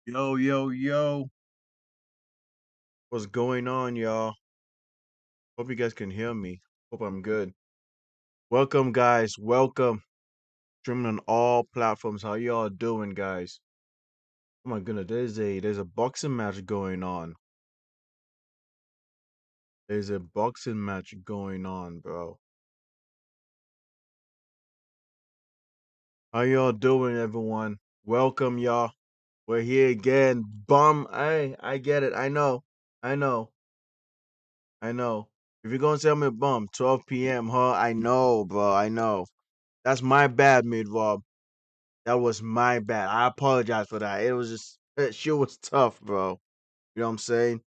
Yo, yo, yo. What's going on, y'all? Hope you guys can hear me. Hope I'm good. Welcome, guys. Welcome. Streaming on all platforms. How y'all doing, guys? Oh my goodness, there's a boxing match going on. There's a boxing match going on, bro. How y'all doing, everyone? Welcome, y'all. We're here again. Bum. I get it. I know. I know. I know. If you're gonna tell me bum, 12 p.m., huh? I know, bro. I know. That's my bad, mid Rob. That was my bad. I apologize for that. It was just that shit was tough, bro. You know what I'm saying?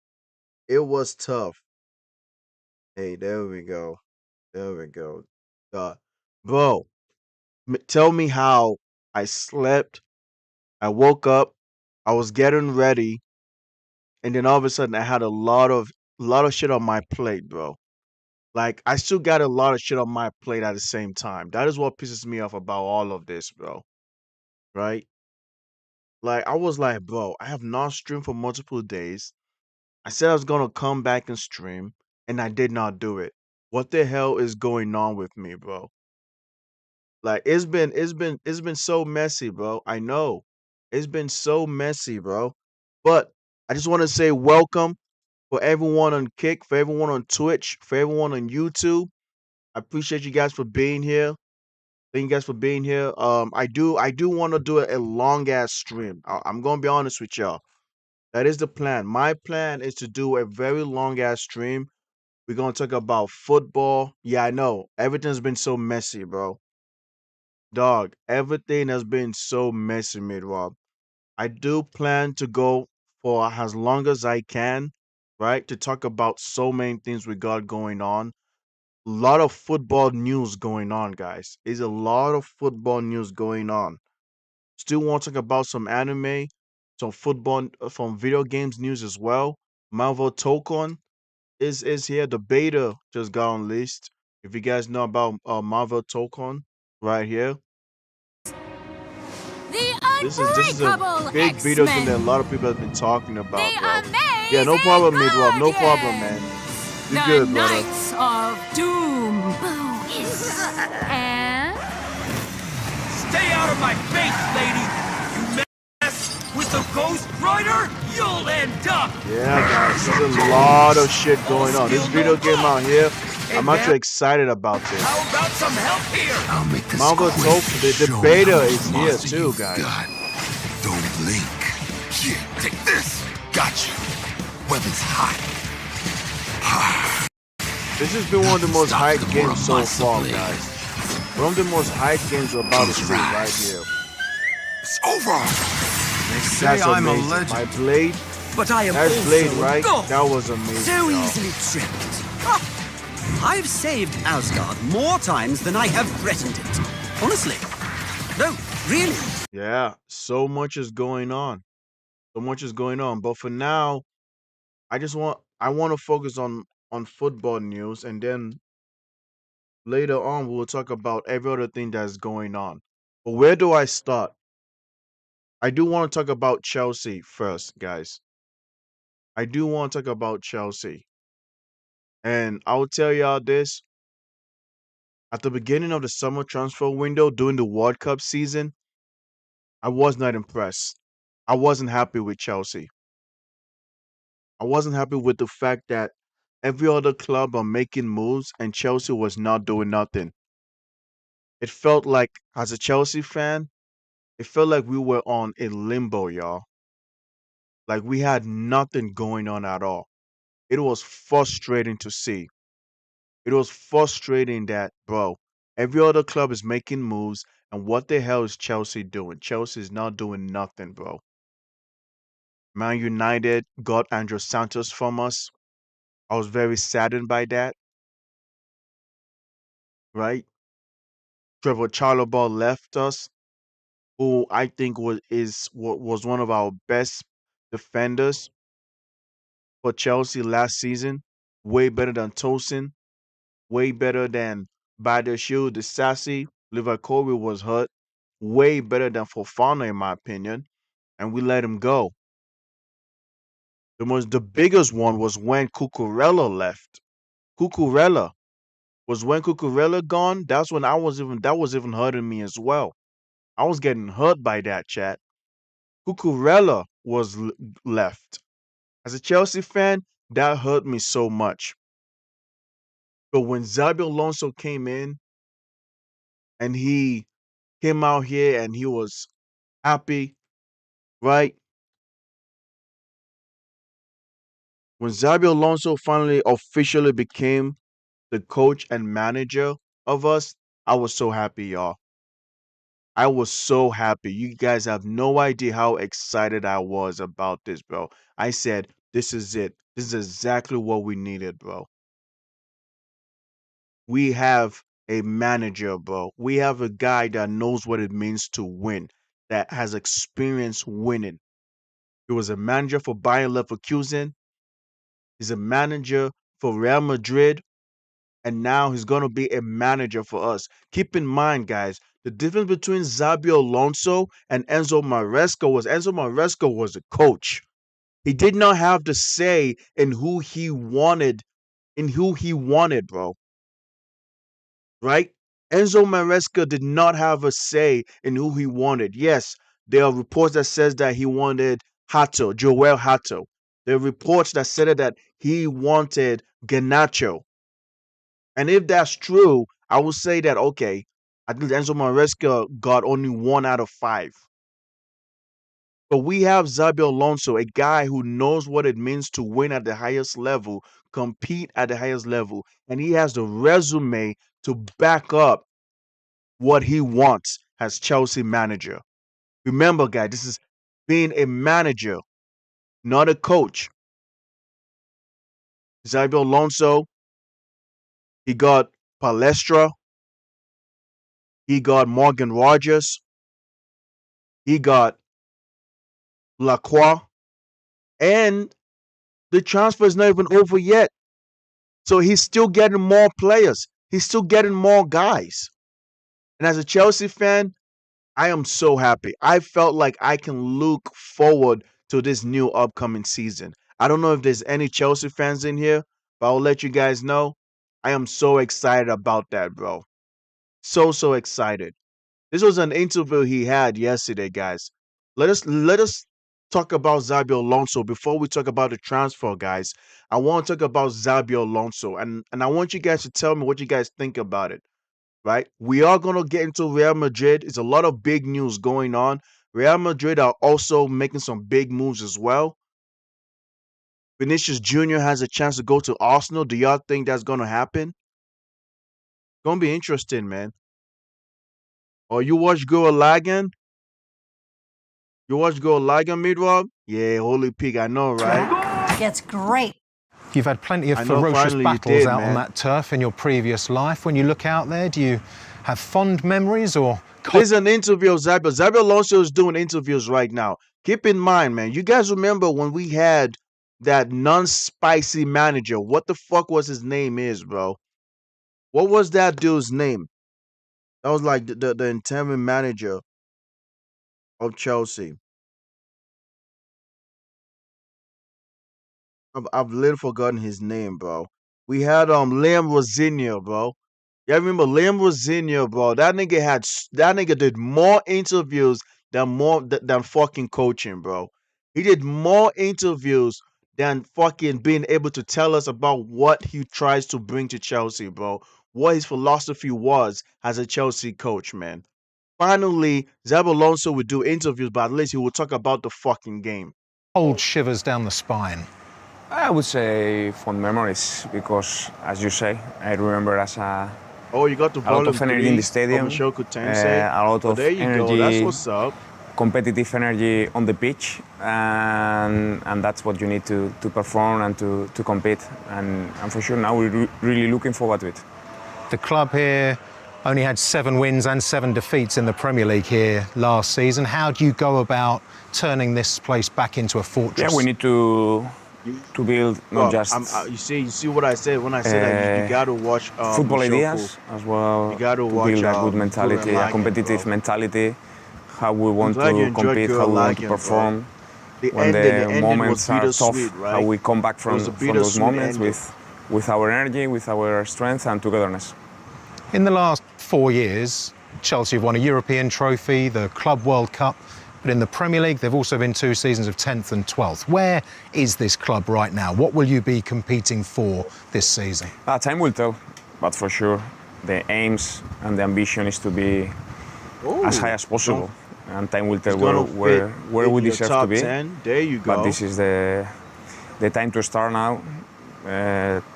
It was tough. Hey, there we go. There we go. Uh, bro, tell me how I slept. I woke up. I was getting ready, and then all of a sudden I had a lot of shit on my plate, bro. Like I still got a lot of shit on my plate at the same time. That is what pisses me off about all of this, bro. Right? Like I was like, bro, I have not streamed for multiple days. I said I was gonna come back and stream, and I did not do it. What the hell is going on with me, bro? Like it's been so messy, bro. I know. It's been so messy, bro. But I just want to say welcome for everyone on Kick, for everyone on Twitch, for everyone on YouTube. I appreciate you guys for being here. Thank you guys for being here. I do want to do a long ass stream. I'm gonna be honest with y'all. That is the plan. My plan is to do a very long ass stream. We're gonna talk about football. Yeah, I know. Everything's been so messy, bro. Dog, everything has been so messy, mid Rob. I do plan to go for as long as I can, right? To talk about so many things we got going on. A lot of football news going on, guys. There's a lot of football news going on. Still want to talk about some anime, some football, from video games news as well. Marvel Tokon is here. The beta just got unleashed. If you guys know about Marvel Tokon, right here, The this is a Unbreakable big video game that a X-Men! lot of people have been talking The about, bro. Yeah, no Amazing problem, mid Rob. No problem, man. Guardians! You The good, brother? Knights of Doom! And... Stay out of my face, lady! You mess with the Ghost Rider, you'll end up! Yeah, guys, there's a lot of shit All going on. This skill, no video game out buff! here, Hey, I'm man, actually excited about this. how about some help here? I'll make this Marvel quick. Tokon, the Show 'em beta how much is here monster too, you've guys. got. Don't blink. Here, take this. Gotcha. Weapon's hot. This has been one of the most Stop hyped the games world so monster far, blade. guys. One of the most hyped games we're about to Close see your right eyes. here. It's over. They say That's I'm a amazing. legend. My blade, But I am that's also blade, right? God. That was amazing. So y'all. easily tricked. Ah, I've saved Asgard more times than I have threatened it. Honestly. No, really. Yeah, so much is going on. So much is going on. But for now, I want to focus on football news, and then later on we'll talk about every other thing that's going on. But where do I start? I do want to talk about Chelsea first, guys. I do want to talk about Chelsea. And I'll tell y'all this. At the beginning of the summer transfer window during the World Cup season, I was not impressed. I wasn't happy with Chelsea. I wasn't happy with the fact that every other club are making moves and Chelsea was not doing nothing. It felt like, as a Chelsea fan, it felt like we were on a limbo, y'all. Like we had nothing going on at all. It was frustrating to see. It was frustrating that, bro, every other club is making moves, and what the hell is Chelsea doing? Chelsea is not doing nothing, bro. Man United got Andrew Santos from us. I was very saddened by that, right? Trevor Chalobah left us, who I think was one of our best defenders for Chelsea last season. Way better than Tosin, way better than Badiashile, the Sassy. Livakovic was hurt. Way better than Fofana, in my opinion. And we let him go. The biggest one was when Cucurella left. Cucurella was when Cucurella gone. That's when that was even hurting me as well. I was getting hurt by that, chat. Cucurella was left. As a Chelsea fan, that hurt me so much. But when Xabi Alonso came in and he came out here and he was happy, right? When Xabi Alonso finally officially became the coach and manager of us, I was so happy, y'all. I was so happy. You guys have no idea how excited I was about this, bro. I said, this is it. This is exactly what we needed, bro. We have a manager, bro. We have a guy that knows what it means to win, that has experience winning. He was a manager for Bayern Leverkusen. He's a manager for Real Madrid. And now he's going to be a manager for us. Keep in mind, guys, the difference between Xabi Alonso and Enzo Maresca was a coach. He did not have the say in who he wanted, bro. Right? Enzo Maresca did not have a say in who he wanted. Yes, there are reports that says that he wanted Joel Hato. There are reports that said that he wanted Garnacho. And if that's true, I will say that, okay, I think Enzo Maresca got only 1 out of 5. But we have Xabi Alonso, a guy who knows what it means to win at the highest level, compete at the highest level, and he has the resume to back up what he wants as Chelsea manager. Remember, guys, this is being a manager, not a coach. Xabi Alonso, he got Palestra, he got Morgan Rogers, he got Lacroix, and the transfer is not even over yet. So he's still getting more players. He's still getting more guys. And as a Chelsea fan, I am so happy. I felt like I can look forward to this new upcoming season. I don't know if there's any Chelsea fans in here, but I'll let you guys know. I am so excited about that, bro. So excited. This was an interview he had yesterday, guys. Let us talk about Xabi Alonso before we talk about the transfer, guys. I want to talk about Xabi Alonso, and I want you guys to tell me what you guys think about it. Right? We are gonna get into Real Madrid. It's a lot of big news going on. Real Madrid are also making some big moves as well. Vinicius Jr. has a chance to go to Arsenal. Do y'all think that's gonna happen? Gonna be interesting, man. Or you watch Go Lagan? You watch Go Lagan, Midrob? Yeah, holy pig, I know, right? Gets great. You've had plenty of I know ferocious finally you battles did, out man. on that turf in your previous life. When you look out there, do you have fond memories or... There's an interview of Xabi. Xabi Alonso is doing interviews right now. Keep in mind, man, you guys remember when we had that non-spicy manager? What the fuck was his name bro? What was that dude's name? That was like the interim manager of Chelsea. I've literally forgotten his name, bro. We had Liam Rosignol, bro. Yeah, remember Liam Rosignol, bro? That nigga did more interviews than fucking coaching, bro. He did more interviews than fucking being able to tell us about what he tries to bring to Chelsea, bro. What his philosophy was as a Chelsea coach, man. Finally, Xabi Alonso would do interviews, but at least he would talk about the fucking game. Cold shivers down the spine? I would say fond memories because, as you say, I remember as Oh, you got the a lot of energy in the stadium, a lot of there you energy, go. That's what's up. competitive energy on the pitch, and that's what you need to perform and to compete. And for sure now we're really looking forward to it. The club here only had 7 wins and 7 defeats in the Premier League here last season. How do you go about turning this place back into a fortress? Yeah, we need to build not just you see what I said when I said that you got to watch football Michel ideas as well. You got to watch build a good mentality, a competitive mentality, how we want to compete, how we want to perform. The when ending, the the ending was moments are bittersweet, tough, how right? we come back It was a from those bittersweet moments ending. with our energy, with our strength and togetherness. In the last 4 years, Chelsea have won a European trophy, the Club World Cup, but in the Premier League, they've also been 2 seasons of 10th and 12th. Where is this club right now? What will you be competing for this season? Time will tell, but for sure, the aims and the ambition is to be as high Oh, as possible. And time will it's tell gonna fit where in we your deserve to top be. 10. There you But go. this is the time to start now,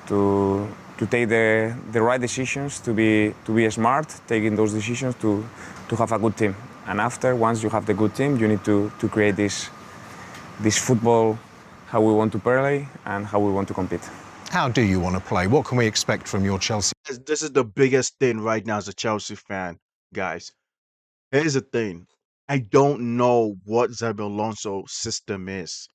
to take the right decisions, to be smart, taking those decisions to have a good team. And after, once you have the good team, you need to create this football, how we want to play and how we want to compete. How do you want to play? What can we expect from your Chelsea? This is the biggest thing right now as a Chelsea fan, guys. Here's the thing. I don't know what Xabi Alonso's system is.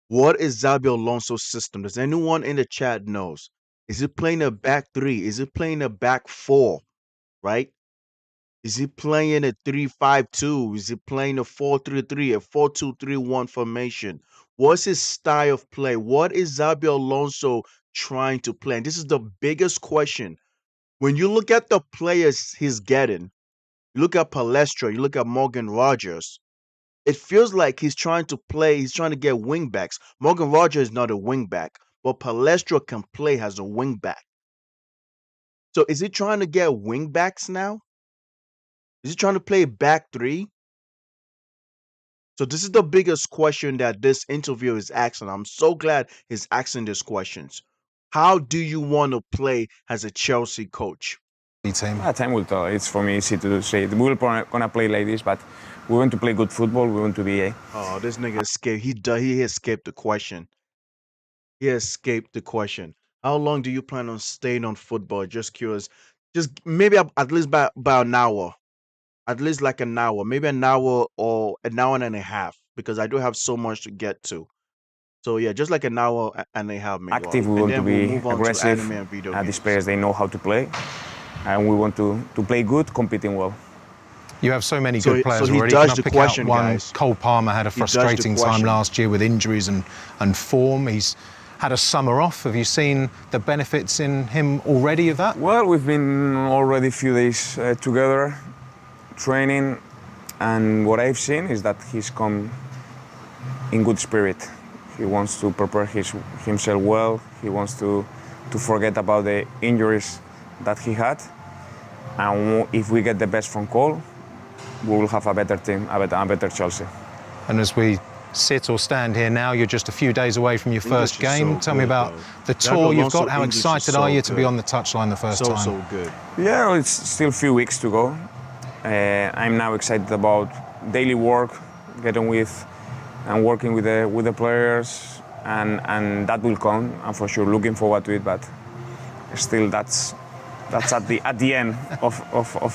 What is Xabi Alonso's system? Does anyone in the chat knows? Is he playing a back three? Is he playing a back four? Right? Is he playing a 3-5-2? Is he playing a 4-3-3, a 4-2-3-1 formation? What's his style of play? What is Xabi Alonso trying to play? And this is the biggest question. When you look at the players he's getting, you look at Palestra, you look at Morgan Rogers, it feels like he's trying to get wingbacks. Morgan Rogers is not a wingback, but Palestra can play as a wingback. So is he trying to get wingbacks now? Is he trying to play back three? So this is the biggest question that this interview is asking. I'm so glad he's asking these questions. How do you want to play as a Chelsea coach? Team? Time will tell. It's for me easy to say. We're gonna play like this, but we want to play good football. We want to be. Oh, this nigga escaped. He escaped the question. He escaped the question. How long do you plan on staying on football? Just curious. Just maybe at least by an hour. At least like an hour. Maybe an hour or an hour and a half. Because I do have so much to get to. So yeah, just like an hour and a half, Miguel. Active. We And want to then we'll be move on to aggressive. anime and video These games. players, they know how to play, and we want to play good, competing well. You have so many So good players he already. Can I dodged the pick question, out one? guys. Cole Palmer had a He dodged the frustrating time question. last year with injuries and form. He's had a summer off. Have you seen the benefits in him already of that? Well, we've been already a few days together, training, and what I've seen is that he's come in good spirit. He wants to prepare himself well. He wants to forget about the injuries that he had. And if we get the best from Cole, we will have a better team, a better Chelsea. And as we sit or stand here now, you're just a few days away from your first English is game. so Tell me good, about though. the Xabi tour you've Alonso got. How English is excited so are you to be good. on the touchline the first time? So good. Yeah, it's still a few weeks to go. I'm now excited about daily work, getting with and working with the players, and that will come. I'm for sure looking forward to it. But still, that's at the end of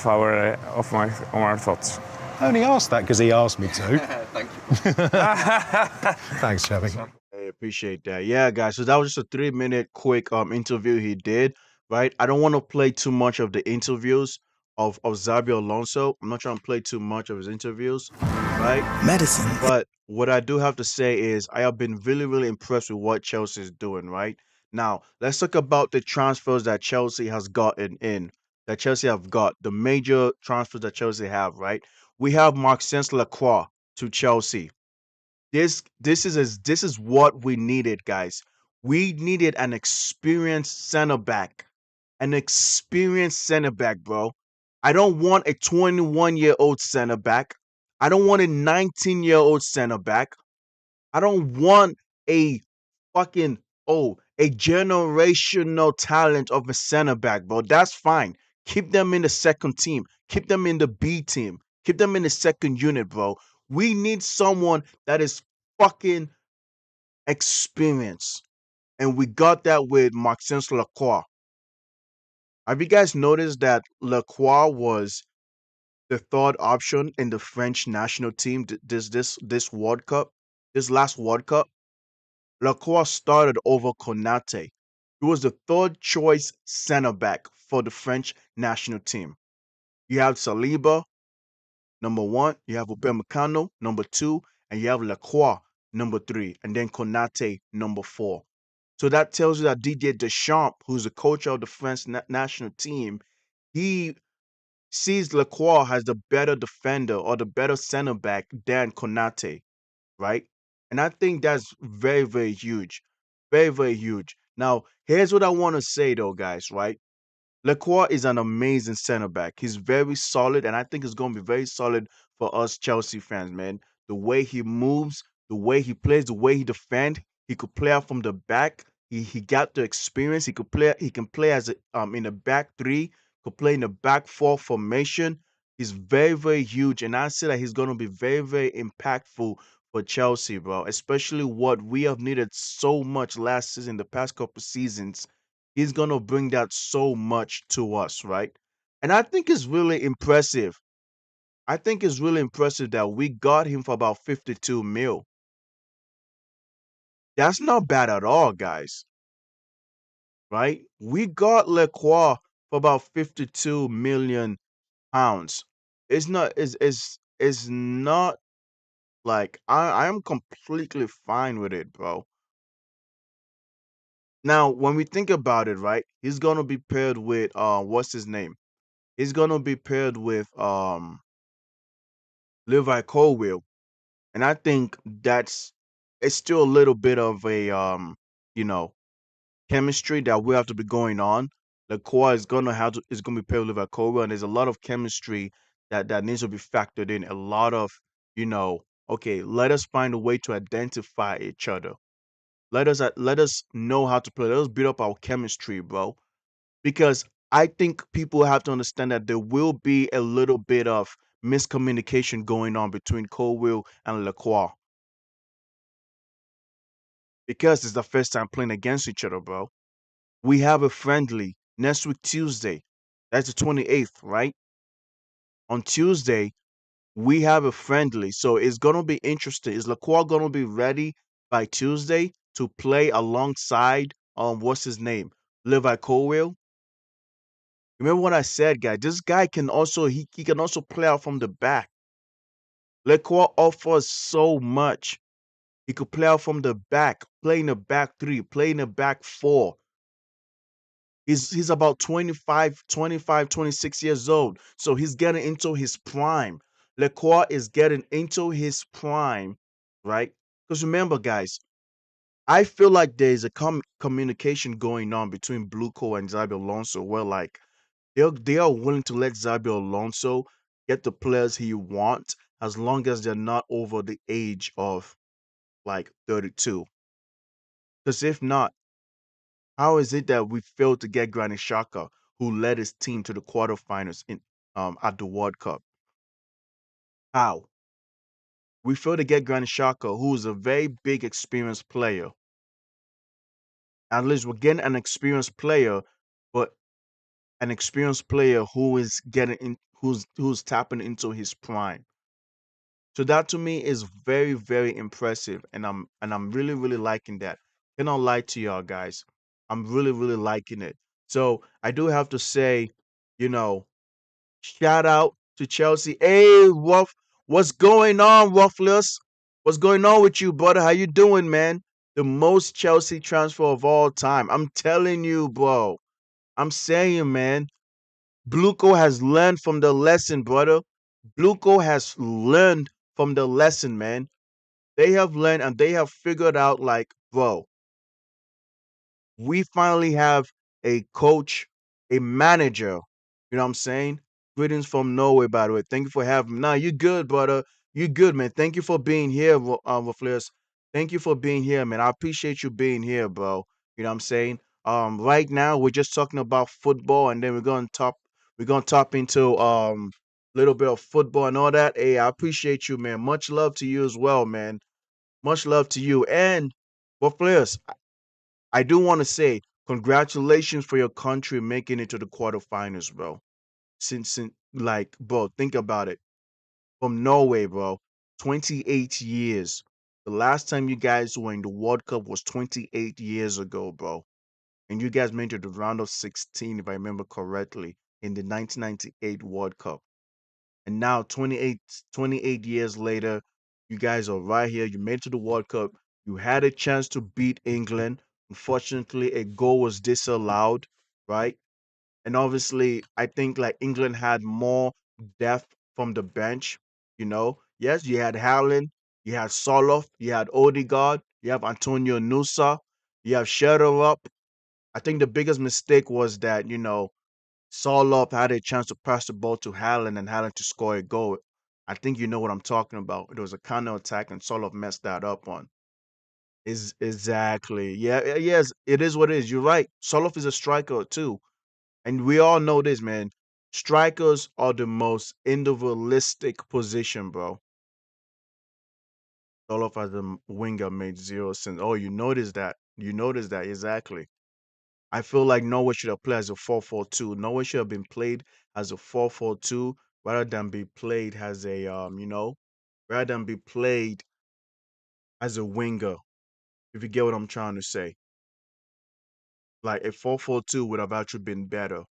our thoughts. I only asked that because he asked me to. Thank you. Thanks, Xavi. I appreciate that. Yeah, guys. So that was just a 3-minute quick interview he did, right? I don't want to play too much of the interviews of Xabi Alonso. I'm not trying to play too much of his interviews, right? Medicine. But what I do have to say is I have been really, really impressed with what Chelsea is doing, right? Now, let's talk about the transfers that Chelsea has gotten in. That Chelsea have got, the major transfers that Chelsea have, right? We have Maxence Lacroix to Chelsea. This is what we needed, guys. We needed an experienced center back. An experienced center back, bro. I don't want a 21-year-old center back. I don't want a 19-year-old center back. I don't want a fucking a generational talent of a center back, bro. That's fine. Keep them in the second team. Keep them in the B team. Keep them in the second unit, bro. We need someone that is fucking experienced. And we got that with Maxence Lacroix. Have you guys noticed that Lacroix was the third option in the French national team this World Cup, this last World Cup? Lacroix started over Konate. He was the third choice center back for the French national team. You have Saliba, number one. You have Upamecano, number two. and you have Lacroix number 3, and then Konate number 4. So that tells you that Didier Deschamps, who's the coach of the French national team, he sees Lacroix as the better defender or the better center back than Konate, right? And I think that's very, very huge. Very, very huge. Now, here's what I want to say though, guys, right? Lacroix is an amazing center back. He's very solid, and I think it's going to be very solid for us Chelsea fans, man. The way he moves, the way he plays, the way he defends, he could play out from the back. He got the experience. He could play. He can play as a, in the back three. Could play in the back four formation. He's very very huge, and I say that he's going to be very very impactful for Chelsea, bro. Especially what we have needed so much last season, the past couple seasons. He's going to bring that so much to us, right? And I think it's really impressive. I think it's really impressive that we got him for about 52 mil. That's not bad at all, guys, right? We got Lacroix for about 52 million pounds. It's not like I am completely fine with it, bro. Now, when we think about it, right? He's gonna be paired with what's his name? He's gonna be paired with Levi Colwill, and I think that's it's still a little bit of a you know chemistry that we have to be going on. The core is gonna be paired with Levi Colwill, and there's a lot of chemistry that needs to be factored in. A lot of okay, let us find a way to identify each other. Let us know how to play. Let us build up our chemistry, bro, because I think people have to understand that there will be a little bit of miscommunication going on between Colwill and Lacroix because it's the first time playing against each other, bro. We have a friendly next week Tuesday. That's the 28th, right? On Tuesday, we have a friendly. So it's gonna be interesting. Is Lacroix gonna be ready by Tuesday to play alongside what's his name? Levi Colwill? Remember what I said, guy. This guy can also he can also play out from the back. Lacroix offers so much. He could play out from the back, play in the back three, play in the back four. He's about 26 years old. So he's getting into his prime. Lacroix is getting into his prime, right? Because remember, guys, I feel like there's a communication going on between Bluco and Xabi Alonso where like they are willing to let Xabi Alonso get the players he wants as long as they're not over the age of like 32. Because if not, how is it that we failed to get Granit Xhaka, who led his team to the quarterfinals in at the World Cup? How? We failed to get Granit Xhaka, who is a very big experienced player. At least we're getting an experienced player, but an experienced player who is getting in, who's tapping into his prime. So that to me is very, very impressive, and I'm really, really liking that. Cannot lie to y'all guys. I'm really, really liking it. So I do have to say, you know, shout out to Chelsea. Hey, what's going on, Rufflers? What's going on with you, brother? How you doing, man? The most Chelsea transfer of all time. I'm telling you, bro. I'm saying, man. Bluco has learned from the lesson, brother. Bluco has learned from the lesson, man. They have learned and they have figured out, like, bro, we finally have a coach, a manager. You know what I'm saying? Greetings from Norway, by the way. Thank you for having me. Nah, you good, brother. You good, man. Thank you for being here, Flares. Thank you for being here, man. I appreciate you being here, bro. You know what I'm saying? Right now we're just talking about football, and then we're gonna top into a little bit of football and all that. Hey, I appreciate you, man. Much love to you as well, man. Much love to you. And Flares, I do want to say congratulations for your country making it to the quarterfinals, bro. Since like, bro, think about it. From Norway, bro, 28 years. The last time you guys were in the World Cup was 28 years ago, bro. And you guys made it to the round of 16, if I remember correctly, in the 1998 World Cup. And now 28 years later, You guys are right here. You made it to the World Cup. You had a chance to beat England. Unfortunately, a goal was disallowed, right? And obviously, I think like England had more depth from the bench. Yes, you had Haaland, you had Soloff, you had Odegaard, you have Antonio Nusa, you have Up. I think the biggest mistake was that Soloff had a chance to pass the ball to Haaland and Haaland to score a goal. I think you know what I'm talking about. It was a counter attack and Soloff messed that up on. Is exactly. Yeah, yes, it is what it is. You're right. Soloff is a striker too. And we all know this, man. Strikers are the most individualistic position, bro. Soloff as a winger made zero sense. Oh, you noticed that. You noticed that, exactly. I feel like Norway should have played as a 4-4-2. Norway should have been played as a 4-4-2 rather than be played as a rather than be played as a winger, if you get what I'm trying to say. Like a 4-4-2 would have actually been better.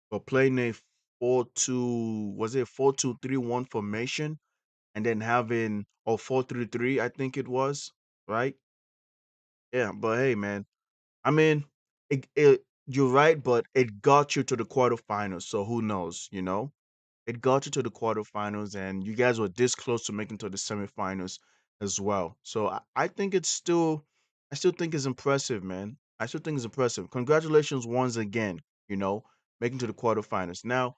But playing a 4-2, was it 4-2-3-1 formation and then having 4-3-3, I think it was, right? Yeah, but hey, man, I mean, you're right, but it got you to the quarterfinals. So who knows? It got you to the quarterfinals, and you guys were this close to making to the semifinals as well. So I think I still think it's impressive, man. I still think it's impressive. Congratulations once again. You know, making to the quarterfinals. Now,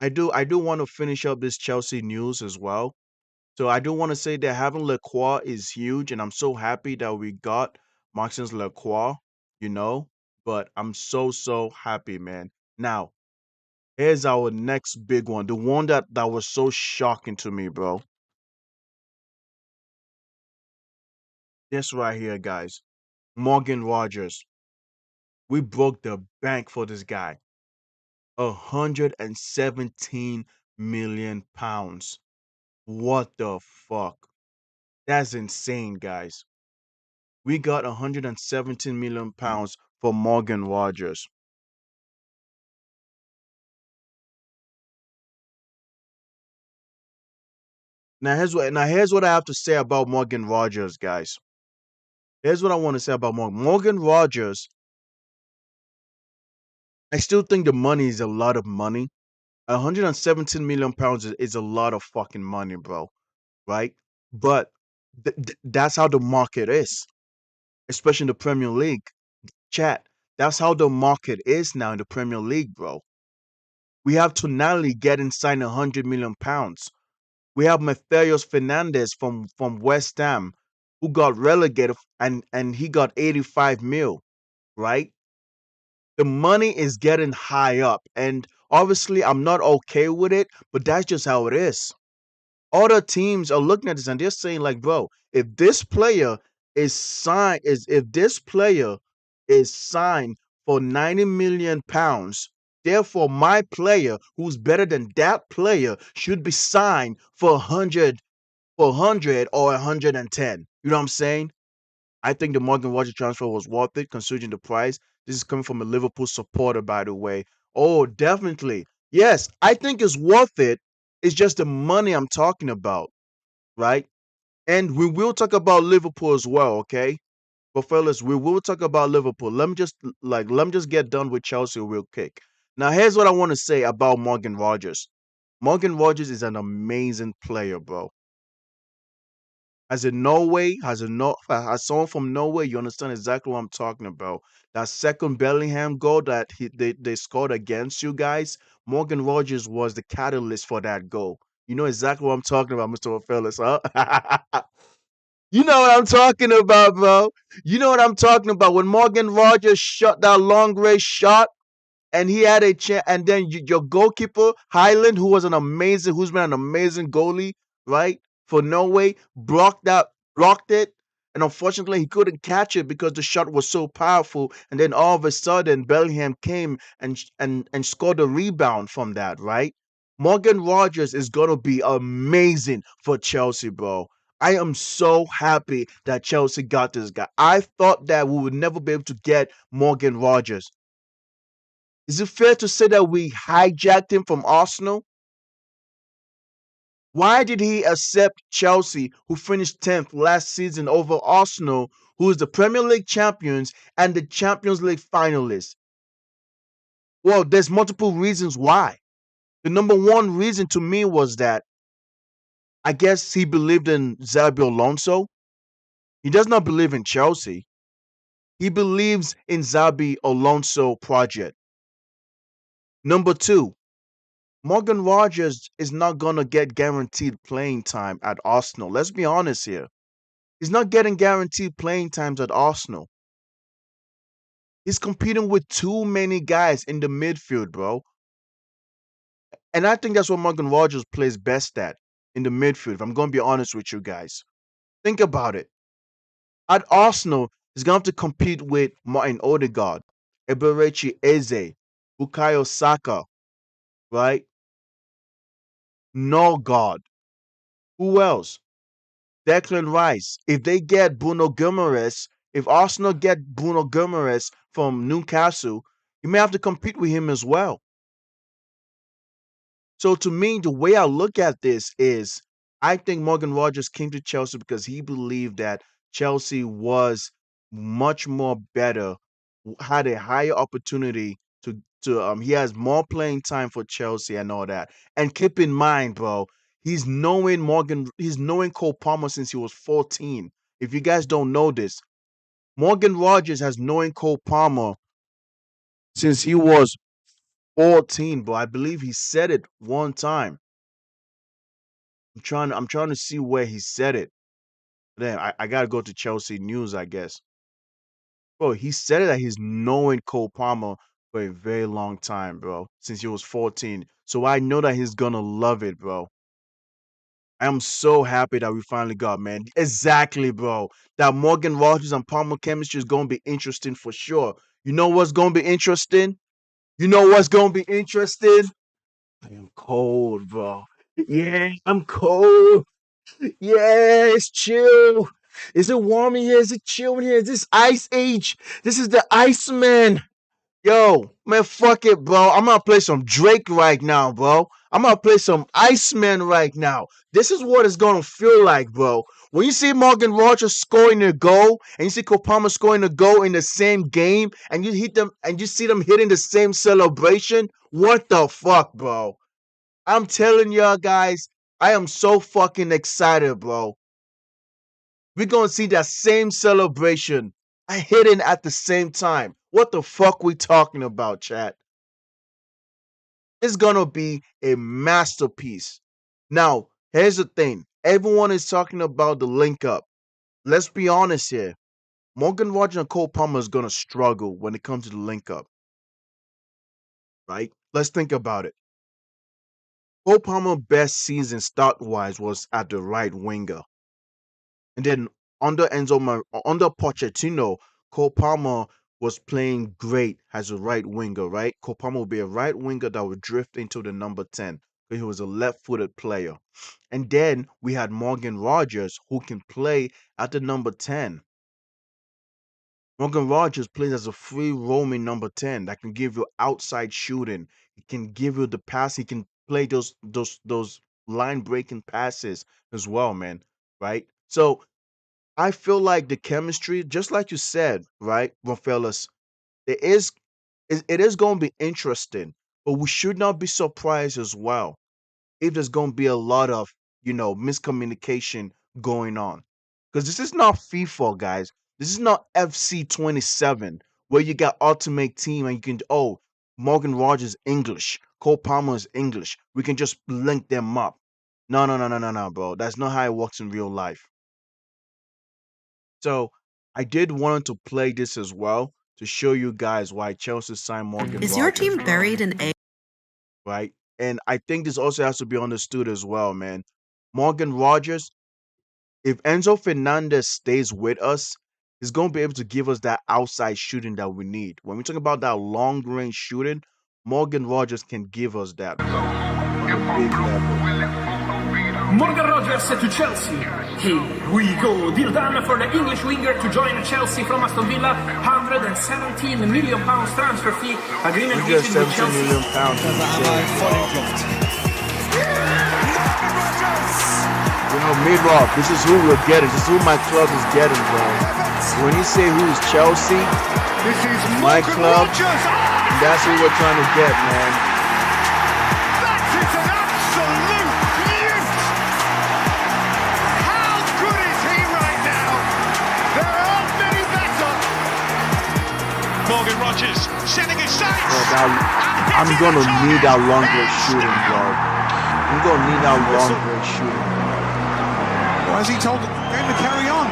I do want to finish up this Chelsea news as well. So I do want to say that having Lacroix is huge, and I'm so happy that we got Maxence Lacroix, you know. But I'm so happy, man. Now, here's our next big one, the one that was so shocking to me, bro. This right here, guys. Morgan Rogers. We broke the bank for this guy. 117 million pounds. What the fuck? That's insane, guys. We got 117 million pounds for Morgan Rogers. Now here's what I have to say about Morgan Rogers, guys. Here's what I want to say about Morgan Rogers. I still think the money is a lot of money. 117 million pounds is a lot of fucking money, bro. Right? But that's how the market is, especially in the Premier League. Chat. That's how the market is now in the Premier League, bro. We have Tonali getting signed 100 million pounds. We have Matheus Fernandez from West Ham, who got relegated and he got 85 mil, right? The money is getting high up, and obviously I'm not okay with it, but that's just how it is. Other teams are looking at this and they're saying like, bro, if this player is signed for 90 million pounds, therefore my player who's better than that player should be signed for 100 or 110. You know what I'm saying? I think the Morgan Rogers transfer was worth it considering the price. This is coming from a Liverpool supporter, by the way. Oh, definitely. Yes, I think it's worth it. It's just the money I'm talking about, right? And we will talk about Liverpool as well, okay? But fellas, we will talk about Liverpool. Let me just get done with Chelsea real quick. Now, here's what I want to say about Morgan Rogers. Morgan Rogers is an amazing player, bro. As a Norway, as someone from Norway, you understand exactly what I'm talking about. That second Bellingham goal that they scored against you guys, Morgan Rogers was the catalyst for that goal. You know exactly what I'm talking about, Mr. Fellas, huh? You know what I'm talking about, bro. You know what I'm talking about. When Morgan Rogers shot that long range shot and he had a chance. And then your goalkeeper Highland, who's been an amazing goalie, right, for Norway, blocked it, and unfortunately he couldn't catch it because the shot was so powerful. And then all of a sudden Bellingham came and scored a rebound from that, right? Morgan Rogers is gonna be amazing for Chelsea, bro. I am so happy that Chelsea got this guy. I thought that we would never be able to get Morgan Rogers. Is it fair to say that we hijacked him from Arsenal? Why did he accept Chelsea, who finished 10th last season, over Arsenal, who is the Premier League champions and the Champions League finalists? Well, there's multiple reasons why. The number one reason to me was that I guess he believed in Xabi Alonso. He does not believe in Chelsea. He believes in Xabi Alonso project. Number two, Morgan Rogers is not going to get guaranteed playing time at Arsenal. Let's be honest here. He's not getting guaranteed playing times at Arsenal. He's competing with too many guys in the midfield, bro. And I think that's what Morgan Rogers plays best at, in the midfield, if I'm going to be honest with you guys. Think about it. At Arsenal, he's going to have to compete with Martin Odegaard, Eberechi Eze, Bukayo Saka, right? Norgard. Who else? Declan Rice. If they get Bruno Guimaraes, if Arsenal get Bruno Guimaraes from Newcastle, you may have to compete with him as well. So to me, the way I look at this is I think Morgan Rogers came to Chelsea because he believed that Chelsea was much more better, had a higher opportunity to he has more playing time for Chelsea and all that. And keep in mind, bro, he's knowing Cole Palmer since he was 14. If you guys don't know this, Morgan Rogers has known Cole Palmer since he was 14, bro. I believe he said it one time. I'm trying to see where he said it. Then I gotta go to Chelsea News, I guess. Bro, he said it that he's knowing Cole Palmer for a very long time, bro. Since he was 14. So I know that he's gonna love it, bro. I'm so happy that we finally got, man. Exactly, bro. That Morgan Rogers and Palmer chemistry is gonna be interesting for sure. You know what's gonna be interesting? You know what's gonna be interesting? I am cold, bro. Yeah, I'm cold. Yeah, it's chill. Is it warm in here? Is it chill in here? Is this Ice Age? This is the Iceman. Yo, man, fuck it, bro. I'm gonna play some Drake right now, bro. I'm gonna play some Iceman right now. This is what it's gonna feel like, bro. When you see Morgan Rogers scoring a goal and you see Kopama scoring a goal in the same game and you hit them and you see them hitting the same celebration, what the fuck, bro? I'm telling y'all guys, I am so fucking excited, bro. We're gonna see that same celebration hitting at the same time. What the fuck we talking about, chat? It's gonna be a masterpiece. Now, here's the thing. Everyone is talking about the link up. Let's be honest here. Morgan Rogers and Cole Palmer is gonna struggle when it comes to the link up. Right? Let's think about it. Cole Palmer's best season start-wise was at the right winger. And then under Pochettino, Cole Palmer was playing great as a right winger, right? Cole Palmer would be a right winger that would drift into the number 10 because he was a left-footed player. And then we had Morgan Rogers who can play at the number 10. Morgan Rogers plays as a free roaming number 10 that can give you outside shooting. He can give you the pass. He can play those line breaking passes as well, man. Right? So I feel like the chemistry, just like you said, right, Rafaelis, it is going to be interesting, but we should not be surprised as well if there's going to be a lot of, miscommunication going on. Because this is not FIFA, guys. This is not FC 27, where you got Ultimate Team and you can, Morgan Rogers English, Cole Palmer is English. We can just link them up. No, bro. That's not how it works in real life. So I did want to play this as well to show you guys why Chelsea signed Morgan Rogers. Is your team buried in A? Right? And I think this also has to be understood as well, man. Morgan Rogers, if Enzo Fernandez stays with us, he's going to be able to give us that outside shooting that we need. When we talk about that long range shooting, Morgan Rogers can give us that, bro, on a big level. Morgan Rogers to Chelsea. Here we go. Deal done for the English winger to join Chelsea from Aston Villa. £117 million transfer fee. Agreement reached with Chelsea. £117 million. You know, Midrock, this is who we're getting. This is who my club is getting, bro. When you say who's Chelsea, This is my Morgan club, Rogers. that's who we're trying to get, man. That is an absolute beaut. How good is he right now? There aren't many better. Morgan Rogers setting his sights. Bro, I'm gonna need that long range shooting, bro. I'm gonna need that long range shooting. Or has he told the game to carry on?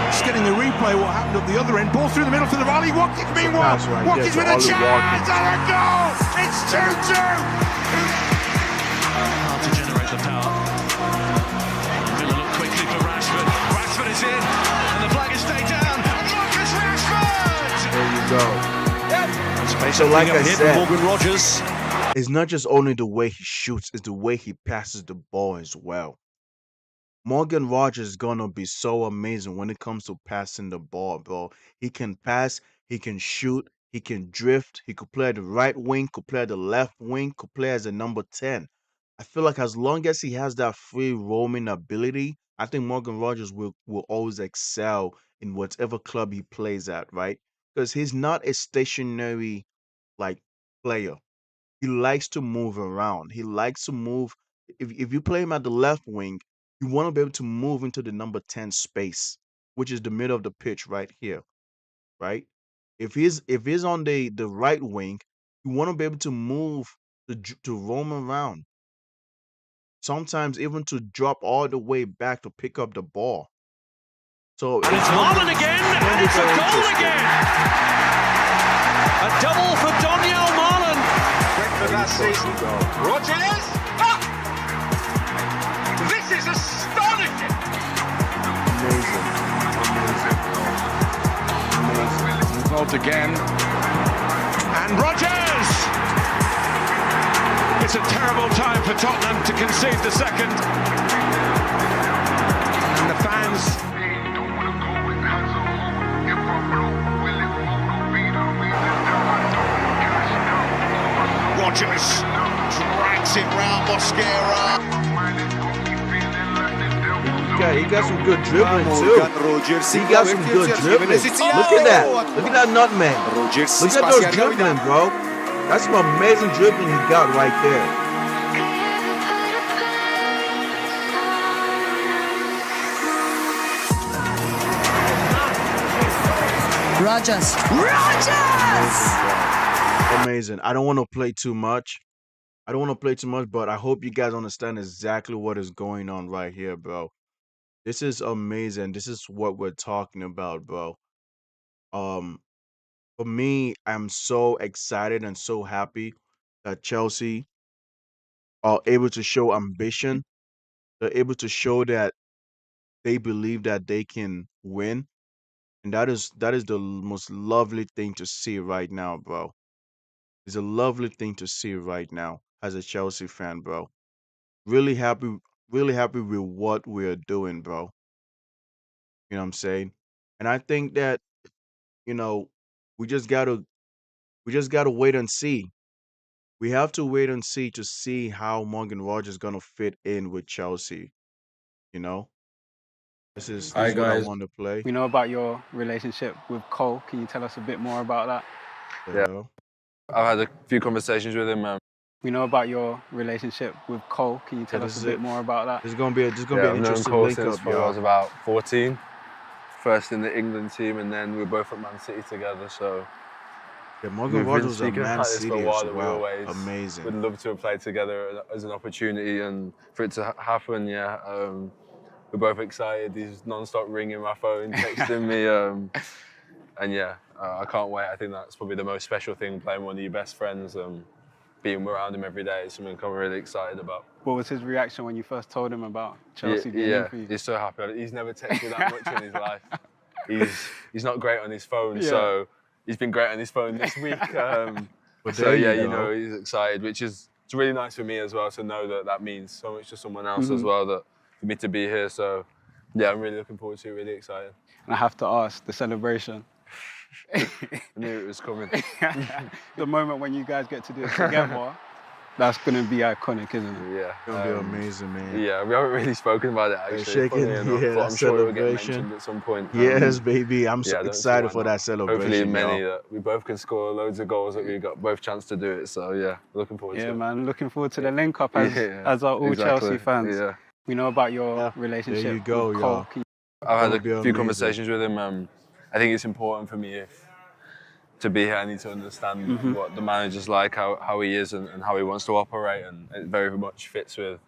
Just getting the replay what happened at the other end. Ball through the middle to the volley. Watkins being one. That's right, Watkins yeah, with a Ollie chance Watkins. and a goal. It's 2-2. Hard to generate the power. Villa look quickly for Rashford. Rashford is in, and the flag is stayed down. And Marcus Rashford. There you go. So like I said, Morgan Rogers. it's not just only the way he shoots, it's the way he passes the ball as well. Morgan Rogers is gonna be so amazing when it comes to passing the ball, bro. He can pass, he can shoot, he can drift, he could play at the right wing, could play at the left wing, could play as a number 10. I feel like as long as he has that free roaming ability, I think Morgan Rogers will always excel in whatever club he plays at, right? Because he's not a stationary like player. He likes to move around. He likes to move. If you play him at the left wing, you want to be able to move into the number 10 space, which is the middle of the pitch right here, right? If he's on the right wing, you want to be able to move to roam around. Sometimes even to drop all the way back to pick up the ball. So And it's Marlon again, and it's a goal again. A double for Daniel Marlon. For that season. Rogers. Ah! This is astonishing. Amazing. Involved again. And Rogers! It's a terrible time for Tottenham to concede the second. And the fans. Rogers drags it round Mosquera. He got some good dribbling too. He got some good dribbling. Look at that. Look at that nutmeg. Look at those dribbling, bro. That's some amazing dribbling he got right there. Rogers. Amazing. I don't want to play too much. But I hope you guys understand exactly what is going on right here, bro. This is amazing. This is what we're talking about, bro. Um, for me, I'm so excited and so happy that Chelsea are able to show ambition. They're able to show that they believe that they can win. And that is the most lovely thing to see right now, bro. It's a lovely thing to see right now as a Chelsea fan, bro. Really happy with what we're doing, bro. You know what I'm saying? And I think that, you know, we just gotta we just gotta wait and see. We have to wait and see to see how Morgan Rogers is gonna fit in with Chelsea. You know? This is what I want to play. We know about your relationship with Cole. Can you tell us a bit more about that? Yeah. I've had a few conversations with him. We know about your relationship with Cole. Can you tell us a bit more about that? This is gonna be an interesting Cole link since up, I was y'all. about 14. First in the England team, and then we were both at Man City together. So Yeah, Morgan we've been Rogers was at speaking Man about this City for a while, as that we well. always Amazing. would love to have played together as an opportunity, and for it to happen, yeah. We're both excited. He's non-stop ringing my phone, texting me, and yeah, I can't wait. I think that's probably the most special thing, playing one of your best friends. Being around him every day is something I'm really excited about. What was his reaction when you first told him about Chelsea being in for you? He's so happy. He's never texted that much in his life. He's not great on his phone, Yeah. so he's been great on his phone this week. But So there yeah, you go. he's excited, which is it's really nice for me as well to know that that means so much to someone else as well, that for me to be here. So yeah, I'm really looking forward to it. Really excited. And I have to ask, the celebration. I knew it was coming. The moment when you guys get to do it together, that's gonna be iconic, isn't it? Yeah. It's gonna be amazing, man. Yeah, we haven't really spoken about it actually, Shaking, funny enough, yeah, but that I'm sure it will get celebration. mentioned at some point. Yes, baby. I'm so Yeah, I don't see excited why for not. that celebration, Hopefully many y'all. that we both can score loads of goals that we got both chance to do it. So yeah, looking forward to Yeah, it. man. Looking forward to the link up as Yeah, are all exactly. Chelsea fans. Yeah. We know about your There relationship you go, with y'all. Cole. I've had Gonna be a few amazing. conversations with him. I think it's important for me to be here. I need to understand what the manager's like, how he is, and how he wants to operate, and it very much fits with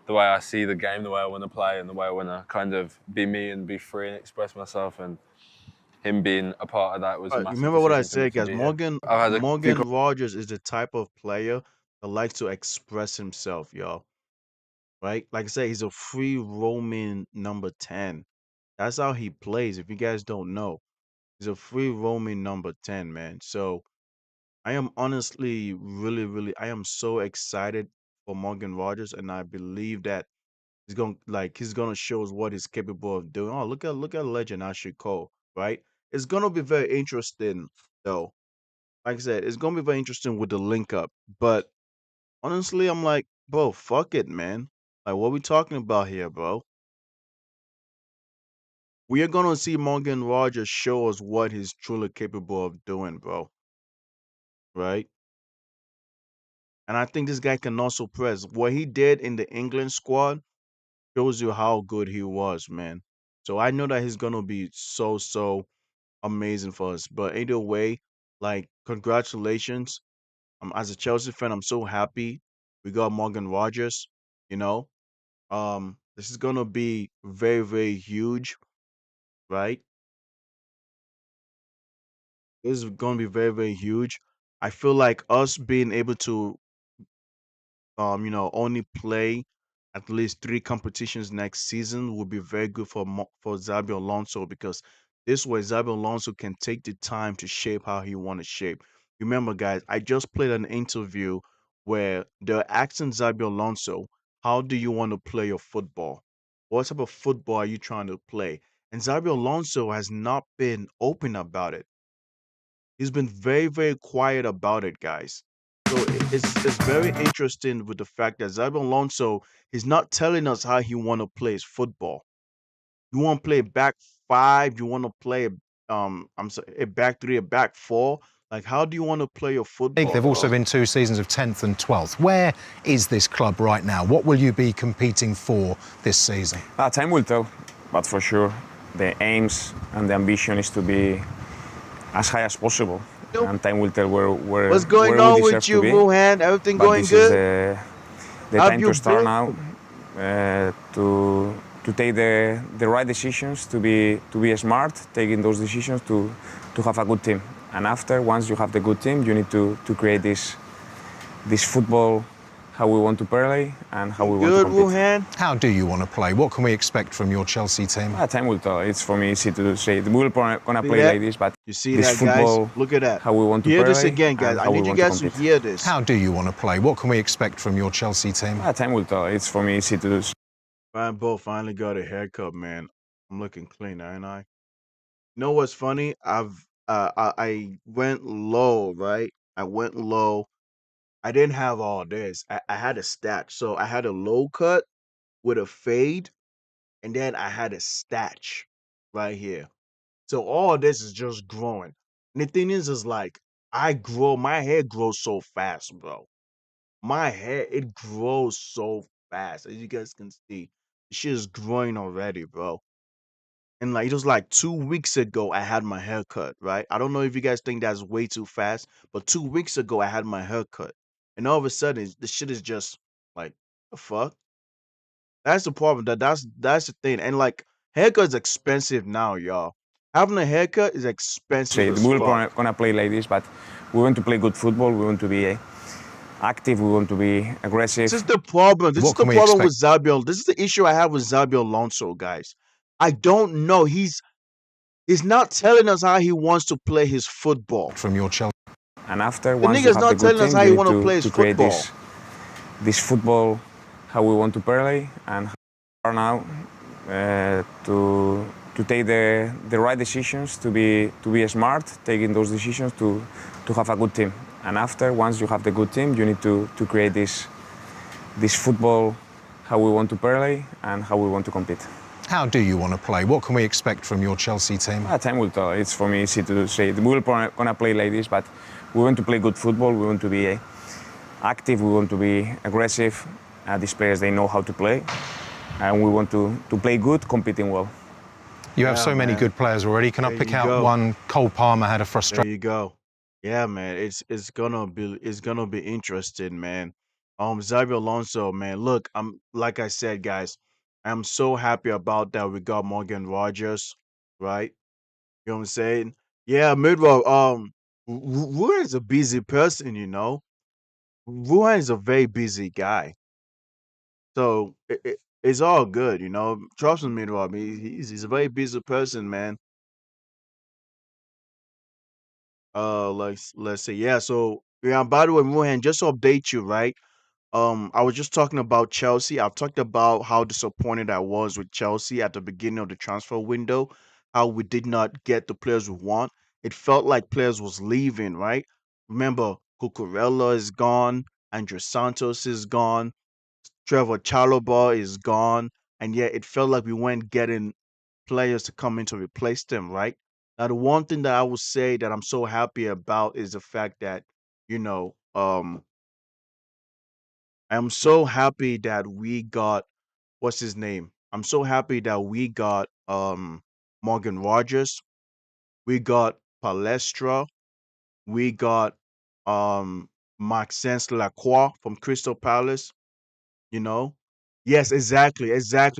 the way I see the game, the way I want to play, and the way I want to kind of be me and be free and express myself. And him being a part of that was a massive Remember what I decision for me said, to guys. be here. I've had a few Morgan Rogers is the type of player that likes to express himself, y'all. Right? Like I said, he's a free roaming number 10. That's how he plays. If you guys don't know, he's a free roaming number 10, man. So I am honestly really, I am so excited for Morgan Rogers, and I believe that he's gonna show us what he's capable of doing. Oh, look at legend Ashley Cole, right? It's gonna be very interesting though. Like I said, it's gonna be very interesting with the link up. But honestly, I'm like, bro, fuck it, man. Like, what we talking about here, bro? We are gonna see Morgan Rogers show us what he's truly capable of doing, bro. Right? And I think this guy can also press. What he did in the England squad shows you how good he was, man. So I know that he's gonna be so amazing for us. But either way, like, congratulations. As a Chelsea fan, I'm so happy we got Morgan Rogers. You know, this is gonna be very huge, right? This is gonna be very huge. I feel like us being able to only play at least 3 competitions next season would be very good for Xabi Alonso, because this way Xabi Alonso can take the time to shape how he want to shape. Remember, guys, I just played an interview where they're asking Xabi Alonso, how do you want to play your football? What type of football are you trying to play? And Xabi Alonso has not been open about it. He's been very quiet about it, guys. So it's very interesting with the fact that Xabi Alonso is not telling us how he want to play his football. You want to play back five? You want to play I'm sorry, a back three, a back four? Like, how do you want to play your football? They've also bro? been 2 seasons of 10th and 12th. Where is this club right now? What will you be competing for this season? Time will tell, but for sure, the aims and the ambition is to be as high as possible. And time will tell where What's going where on we with deserve you, to be. Ruhan? Everything But going this good? is the Have time you to start been? now, to take the right decisions, to be smart, taking those decisions to have a good team. And after, once you have the good team, you need to create this football, how we want to play and how we want to Good, compete. Ruhan? How do you want to play? What can we expect from your Chelsea team? Time will tell. It's for me easy to say. We're gonna See play that? like this, but You see this that, guys? football, Look at that. how we want to Hear play this again, guys. and I how we need you want to guys to compete. hear this. How do you want to play? What can we expect from your Chelsea team? Time will tell. It's for me easy to do. Ryan Bo finally got a haircut, man. I'm looking clean, ain't I? You know what's funny? I went low, right? I went low. I didn't have all this. I had a stash. So I had a low cut with a fade, and then I had a stash right here. So all this is just growing. And the thing is like, my hair grows so fast, bro. My hair, it grows so fast. As you guys can see, the shit is growing already, bro. And like, it was like 2 weeks ago, I had my hair cut, right? I don't know if you guys think that's way too fast, but 2 weeks ago, I had my hair cut. And all of a sudden, the shit is just like, the fuck? That's the problem. That's the thing. And like, haircut's expensive now, y'all. Having a haircut is expensive Say as we're fuck. gonna play like this, but we want to play good football. We want to be active. We want to be aggressive. This is the problem. This is What the can we problem expect? with Xabi. This is the issue I have with Xabi Alonso, guys. I don't know. He's not telling us how he wants to play his football. From your Chelsea. And after, The once you nigga's have the not good telling us team, how you he need want to play his to create football. this football, how we want to play and how now to take the right decisions, to be smart, taking those decisions to have a good team. And after, once you have the good team, you need to create this football, how we want to play and how we want to compete. How do you want to play? What can we expect from your Chelsea team? Time will tell. It's for me easy to say. We're gonna play like this, but we want to play good football. We want to be active. We want to be aggressive. These players, they know how to play, and we want to play good, competing well. You have so many good players already. Can I pick out one? Cole Palmer had a frustration. There you go. Yeah, man. It's gonna be interesting, man. Xavi Alonso, man. Look, I'm like I said, guys, I'm so happy about that we got Morgan Rogers, right? You know what I'm saying? Yeah, Midrow, Ruan is a busy person, you know. Ruan is a very busy guy. So it's all good, you know. Trust me, Midrow. He's a very busy person, man. Let's say, yeah. So yeah, by the way, Mohan, just to update you, right? I was just talking about Chelsea. I've talked about how disappointed I was with Chelsea at the beginning of the transfer window, how we did not get the players we want. It felt like players was leaving, right? Remember, Cucurella is gone, Andrew Santos is gone, Trevor Chalobah is gone, and yet it felt like we weren't getting players to come in to replace them, right? Now, the one thing that I would say that I'm so happy about is the fact that, you know, I'm so happy that we got what's his name? I'm so happy that we got Morgan Rogers, we got Palestra, we got Maxence Lacroix from Crystal Palace, you know. Yes, exactly,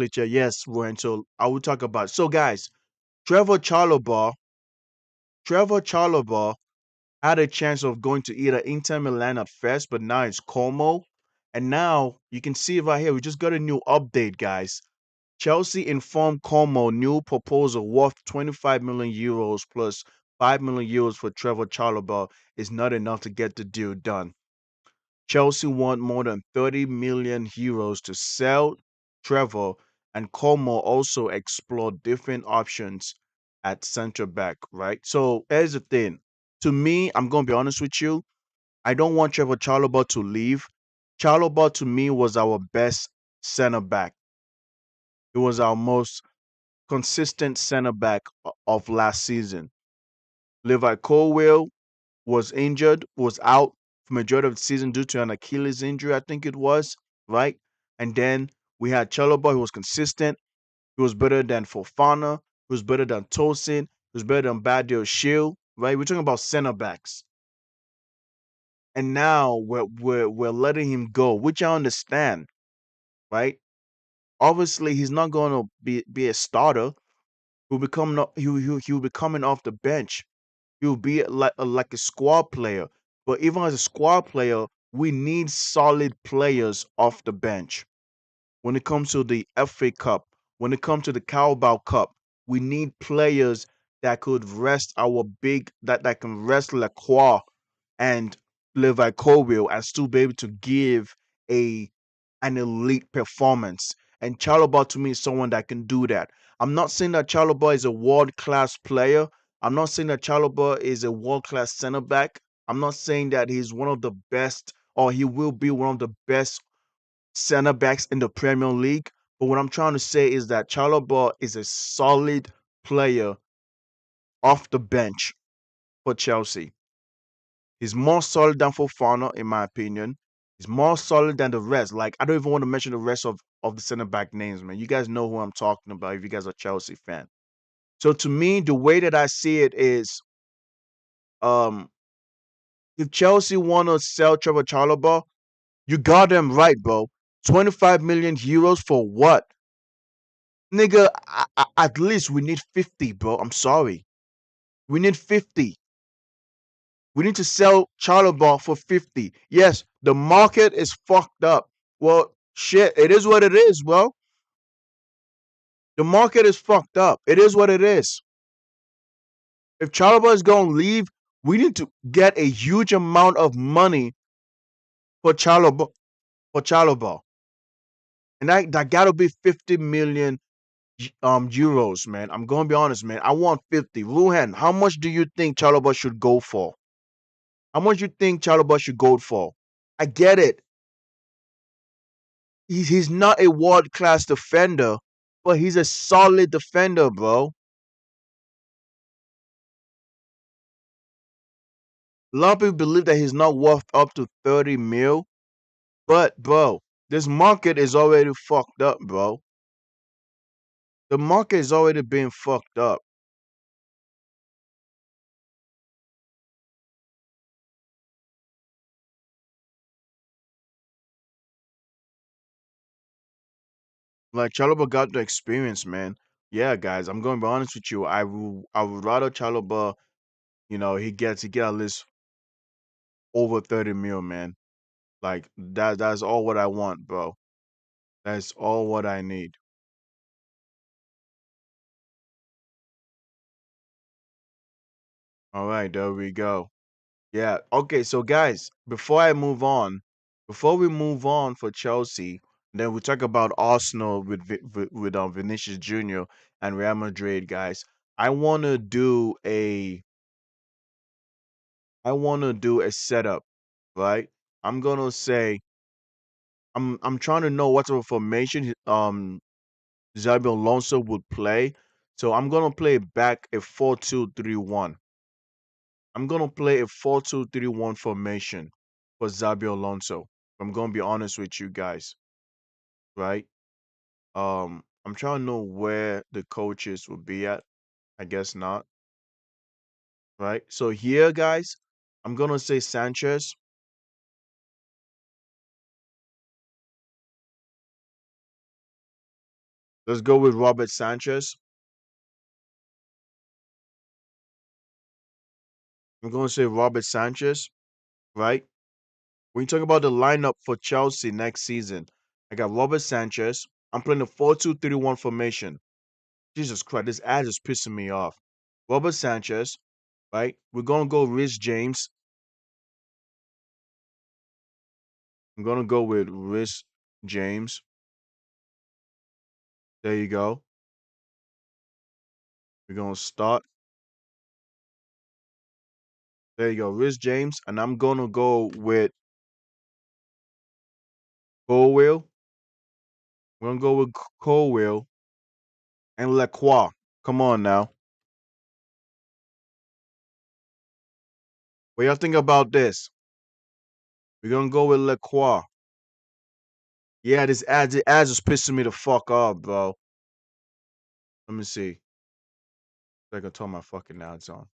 Che. Yes, we're into I will talk about. So guys, Trevor Chalobah, Trevor Chalobah had a chance of going to either Inter Milan at first, but now it's Como. And now you can see right here, we just got a new update, guys. Chelsea informed Como new proposal worth 25 million euros plus 5 million euros for Trevor Chalobah is not enough to get the deal done. Chelsea want more than 30 million euros to sell Trevor, and Como also explore different options at center back, right? So here's the thing. To me, I'm going to be honest with you. I don't want Trevor Chalobah to leave. Chalobah to me was our best center back. He was our most consistent center back of last season. Levi Colwill was injured, was out for majority of the season due to an Achilles injury, I think it was, right? And then we had Chalobah, who was consistent. He was better than Fofana. He was better than Tosin. He was better than Badio Shield, right? We're talking about center backs. And now we're letting him go, which I understand, right? Obviously, he's not going to be a starter. He'll be coming off the bench. He'll be like a squad player. But even as a squad player, we need solid players off the bench. When it comes to the FA Cup, when it comes to the Carabao Cup, we need players that could rest our big that can rest Lacroix and Levi Colwill and still be able to give a an elite performance. And Chalobah to me is someone that can do that. I'm not saying that Chalobah is a world class player. I'm not saying that Chalobah is a world class center back. I'm not saying that he's one of the best or he will be one of the best center backs in the Premier League. But what I'm trying to say is that Chalobah is a solid player off the bench for Chelsea. He's more solid than Fofana, in my opinion. He's more solid than the rest. Like, I don't even want to mention the rest of the center back names, man. You guys know who I'm talking about if you guys are Chelsea fan. So to me, the way that I see it is um if Chelsea want to sell Trevor Chalobah, you got them right, bro. 25 million euros for what? Nigga, at least we need 50, bro. I'm sorry. We need 50. We need to sell Charlabon for 50. Yes, the market is fucked up. Well, shit, it is what it is, bro. The market is fucked up. It is what it is. If Charlabon is going to leave, we need to get a huge amount of money for Charlabon. For Charlabon. And that got to be 50 million euros, man. I'm going to be honest, man. I want 50. Ruhan, how much do you think Charlabon should go for? How much you think Chalobah should go for? I get it. He's not a world class defender, but he's a solid defender, bro. A lot of people believe that he's not worth up to 30 mil, but bro, this market is already fucked up, bro. The market is already being fucked up. Like Chalobah got the experience, man. Yeah, guys, I'm going to be honest with you. I would rather Chalobah, he get at least over 30 mil, man. Like that's all what I want, bro. That's all what I need. All right, there we go. Yeah. Okay, so guys, before we move on for Chelsea, then we talk about Arsenal with Vinicius Junior and Real Madrid, guys. I want to do a I want to do a setup, right? I'm going to say I'm trying to know what sort of formation Xabi Alonso would play. So I'm going to play back a 4-2-3-1. I'm gonna play a 4-2-3-1 formation for Xabi Alonso. I'm gonna be honest with you guys, right? I'm trying to know where the coaches will be at. I guess not, right? So here, guys, I'm gonna say Sanchez. Let's go with Robert Sanchez. I'm gonna say Robert Sanchez, right? When you talk about the lineup for Chelsea next season, I got Robert Sanchez. I'm playing a 4-2-3-1 formation. Jesus Christ, this ad is pissing me off. Robert Sanchez, right? We're gonna go Rich James. I'm gonna go with Rich James. There you go. We're gonna start. There you go, Rich James, and I'm gonna go with Colwell. We're gonna go with Colwell and Lacroix. Come on now. What y'all think about this? We're gonna go with Lacroix. Yeah, the ads is pissing me the fuck off, bro. Let me see. I can turn my fucking ads on.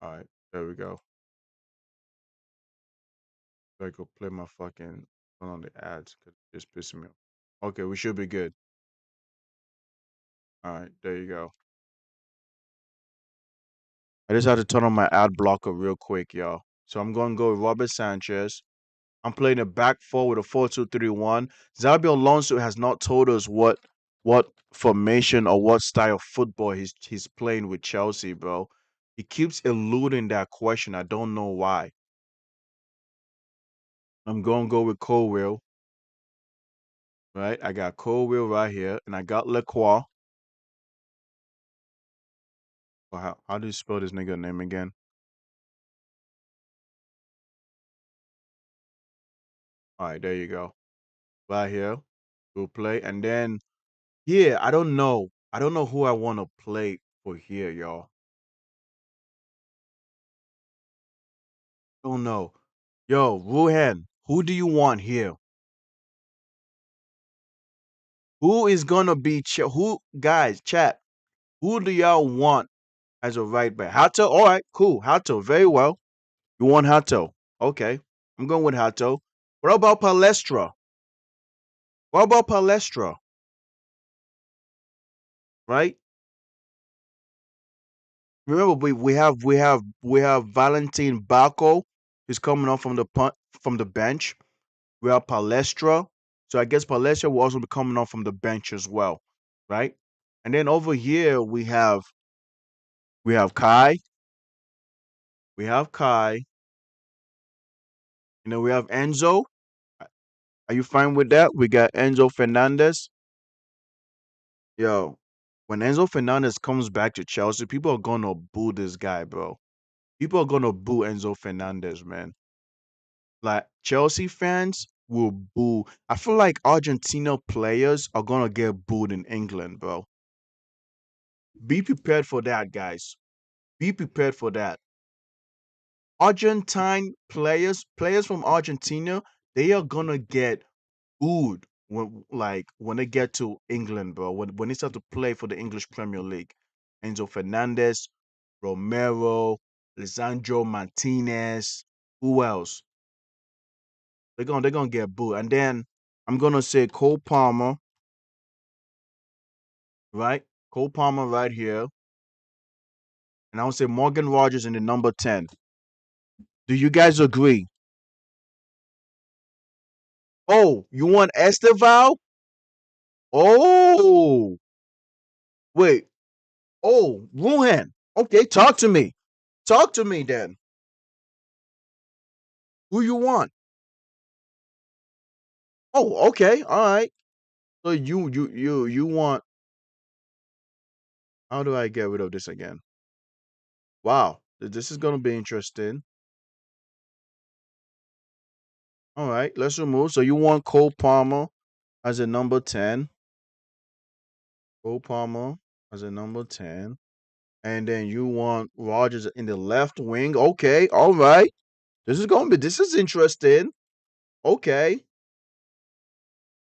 All right, there we go. I go play my fucking turn on the ads because it's pissing me off. Okay, we should be good. All right, there you go. I just had to turn on my ad blocker real quick, y'all. So I'm going to go with Robert Sanchez. I'm playing a back four with a 4-2-3-1. Xabi Alonso has not told us what formation or what style of football he's playing with Chelsea, bro. He keeps eluding that question. I don't know why. I'm going to go with Colwell, right? I got Colwell right here, and I got Lacroix. How do you spell this nigga name again? All right, there you go. Right here. We'll play. And then here, I don't know. I don't know who I want to play for here, y'all. Don't know. Yo, Ruhan, who do you want here? Who is gonna be who guys, chat? Who do y'all want as a right back? Hato? All right, cool. Hato, very well. You want Hato? Okay. I'm going with Hato. What about Palestra? What about Palestra? Right? Remember, we have Valentin Bako who's coming on from the bench. We have Palestra. So I guess Palestra will also be coming on from the bench as well. Right? And then over here we have Kai. We have Kai. We have Enzo. Are you fine with that? We got Enzo Fernandez. Yo, when Enzo Fernandez comes back to Chelsea, people are gonna boo this guy, bro. People are gonna boo Enzo Fernandez, man. Like Chelsea fans will boo. I feel like Argentina players are gonna get booed in England, bro. Be prepared for that, guys. Be prepared for that. Argentine players from Argentina, they are gonna get booed when they get to England, bro. When they start to play for the English Premier League. Enzo Fernandez, Romero, Lisandro Martinez, who else? They're gonna get booed. And then I'm gonna say Cole Palmer, right? Cole Palmer right here. And I'll say Morgan Rogers in the number 10. Do you guys agree? Oh, you want Esteval? Oh, wait. Oh, Ruhan. Okay, talk to me. Talk to me then. Who you want? Oh, okay. All right. So you want how do I get rid of this again? Wow. This is gonna be interesting. All right, let's remove. So you want Cole Palmer as a number 10. Cole Palmer as a number 10. And then you want Rogers in the left wing. Okay, all right. This is interesting. Okay.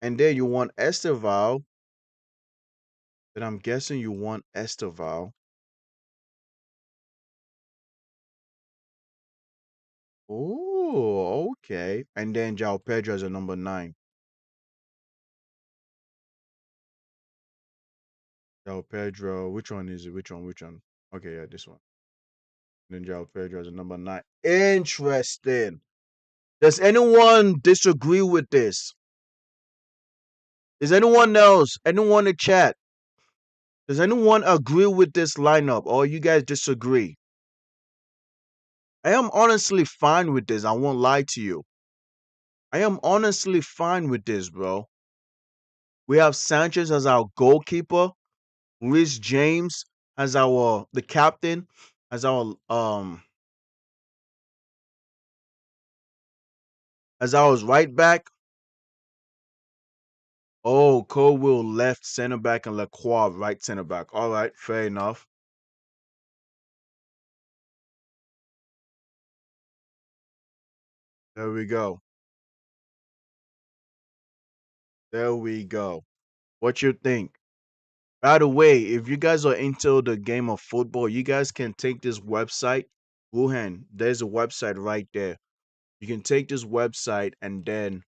And then you want Esteval. Then I'm guessing you want Esteval. Oh, okay. And then Jao Pedro as a number 9. Jao Pedro. Which one is it? Which one? Which one? Okay, yeah, this one. Then Jao Pedro as a number 9. Interesting. Does anyone disagree with this? Is anyone else? Anyone in the chat? Does anyone agree with this lineup or you guys disagree? I am honestly fine with this. I won't lie to you. I am honestly fine with this, bro. We have Sanchez as our goalkeeper, Rhys James as our the captain, as our right back. Oh, Colwill left center back and Lacroix right center back. All right, fair enough. There we go. There we go. What you think? By the way, if you guys are into the game of football, you guys can take this website. Wuhan, there's a website right there. You can take this website and then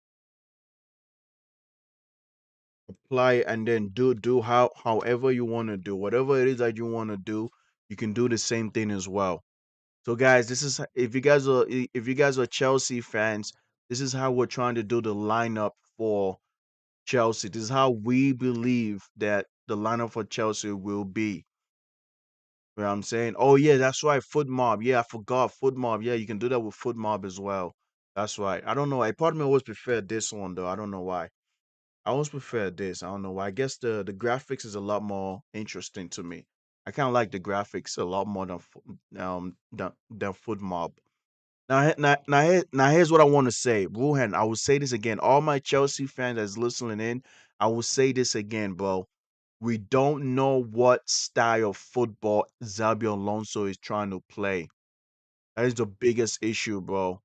apply and then do however you want to do. Whatever it is that you want to do, you can do the same thing as well. So guys, this is if you guys are Chelsea fans, this is how we're trying to do the lineup for Chelsea. This is how we believe that the lineup for Chelsea will be. You know what I'm saying? Oh yeah, that's right. Foot mob. Yeah, I forgot. Foot mob. Yeah, you can do that with foot mob as well. That's right. I don't know. A part of me always preferred this one though. I don't know why. I always prefer this. I don't know why. I guess the graphics is a lot more interesting to me. I kind of like the graphics a lot more than than foot mob. Now here's what I want to say. Wuhan, I will say this again. All my Chelsea fans that's listening in, I will say this again, bro. We don't know what style of football Xabi Alonso is trying to play. That is the biggest issue, bro.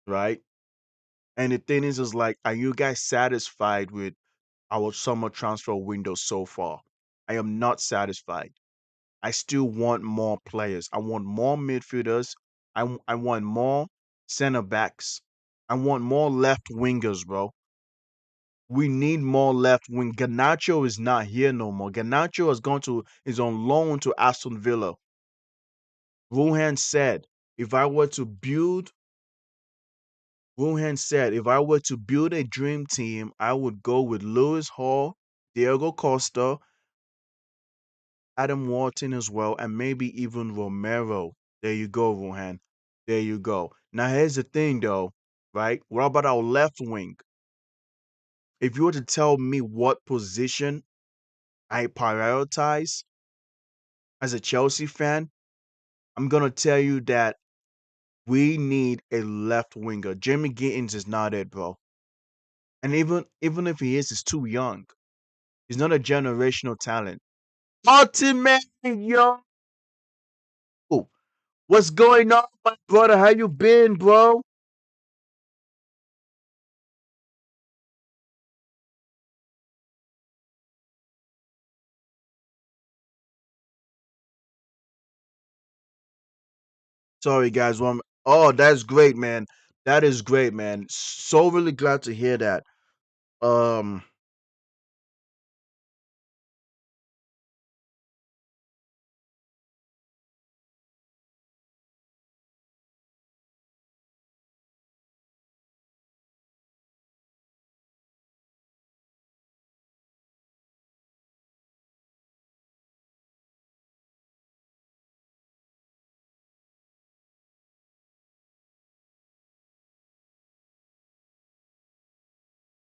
Right? And the thing is like, are you guys satisfied with our summer transfer window so far? I am not satisfied. I still want more players. I want more midfielders. I want more center backs. I want more left wingers, bro. We need more left wing. Ganacho is not here no more. Ganacho is on loan to Aston Villa. Ruhan said, if I were to build Ruhan said, if I were to build a dream team, I would go with Lewis Hall, Diego Costa, Adam Wharton as well, and maybe even Romero. There you go, Ruhan. There you go. Now here's the thing though, right? What about our left wing? If you were to tell me what position I prioritize as a Chelsea fan, I'm gonna tell you that we need a left winger. Jimmy Gittins is not it, bro. And even if he is, he's too young. He's not a generational talent. Ultimate, yo. What's going on, my brother? How you been, bro? Sorry, guys. Oh, that's great, man. That is great, man. So really glad to hear that. Um,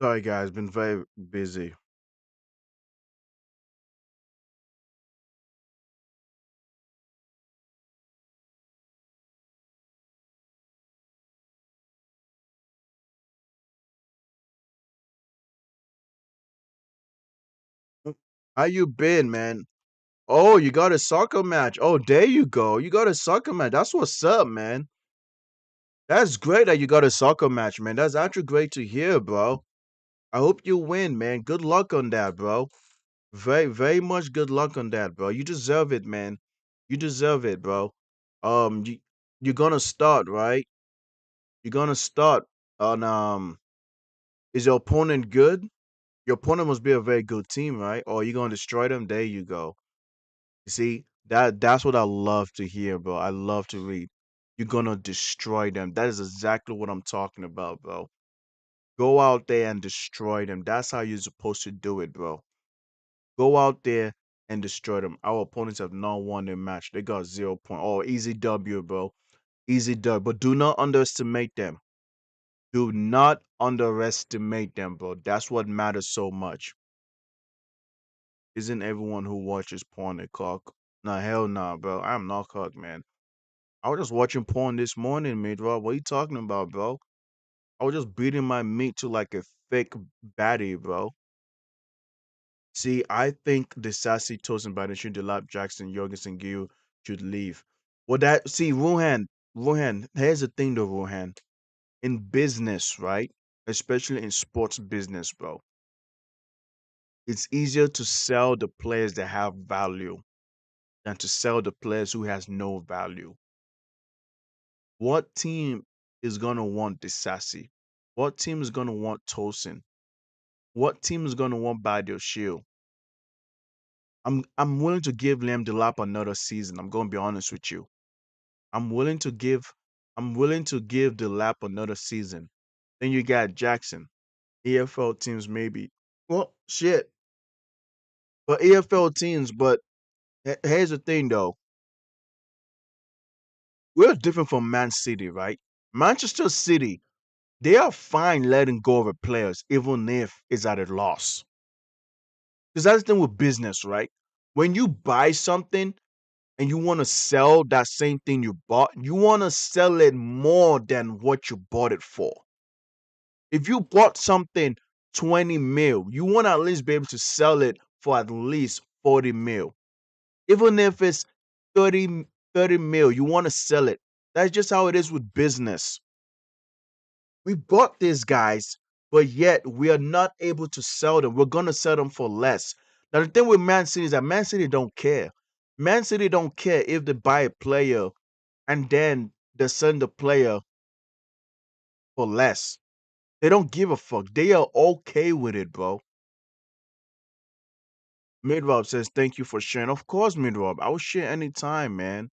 sorry, guys. Been very busy. How you been, man? Oh, you got a soccer match. Oh, there you go. You got a soccer match. That's what's up, man. That's great that you got a soccer match, man. That's actually great to hear, bro. I hope you win, man. Good luck on that, bro. Very, very much good luck on that, bro. You deserve it, man. You deserve it, bro. You you're gonna start, right? You're gonna start on is your opponent good? Your opponent must be a very good team, right? Or you gonna destroy them? There you go. You see, that's what I love to hear, bro. I love to read. You're gonna destroy them. That is exactly what I'm talking about, bro. Go out there and destroy them. That's how you're supposed to do it, bro. Go out there and destroy them. Our opponents have not won their match. They got 0 point. Oh, easy W, bro. Easy W. But do not underestimate them. Do not underestimate them, bro. That's what matters so much. Isn't everyone who watches porn a cock? Nah, hell nah, bro. I'm not cock, man. I was just watching porn this morning, mate, bro. What are you talking about, bro? I was just beating my meat to like a thick baddie, bro. See, I think the sassy Tosin Badiashile, Delap Jackson, Jorgensen Gill should leave. Well, Rohan, here's the thing though, Rohan. In business, right? Especially in sports business, bro, it's easier to sell the players that have value than to sell the players who has no value. What team is gonna want the sassy? What team is gonna want Tosin? What team is gonna want Badiashile? I'm willing to give Liam Delap another season. I'm gonna be honest with you. I'm willing to give I'm willing to give the lap another season. Then you got Jackson. EFL teams maybe. Well, shit. But EFL teams, but here's the thing though. We're different from Man City, right? Manchester City, they are fine letting go of a players even if it's at a loss. Because that's the thing with business, right? When you buy something and you want to sell that same thing you bought, you want to sell it more than what you bought it for. If you bought something 20 mil, you want to at least be able to sell it for at least 40 mil. Even if it's 30 mil, you want to sell it. That's just how it is with business. We bought these guys, but yet we are not able to sell them. We're going to sell them for less. Now, the thing with Man City is that Man City don't care. Man City don't care if they buy a player and then they send the player for less. They don't give a fuck. They are okay with it, bro. Midrob says, thank you for sharing. Of course, Midrob. I will share anytime, man.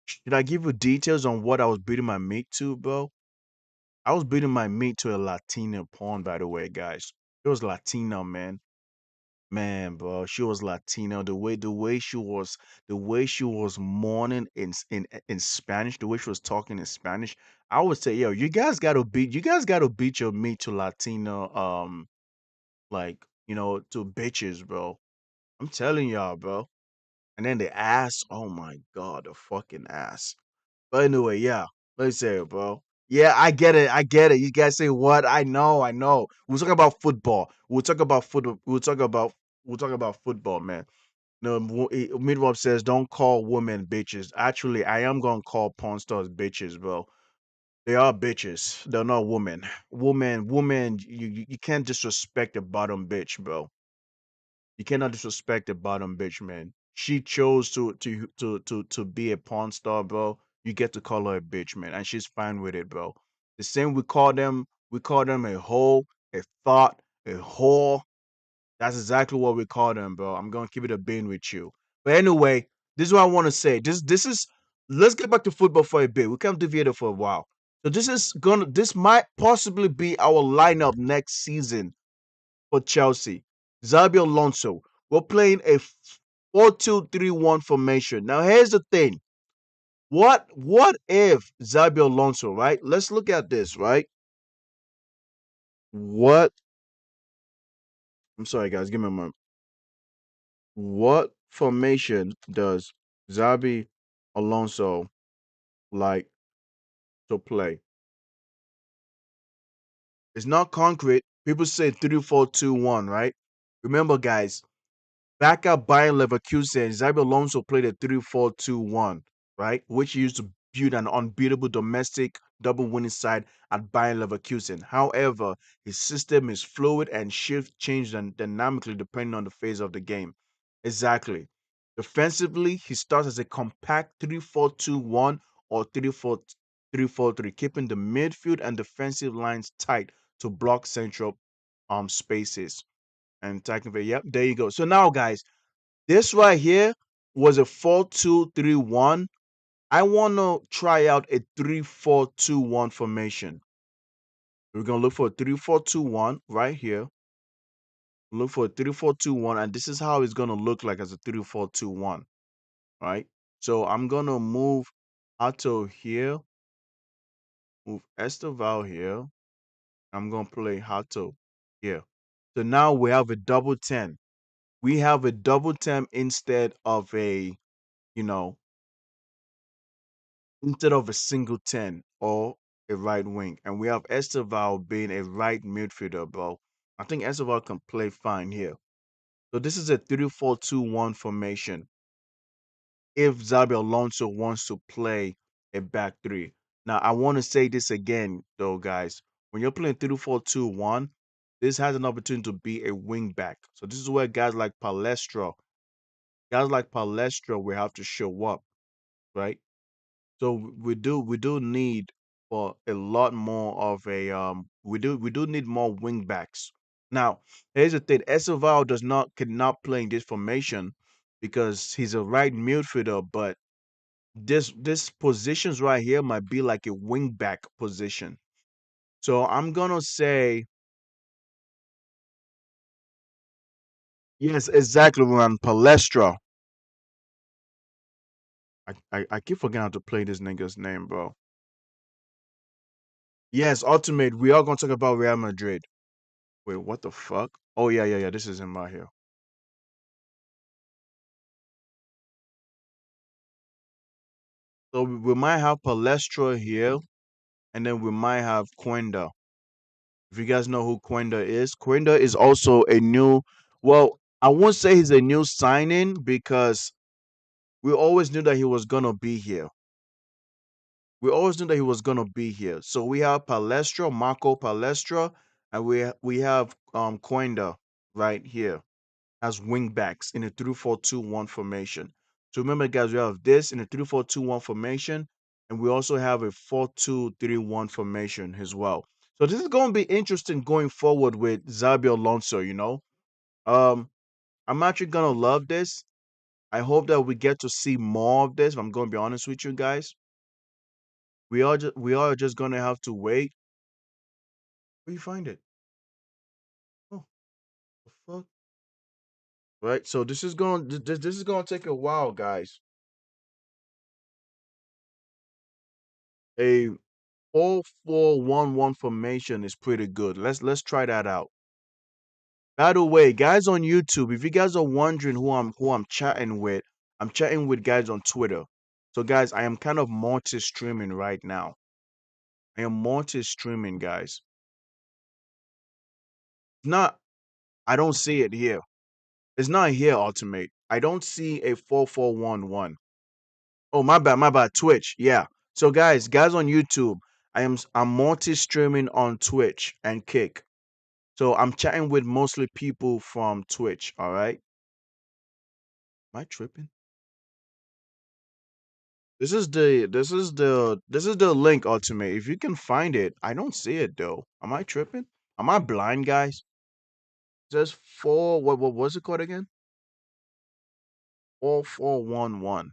Should I give you details on what I was beating my meat to, bro? I was beating my meat to a Latina porn, by the way, guys. It was Latina, man. Man, bro, she was Latina. The way she was mourning in Spanish, the way she was talking in Spanish, I would say, yo, you guys gotta beat your meat to Latina, like, to bitches, bro. I'm telling y'all, bro. And then the ass. Oh my god, the fucking ass. But anyway, yeah. Let me say it, bro. Yeah, I get it. I get it. You guys say what? I know. I know. We'll talk about football. We'll talk about football. We'll talk about football, man. No, Midwap says don't call women bitches. Actually, I am gonna call porn stars bitches, bro. They are bitches. They're not women. Woman. You can't disrespect a bottom bitch, bro. You cannot disrespect a bottom bitch, man. She chose to be a porn star, bro. You get to call her a bitch, man, and she's fine with it, bro. The same we call them a hoe, a thought, a whore. That's exactly what we call them, bro. I'm gonna keep it a bean with you. But anyway, this is what I want to say. This is let's get back to football for a bit. We can't deviate it for a while. So this might possibly be our lineup next season for Chelsea. Xabi Alonso. We're playing a 4-2-3-1 formation. Now here's the thing. What if Xabi Alonso, right? Let's look at this, right? What I'm sorry guys, give me a moment. What formation does Xabi Alonso like to play? It's not concrete. People say 3-4-2-1, right? Remember, guys, back up Bayern Leverkusen, Xabi Alonso played a 3-4-2-1, right? Which he used to build an unbeatable domestic double winning side at Bayern Leverkusen. However, his system is fluid and shift change dynamically depending on the phase of the game. Exactly. Defensively, he starts as a compact 3-4-2-1 or 3-4-3, keeping the midfield and defensive lines tight to block central spaces. And technically, yep, there you go. So now, guys, this right here was a 4-2-3-1. I want to try out a 3-4-2-1 formation. We're going to look for a 3-4-2-1 right here. Look for a 3-4-2-1, and this is how it's going to look like as a 3-4-2-1, right? So I'm going to move Otto here, move Esteval here. I'm going to play Hato here. So now we have a double 10. We have a double 10 instead of you know, instead of a single 10 or a right wing. And we have Esteval being a right midfielder, bro. I think Esteval can play fine here. So this is a 3-4-2-1 formation if Xabi Alonso wants to play a back three. Now, I want to say this again, though, guys. When you're playing 3-4-2-1, this has an opportunity to be a wing back. So this is where guys like Palestra will have to show up, right? So we do need for a lot more of a we do need more wing backs. Now, here's the thing: Esoval cannot play in this formation because he's a right midfielder, but this positions right here might be like a wing back position. So I'm gonna say yes, exactly, man. Palestra. I keep forgetting how to play this nigga's name, bro. Yes, ultimate. We are gonna talk about Real Madrid. Wait, what the fuck? Oh yeah, yeah, yeah. This is him right here. So we might have Palestra here, and then we might have Quenda. If you guys know who Quenda is also a new. Well, I won't say he's a new signing because we always knew that he was gonna be here. We always knew that he was gonna be here. So we have Palestra, Marco Palestra, and we have Quenda right here as wing backs in a 3-4-2-1 formation. So remember, guys, we have this in a 3-4-2-1 formation, and we also have a 4-2-3-1 formation as well. So this is going to be interesting going forward with Xabi Alonso. Um, I'm actually gonna love this. I hope that we get to see more of this. If I'm going to be honest with you guys. We are just gonna have to wait. Where you find it? Oh, the fuck! Right. So this is gonna take a while, guys. A 4-4-1-1 formation is pretty good. Let's try that out. By the way, guys on YouTube, if you guys are wondering who I'm chatting with, I'm chatting with guys on Twitter. So guys, I am kind of multi-streaming right now. I am multi-streaming, guys. Not, I don't see it here. It's not here, Ultimate. I don't see a 4411. Oh, my bad. Twitch. Yeah. So guys on YouTube, I'm multi-streaming on Twitch and Kick. So I'm chatting with mostly people from Twitch, all right? Am I tripping? This is the link, Ultimate. If you can find it, I don't see it though. Am I tripping? Am I blind, guys? It says what was it called again? 4411.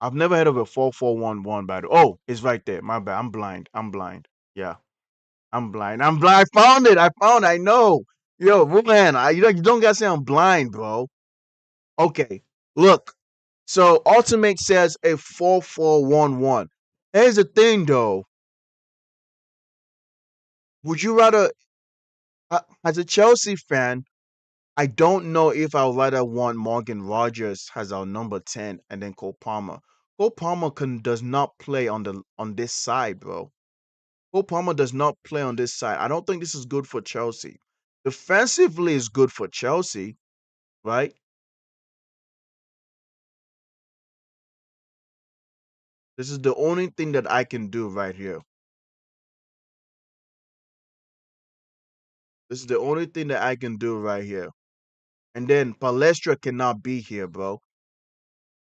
I've never heard of a 4411 by the oh, it's right there. My bad. I'm blind. I'm blind. Yeah. I'm blind. I'm blind. I found it. I found it. I know. Yo, man, you don't gotta say I'm blind, bro. Okay. Look. So Ultimate says a 4411. Here's the thing though. Would you rather as a Chelsea fan, I don't know if I would rather want Morgan Rogers as our number 10 and then Cole Palmer. Cole Palmer does not play on this side, bro. Cole Palmer does not play on this side. I don't think this is good for Chelsea. Defensively is good for Chelsea, right? This is the only thing that I can do right here. This is the only thing that I can do right here. And then Palestra cannot be here, bro.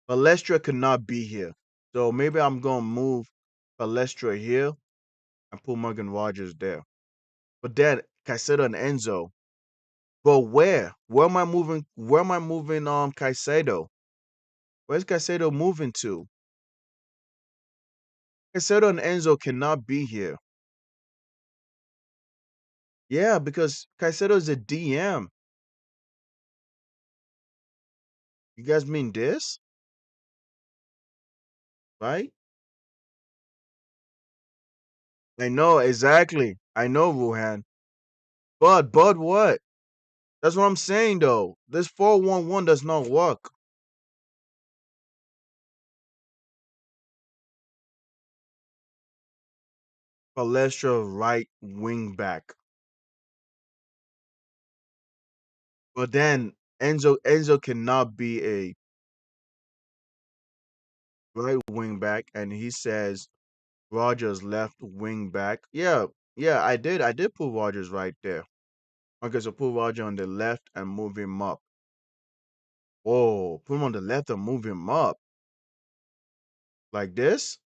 Palestra cannot be here. So maybe I'm gonna move Palestra here and put Morgan Rogers there. But then Caicedo and Enzo. But where? Where am I moving? Where am I moving Caicedo? Where's Caicedo moving to? Caicedo and Enzo cannot be here. Yeah, because Caicedo is a DM. You guys mean this? Right? I know, exactly. I know, Ruhan. But what? That's what I'm saying though. This 411 does not work. Palestra right wing back. But then Enzo cannot be a right wing back, and he says Rogers left wing back. Yeah, yeah, I did put Rogers right there. Okay, so put Roger on the left and move him up. Whoa, put him on the left and move him up. Like this?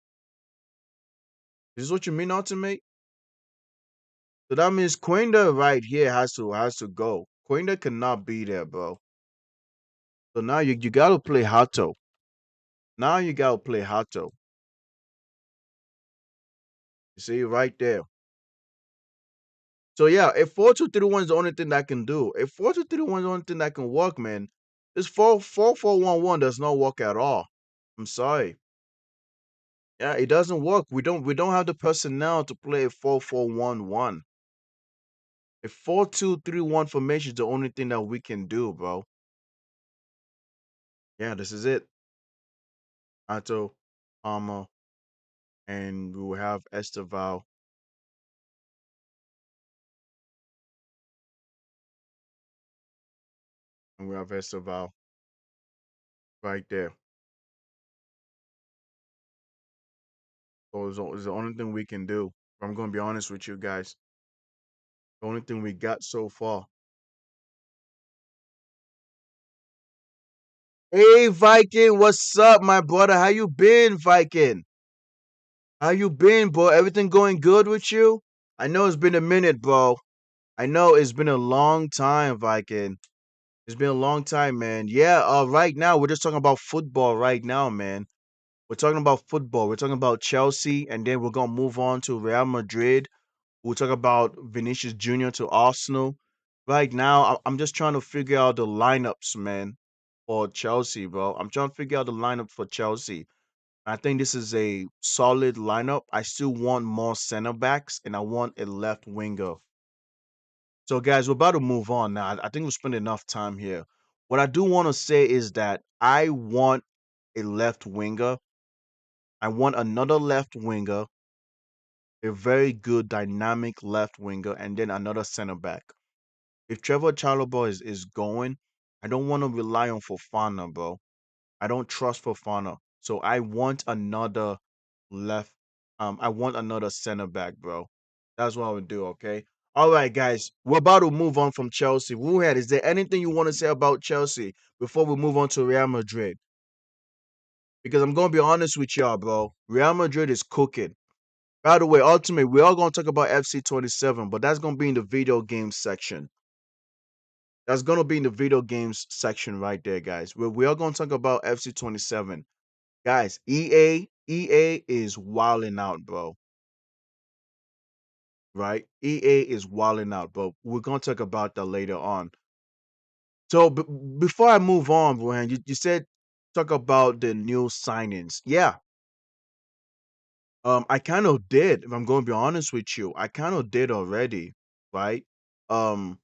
This is what you mean, Ultimate? So that means Quinda right here has to go. Quinda cannot be there, bro. So now you gotta play Hato. Now you gotta play Hato. You see right there. So yeah, a 4-2-3-1 is the only thing that can do. A 4-2-3-1 is the only thing that can work, man. This 4-4-1-1 does not work at all. I'm sorry. Yeah, it doesn't work. We don't have the personnel to play a 4-4-1-1. A 4-2-3-1 formation is the only thing that we can do, bro. Yeah, this is it. Ato, Palmer, and we will have Esteval. And we have Esteval right there. So it's the only thing we can do. I'm gonna be honest with you guys. The only thing we got so far. Hey Viking, what's up, my brother? How you been, Viking? How you been, bro? Everything going good with you? I know it's been a minute, bro. I know it's been a long time, Viking. It's been a long time, man. Yeah, right now we're just talking about football right now, man. We're talking about football. We're talking about Chelsea, and then we're gonna move on to Real Madrid. We'll talk about Vinicius Jr. to Arsenal. Right now, I'm just trying to figure out the lineups, man, for Chelsea, bro. I'm trying to figure out the lineup for Chelsea. I think this is a solid lineup. I still want more center backs, and I want a left winger. So, guys, we're about to move on now. I think we spent enough time here. What I do want to say is that I want a left winger. I want another left winger, a very good dynamic left winger, and then another center back. If Trevor Chalobah is going, I don't want to rely on Fofana, bro. I don't trust Fofana. So I want another left. I want another center back, bro. That's what I would do, okay? All right, guys. We're about to move on from Chelsea. Wuhead, is there anything you want to say about Chelsea before we move on to Real Madrid? Because I'm gonna be honest with y'all, bro. Real Madrid is cooking. By the way, ultimately, we are gonna talk about FC 27, but that's gonna be in the video games section. That's gonna be in the video games section right there, guys. We are gonna talk about FC 27. Guys, EA is wilding out, bro. Right? EA is wilding out, but we're gonna talk about that later on. So before I move on, Rohan, you said talk about the new signings. Yeah. I kind of did, if I'm going to be honest with you. I kind of did already, right? Um,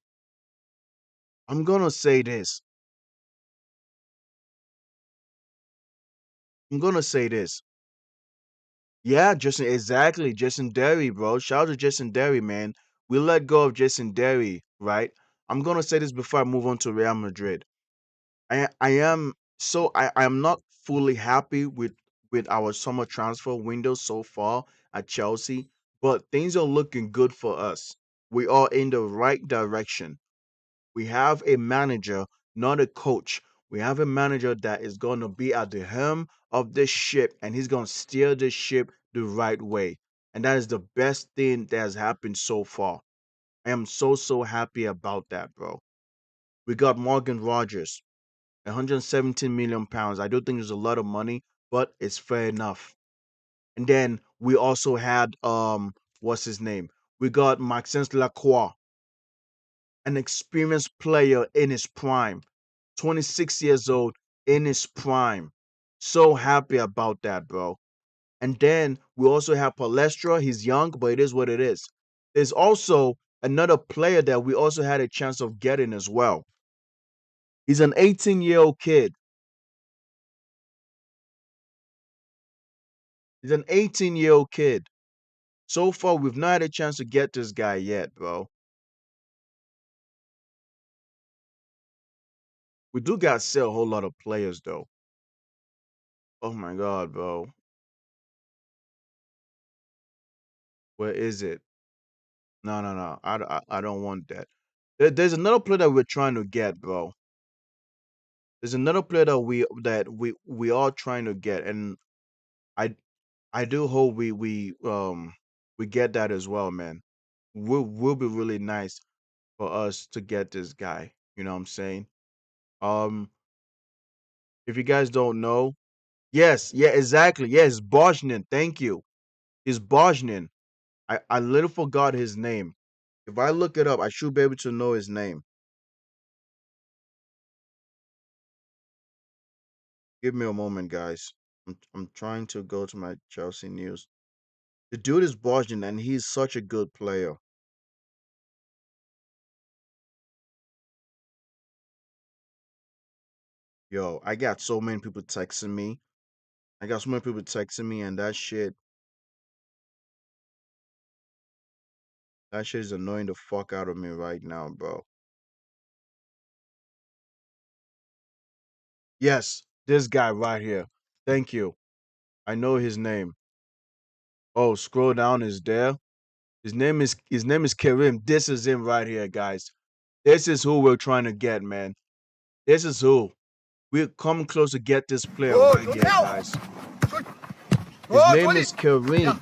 I'm gonna say this. I'm gonna say this. Yeah, Jason, exactly. Jason Derry, bro. Shout out to Jason Derry, man. We let go of Jason Derry, right? I'm gonna say this before I move on to Real Madrid. I am not fully happy with our summer transfer window so far at Chelsea, but things are looking good for us. We are in the right direction. We have a manager, not a coach. We have a manager that is going to be at the helm of this ship and he's going to steer the ship the right way. And that is the best thing that has happened so far. I am so happy about that, bro. We got Morgan Rogers, 117 million pounds. I do think there's a lot of money, but it's fair enough. And then we also had what's his name? We got Maxence Lacroix, an experienced player in his prime, 26 years old in his prime. So happy about that, bro. And then we also have Palestra. He's young, but it is what it is. There's also another player that we also had a chance of getting as well. He's an 18-year-old kid. He's an 18-year-old kid. So far, we've not had a chance to get this guy yet, bro. We do got to sell a whole lot of players, though. Oh my God, bro. Where is it? No, no, no. I don't want that. There's another player that we're trying to get, bro. There's another player that we are trying to get, and I I do hope we get that as well, man. Will be really nice for us to get this guy. You know what I'm saying? Um, if you guys don't know, yes, yeah, exactly. Yes, Bosnian. Thank you. He's Bosnian. I literally forgot his name. If I look it up, I should be able to know his name. Give me a moment, guys. I'm trying to go to my Chelsea news. The dude is Bosnian and he's such a good player. Yo, I got so many people texting me. I got so many people texting me, and that shit is annoying the fuck out of me right now, bro. Yes, this guy right here. Thank you. I know his name. Oh, scroll down is there. His name is Karim. This is him right here, guys. This is who we're trying to get, man. This is who. We're coming close to get this player right here, guys. His name is Karim.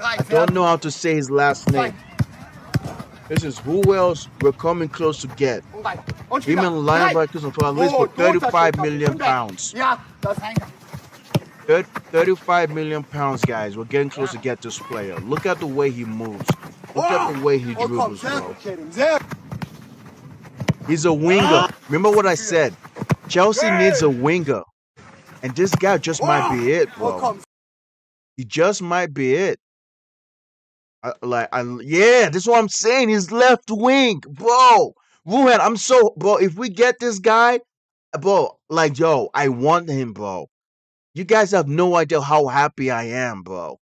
I don't know how to say his last name. This is who else we're coming close to get. Him and linebackers for at least for 35 million pounds. 35 million pounds, guys. We're getting close to get this player. Look at the way he moves. Look at the way he dribbles, bro. He's a winger. Remember what I said? Chelsea needs a winger. And this guy just might be it, bro. He just might be it. Yeah, this is what I'm saying. He's left wing, bro. Ruhan, I'm so bro. If we get this guy, bro, like yo, I want him, bro. You guys have no idea how happy I am, bro.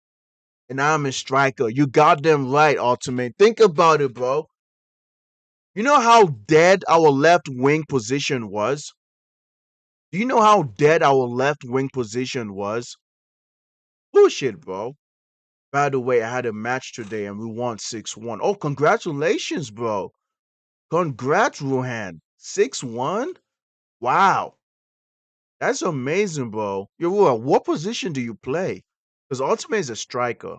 And I'm a striker. You got them right, Ultimate. Think about it, bro. You know how dead our left wing position was? Do you know how dead our left wing position was? Bullshit, bro. By the way, I had a match today and we won 6-1. Oh, congratulations, bro. Congrats, Ruhan. 6-1? Wow. That's amazing, bro. Yo, Ruhan, what position do you play? Because Ultimate is a striker.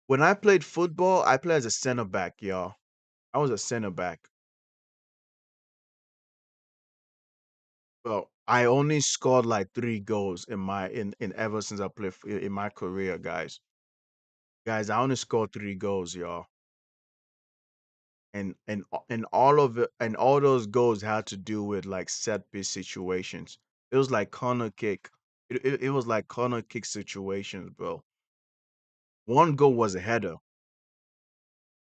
When I played football, I played as a center back, y'all. I was a center back. Well, I only scored like 3 goals in ever since I played in my career, guys. Guys, I only scored 3 goals, y'all. And all of it and all those goals had to do with like set piece situations. It was like corner kick. It was like corner kick situations, bro. One goal was a header.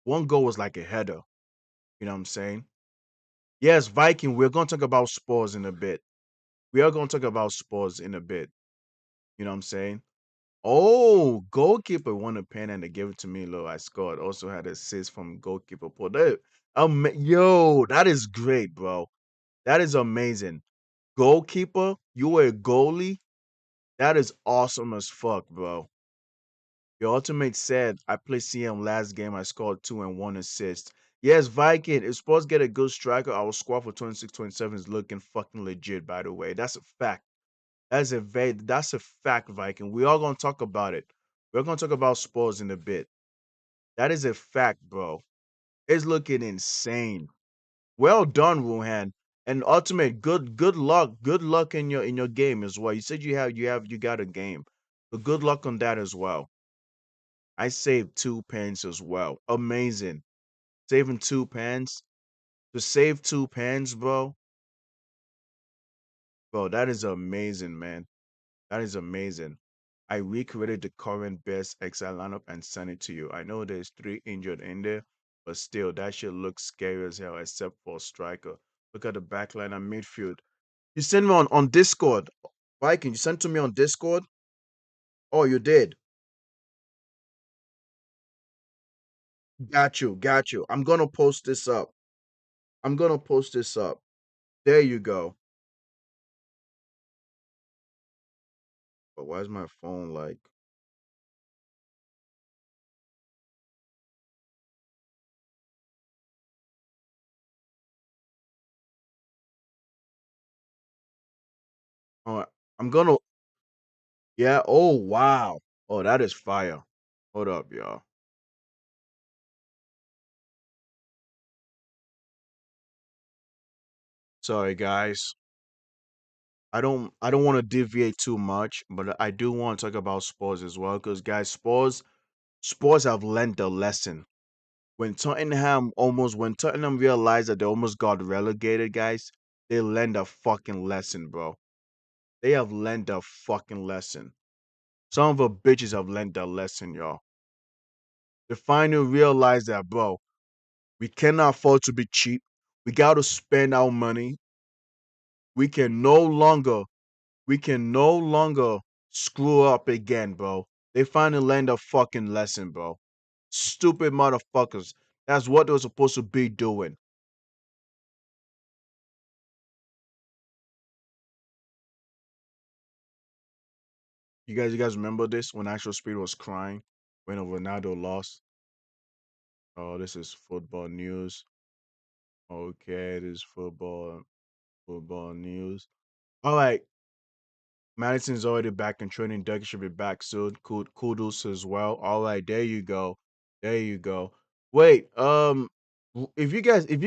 One goal was like a header. You know what I'm saying? Yes, Viking, we're gonna talk about Spurs in a bit. We are gonna talk about Spurs in a bit. You know what I'm saying? Oh, goalkeeper won a pen and they gave it to me. Look, I scored. Also had assist from goalkeeper. Paul. Yo, that is great, bro. That is amazing. Goalkeeper, you were a goalie. That is awesome as fuck, bro. Your ultimate said, I played CM last game. I scored 2 and 1 assist. Yes, Viking. If supposed to get a good striker, our squad for 26, 27 is looking fucking legit, by the way. That's a fact. That's a fact, Viking. We are gonna talk about it. We're gonna talk about Spurs in a bit. That is a fact, bro. It's looking insane. Well done, Wuhan. And ultimate, good luck. Good luck in your game as well. You said you got a game. But good luck on that as well. I saved 2 pence as well. Amazing. Saving 2 pence. To save 2 pence, bro. Bro, that is amazing, man. That is amazing. I recreated the current best XI lineup and sent it to you. I know there's 3 injured in there, but still, that shit looks scary as hell, except for a striker. Look at the backline and midfield. You sent me on Discord. Viking, you sent to me on Discord? Oh, you did. Got you, got you. I'm gonna post this up. I'm gonna post this up. There you go. But why is my phone like oh I'm gonna yeah, oh wow. Oh, that is fire. Hold up, y'all. Sorry guys. I don't want to deviate too much, but I do want to talk about sports as well because guys, sports have learned a lesson. When Tottenham realized that they almost got relegated, guys, they learned a fucking lesson, bro. They have learned a fucking lesson. Some of the bitches have learned a lesson, y'all. They finally realized that, bro, we cannot afford to be cheap. We got to spend our money. We can no longer we can no longer screw up again, bro. They finally learned a fucking lesson, bro. Stupid motherfuckers. That's what they were supposed to be doing. You guys remember this when Actual Speed was crying when Ronaldo lost? Oh, this is football news. Okay, this is football news. All right, Madison's already back in training. Doug should be back soon. Kudos as well. All right, there you go. There you go. Wait, if you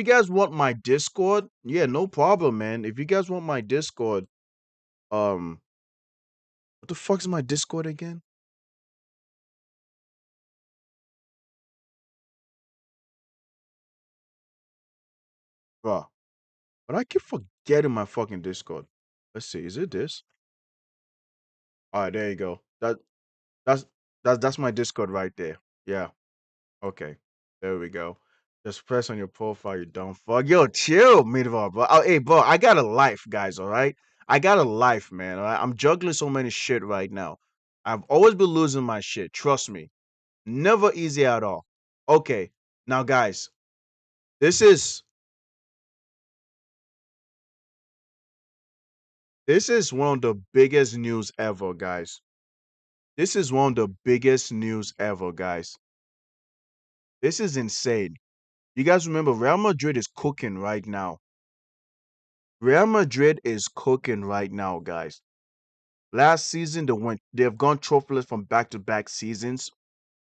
guys want my Discord, yeah, no problem, man. If you guys want my Discord, um, what the fuck is my Discord again? Bruh, but I keep forgetting my fucking Discord. Let's see, is it this? All right, there you go. That's that's my Discord right there. Yeah. Okay. There we go. Just press on your profile, you dumb fuck. Yo, chill, Midvar, bro. Oh, hey, bro, I got a life, guys, all right? I got a life, man, all right? I'm juggling so many shit right now. I've always been losing my shit, trust me. Never easy at all. Okay, now, guys, this is this is one of the biggest news ever, guys. This is one of the biggest news ever, guys. This is insane. You guys remember Real Madrid is cooking right now. Real Madrid is cooking right now, guys. Last season, they've gone trophyless from back-to-back seasons.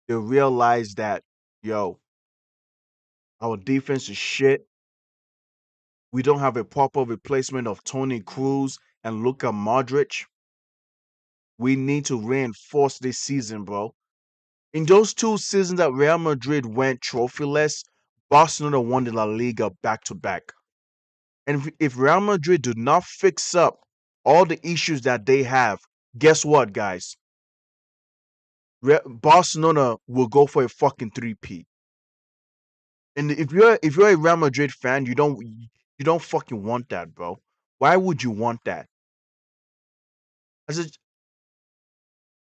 They realized that, yo, our defense is shit. We don't have a proper replacement of Tony Cruz and Luka Modric. We need to reinforce this season, bro. In those 2 seasons that Real Madrid went trophyless, Barcelona won the La Liga back-to-back. And if Real Madrid do not fix up all the issues that they have, guess what, guys? Barcelona will go for a fucking 3P. And if you're a Real Madrid fan, you don't fucking want that, bro. Why would you want that? As a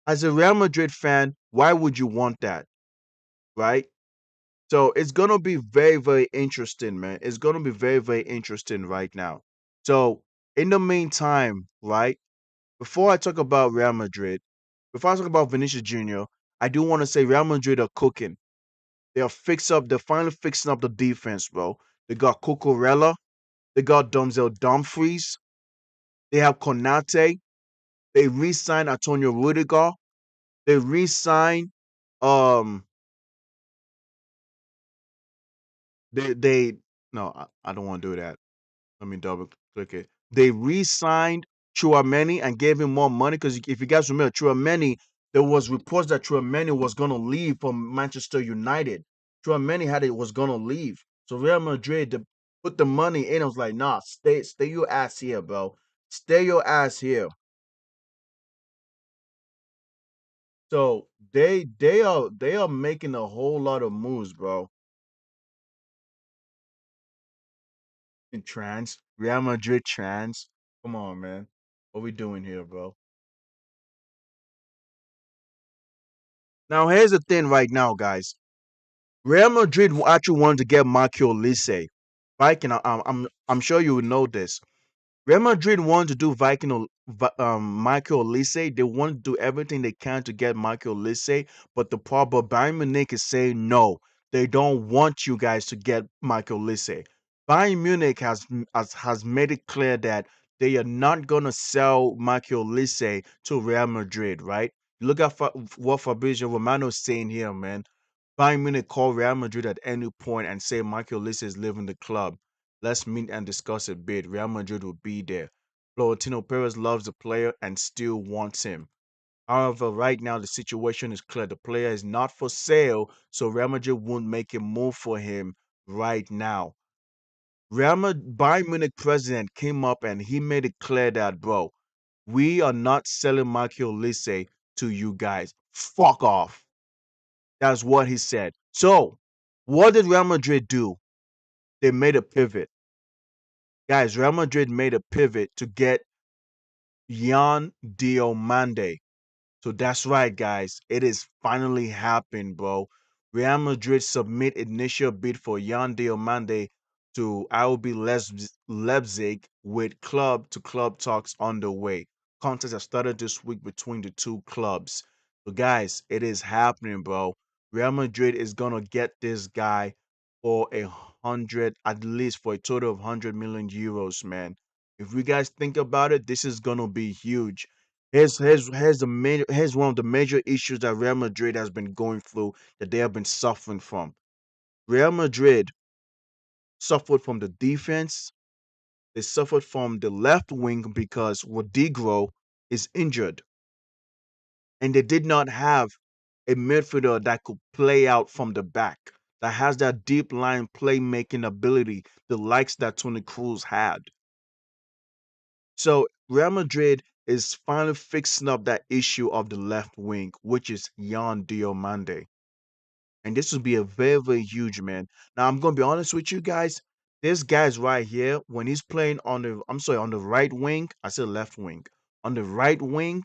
as a Real Madrid fan, why would you want that? Right? So it's gonna be very, very interesting, man. It's gonna be very, very interesting right now. So in the meantime, right, before I talk about Real Madrid, before I talk about Vinicius Jr., I do want to say Real Madrid are cooking. They're finally fixing up the defense, bro. They got Cucurella, they got Denzel Dumfries, they have Konate, they re-signed Antonio Rudiger, they re-signed um they no, I don't want to do that. Let me double click it. They re-signed Chouameni and gave him more money because if you guys remember, Chouameni, there was reports that Chouameni was gonna leave from Manchester United. Chouameni had it was gonna leave, so Real Madrid put the money in. I was like, nah, stay your ass here, bro. Stay your ass here. So they are making a whole lot of moves, bro. In trans Real Madrid trans. Come on, man. What we doing here, bro? Now here's the thing right now, guys. Real Madrid actually wanted to get Marco Lise. Viking, I'm sure you would know this. Real Madrid wanted to do Michael Olise. They want to do everything they can to get Michael Olise, but the problem Bayern Munich is saying no. They don't want you guys to get Michael Olise. Bayern Munich has made it clear that they are not gonna sell Michael Olise to Real Madrid. Right? Look at what Fabrizio Romano is saying here, man. Bayern Munich call Real Madrid at any point and say Michael Olise is leaving the club. Let's meet and discuss a bit. Real Madrid will be there. Florentino Perez loves the player and still wants him. However, right now the situation is clear. The player is not for sale, so Real Madrid won't make a move for him right now. Bayern Munich president came up and he made it clear that, bro, we are not selling Michael Olise to you guys. Fuck off. That's what he said. So, what did Real Madrid do? They made a pivot. Guys, Real Madrid made a pivot to get Jan Diomande. So that's right, guys. It is finally happened, bro. Real Madrid submit initial bid for Jan Diomande to RB Leipzig with club-to-club talks underway. Contacts have started this week between the two clubs. So, guys, it is happening, bro. Real Madrid is gonna get this guy for at least for a total of 100 million euros, man. If you guys think about it, this is gonna be huge. Here's one of the major issues that Real Madrid has been going through that they have been suffering from. Real Madrid suffered from the defense. They suffered from the left wing because Rodrigo is injured, and they did not have a midfielder that could play out from the back, that has that deep line playmaking ability, the likes that Toni Kroos had. So Real Madrid is finally fixing up that issue of the left wing, which is Jan Diomande. And this would be a very, very huge, man. Now, I'm going to be honest with you guys. This guy's right here, when he's playing on the, I'm sorry, on the right wing, I said left wing. On the right wing,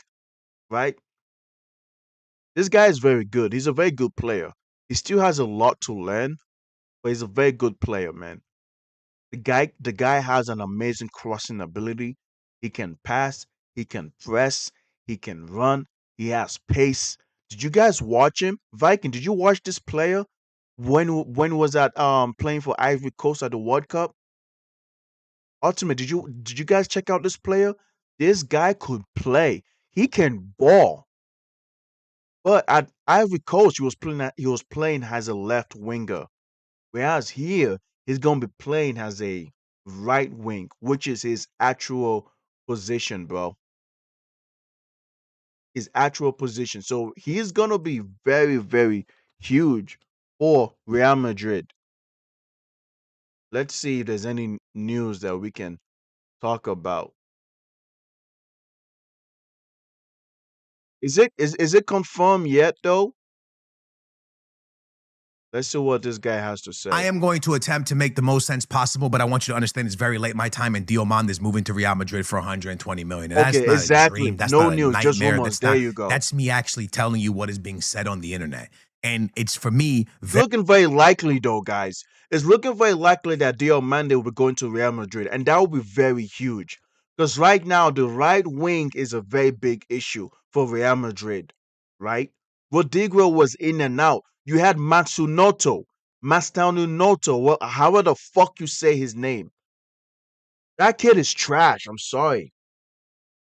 right? This guy is very good. He's a very good player. He still has a lot to learn, but he's a very good player, man. The guy has an amazing crossing ability. He can pass, he can press, he can run, he has pace. Did you guys watch him? Viking, did you watch this player when was that playing for Ivory Coast at the World Cup? Ultimate, did you guys check out this player? This guy could play. He can ball. But at Ivory Coast, he was playing as a left winger. Whereas here, he's gonna be playing as a right wing, which is his actual position, bro. His actual position. So he's gonna be very, very huge for Real Madrid. Let's see if there's any news that we can talk about. Is it confirmed yet though? Let's see what this guy has to say. I am going to attempt to make the most sense possible, but I want you to understand it's very late my time, and Diomande is moving to Real Madrid for 120 million. And that's Okay, not exactly. a dream. That's No not a news, just nightmare. rumors. That's not, There you go. That's me actually telling you what is being said on the internet. And it's for me It's looking very likely, though, guys. It's looking very likely that Diomande will be going to Real Madrid, and that will be very huge. Because right now, the right wing is a very big issue for Real Madrid, right? Rodrigo was in and out. You had Mastanunoto, well, however the fuck you say his name. That kid is trash. I'm sorry.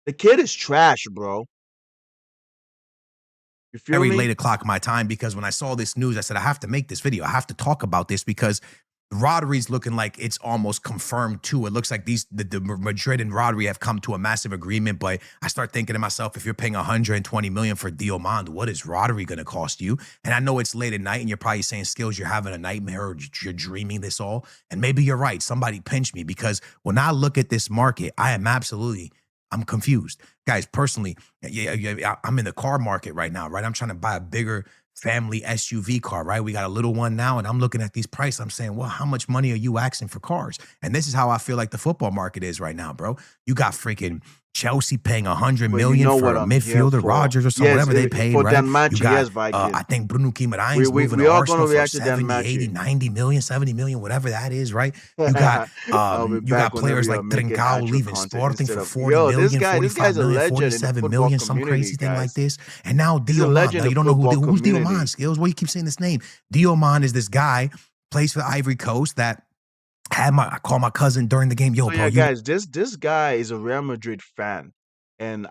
The kid is trash, bro. You feel very me? late o'clock my time, because when I saw this news, I said, I have to make this video. I have to talk about this because Rodri's looking like it's almost confirmed too. It looks like the Madrid and Rodri have come to a massive agreement, but I start thinking to myself, if you're paying 120 million for Diomande, what is Rodri going to cost you? And I know it's late at night and you're probably saying, Skills, you're having a nightmare or you're dreaming this all. And maybe you're right. Somebody pinch me, because when I look at this market, I'm confused. Guys, personally, I'm in the car market right now, right? I'm trying to buy a bigger family SUV car, right? We got a little one now, and I'm looking at these prices. I'm saying, well, how much money are you asking for cars? And this is how I feel like the football market is right now, bro. You got freaking Chelsea paying 100 million for a midfielder, Rodgers or something, whatever they paid, for right? Diomande, You got, yes, Viking. I think Bruno Guimaraes moving we to are gonna Arsenal for react to 70, Diomande. 80, 90 million, 70 million, whatever that is, right? You got I'll be you back got whenever players you're like making Trincao actual leaving content Sporting instead for of 40 yo, million, this 45 guy's a million, legend in the 47 football million, some community, crazy thing guys. like this. And now He's a Diomande. legend Now in you don't know football who's community. Diomande, Skills. Why you keep saying this name? Diomande is this guy, plays for the Ivory Coast, that I called my cousin during the game. Yo, So bro, yeah, you guys, this guy is a Real Madrid fan, and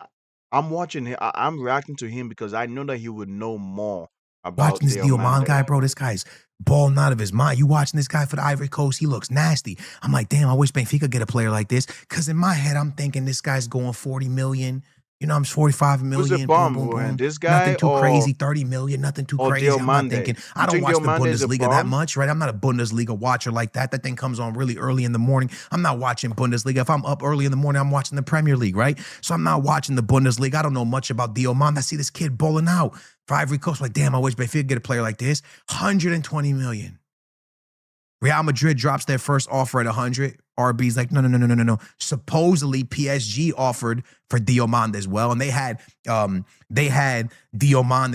I'm watching him. I'm reacting to him because I know that he would know more about watching this Diomande guy, Diomande. bro. This guy's balling out of his mind. You watching this guy for the Ivory Coast? He looks nasty. I'm like, damn, I wish Benfica get a player like this. Because in my head, I'm thinking this guy's going 40 million. You know, I'm 45 Who's million. the Boom, bum, boom, man? boom. This guy Nothing too or crazy. 30 million. Nothing too or crazy. I'm not Diomande? thinking. I You don't think watch the Diomande is a Bundesliga that bum? much, right? I'm not a Bundesliga watcher like that. That thing comes on really early in the morning. I'm not watching Bundesliga. If I'm up early in the morning, I'm watching the Premier League, right? So I'm not watching the Bundesliga. I don't know much about Diomande. I see this kid bowling out for Ivory Coast. Like, damn, I wish Benfica get a player like this. 120 million. Real Madrid drops their first offer at 100. RB's like, no. Supposedly PSG offered for Diomande as well, and they had Diomande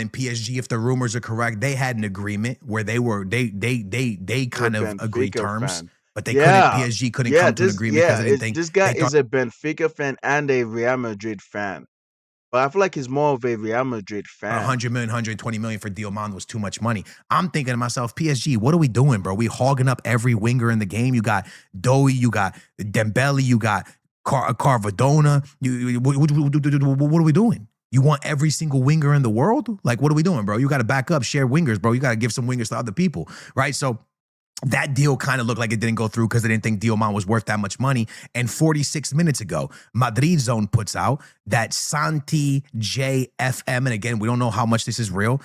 and PSG. If the rumors are correct, they had an agreement where they kind of agreed Benfica terms, fan. but PSG couldn't Yeah, come to an agreement because they didn't think this guy they thought is a Benfica fan and a Real Madrid fan. But I feel like he's more of a Real Madrid fan. 100 million, 120 million for Diomande was too much money. I'm thinking to myself, PSG, what are we doing, bro? We hogging up every winger in the game. You got Dowie, you got Dembele, you got Carvadona. What are we doing? You want every single winger in the world? Like, what are we doing, bro? You got to back up, share wingers, bro. You got to give some wingers to other people, right? So that deal kind of looked like it didn't go through because they didn't think Diomande was worth that much money. And 46 minutes ago, Madrid Zone puts out that Santi JFM, and again, we don't know how much this is real,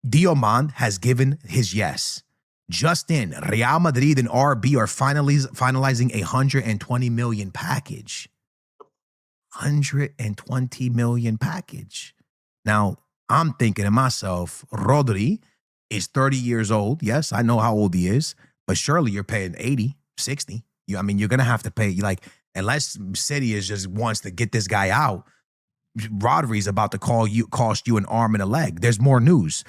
Diomande has given his yes. Just in, Real Madrid and RB are finalizing a 120 million package. 120 million package. Now, I'm thinking to myself, Rodri is 30 years old. Yes, I know how old he is, but surely you're paying 80, 60. You're gonna have to pay like unless City is just wants to get this guy out. Rodri's about to cost you an arm and a leg. There's more news.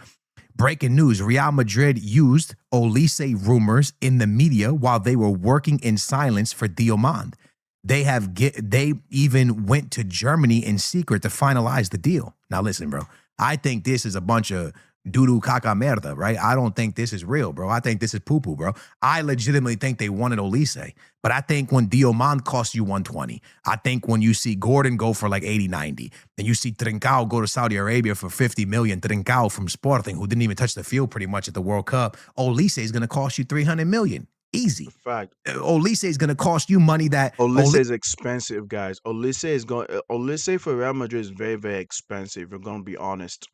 Breaking news: Real Madrid used Olise rumors in the media while they were working in silence for Diomande. They even went to Germany in secret to finalize the deal. Now listen, bro. I think this is a bunch of doo-doo caca merda, right? I don't think this is real, bro. I think this is poo-poo, bro. I legitimately think they wanted Olise. But I think when Diomande costs you 120, I think when you see Gordon go for like 80, 90, and you see Trincao go to Saudi Arabia for 50 million, Trincao from Sporting, who didn't even touch the field pretty much at the World Cup, Olise is going to cost you 300 million. Easy. Fact. Olise is going to cost you money that Olise is expensive, guys. Olise for Real Madrid is very, very expensive. We're gonna be honest.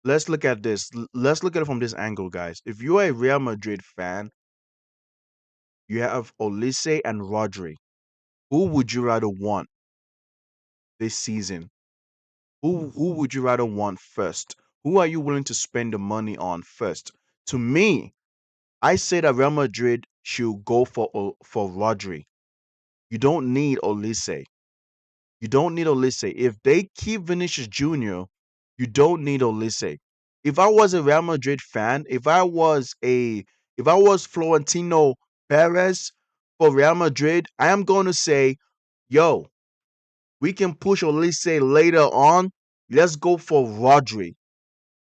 Let's look at this. Let's look at it from this angle, guys. If you're a Real Madrid fan, you have Olise and Rodri. Who would you rather want this season? Who would you rather want first? Who are you willing to spend the money on first? To me, I say that Real Madrid should go for Rodri. You don't need Olise. You don't need Olise. If they keep Vinicius Jr., you don't need Olise. If I was a Real Madrid fan, if I was Florentino Perez for Real Madrid, I am going to say, yo, we can push Olise later on. Let's go for Rodri.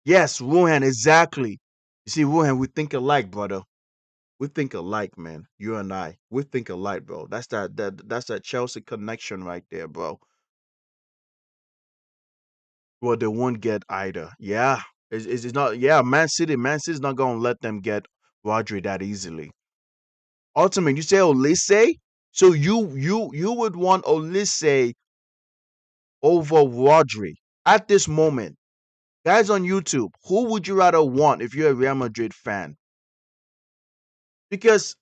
Yes, Ruhan, exactly. You see, Ruhan, we think alike, brother. We think alike, man. You and I, we think alike, bro. That's that Chelsea connection right there, bro. Well, they won't get either. Yeah, it's not. Yeah, Man City's not gonna let them get Rodri that easily. Ultimately, you say Olise, so you would want Olise over Rodri at this moment. Guys on YouTube, who would you rather want if you're a Real Madrid fan? Because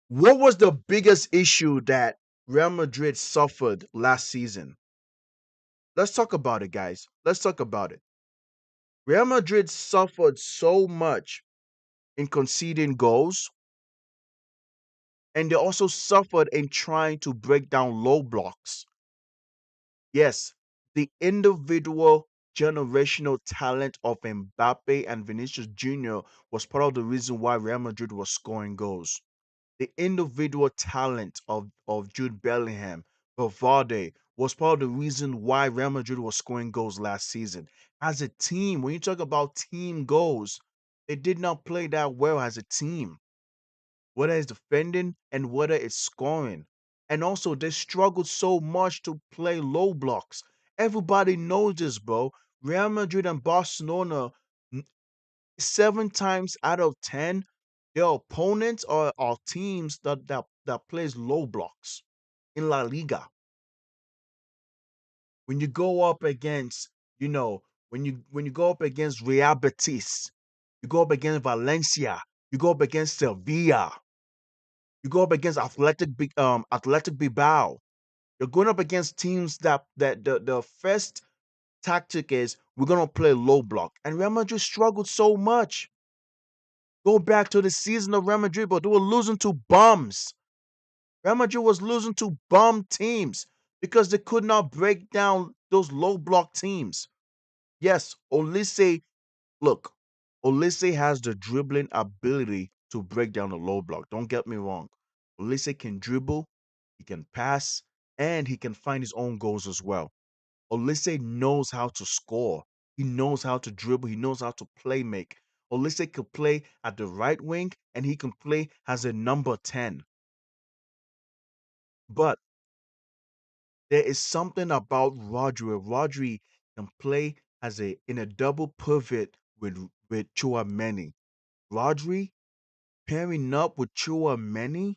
what was the biggest issue that Real Madrid suffered last season? Let's talk about it, guys. Let's talk about it. Real Madrid suffered so much in conceding goals, and they also suffered in trying to break down low blocks. Yes, the individual generational talent of Mbappe and Vinicius Jr. was part of the reason why Real Madrid was scoring goals. The individual talent of Jude Bellingham, Valverde, was part of the reason why Real Madrid was scoring goals last season. As a team, when you talk about team goals, they did not play that well as a team, whether it's defending and whether it's scoring. And also, they struggled so much to play low blocks. Everybody knows this, bro. Real Madrid and Barcelona, 7 times out of 10, their opponents are teams that plays low blocks in La Liga. When you go up against, you know, when you go up against Real Betis, you go up against Valencia, you go up against Sevilla, you go up against Athletic Bilbao. You're going up against teams that the first tactic is we're gonna play low block. And Real Madrid struggled so much. Go back to the season of Real Madrid, but they were losing to bums. Real Madrid was losing to bum teams because they could not break down those low block teams. Yes, look, Olise has the dribbling ability to break down the low block. Don't get me wrong. Olise can dribble, he can pass, and he can find his own goals as well. Olise knows how to score. He knows how to dribble. He knows how to play make. Olise could play at the right wing and he can play as a number 10. But there is something about Rodri. Rodri can play as a in a double pivot with Chouameni. Rodri pairing up with Chouameni,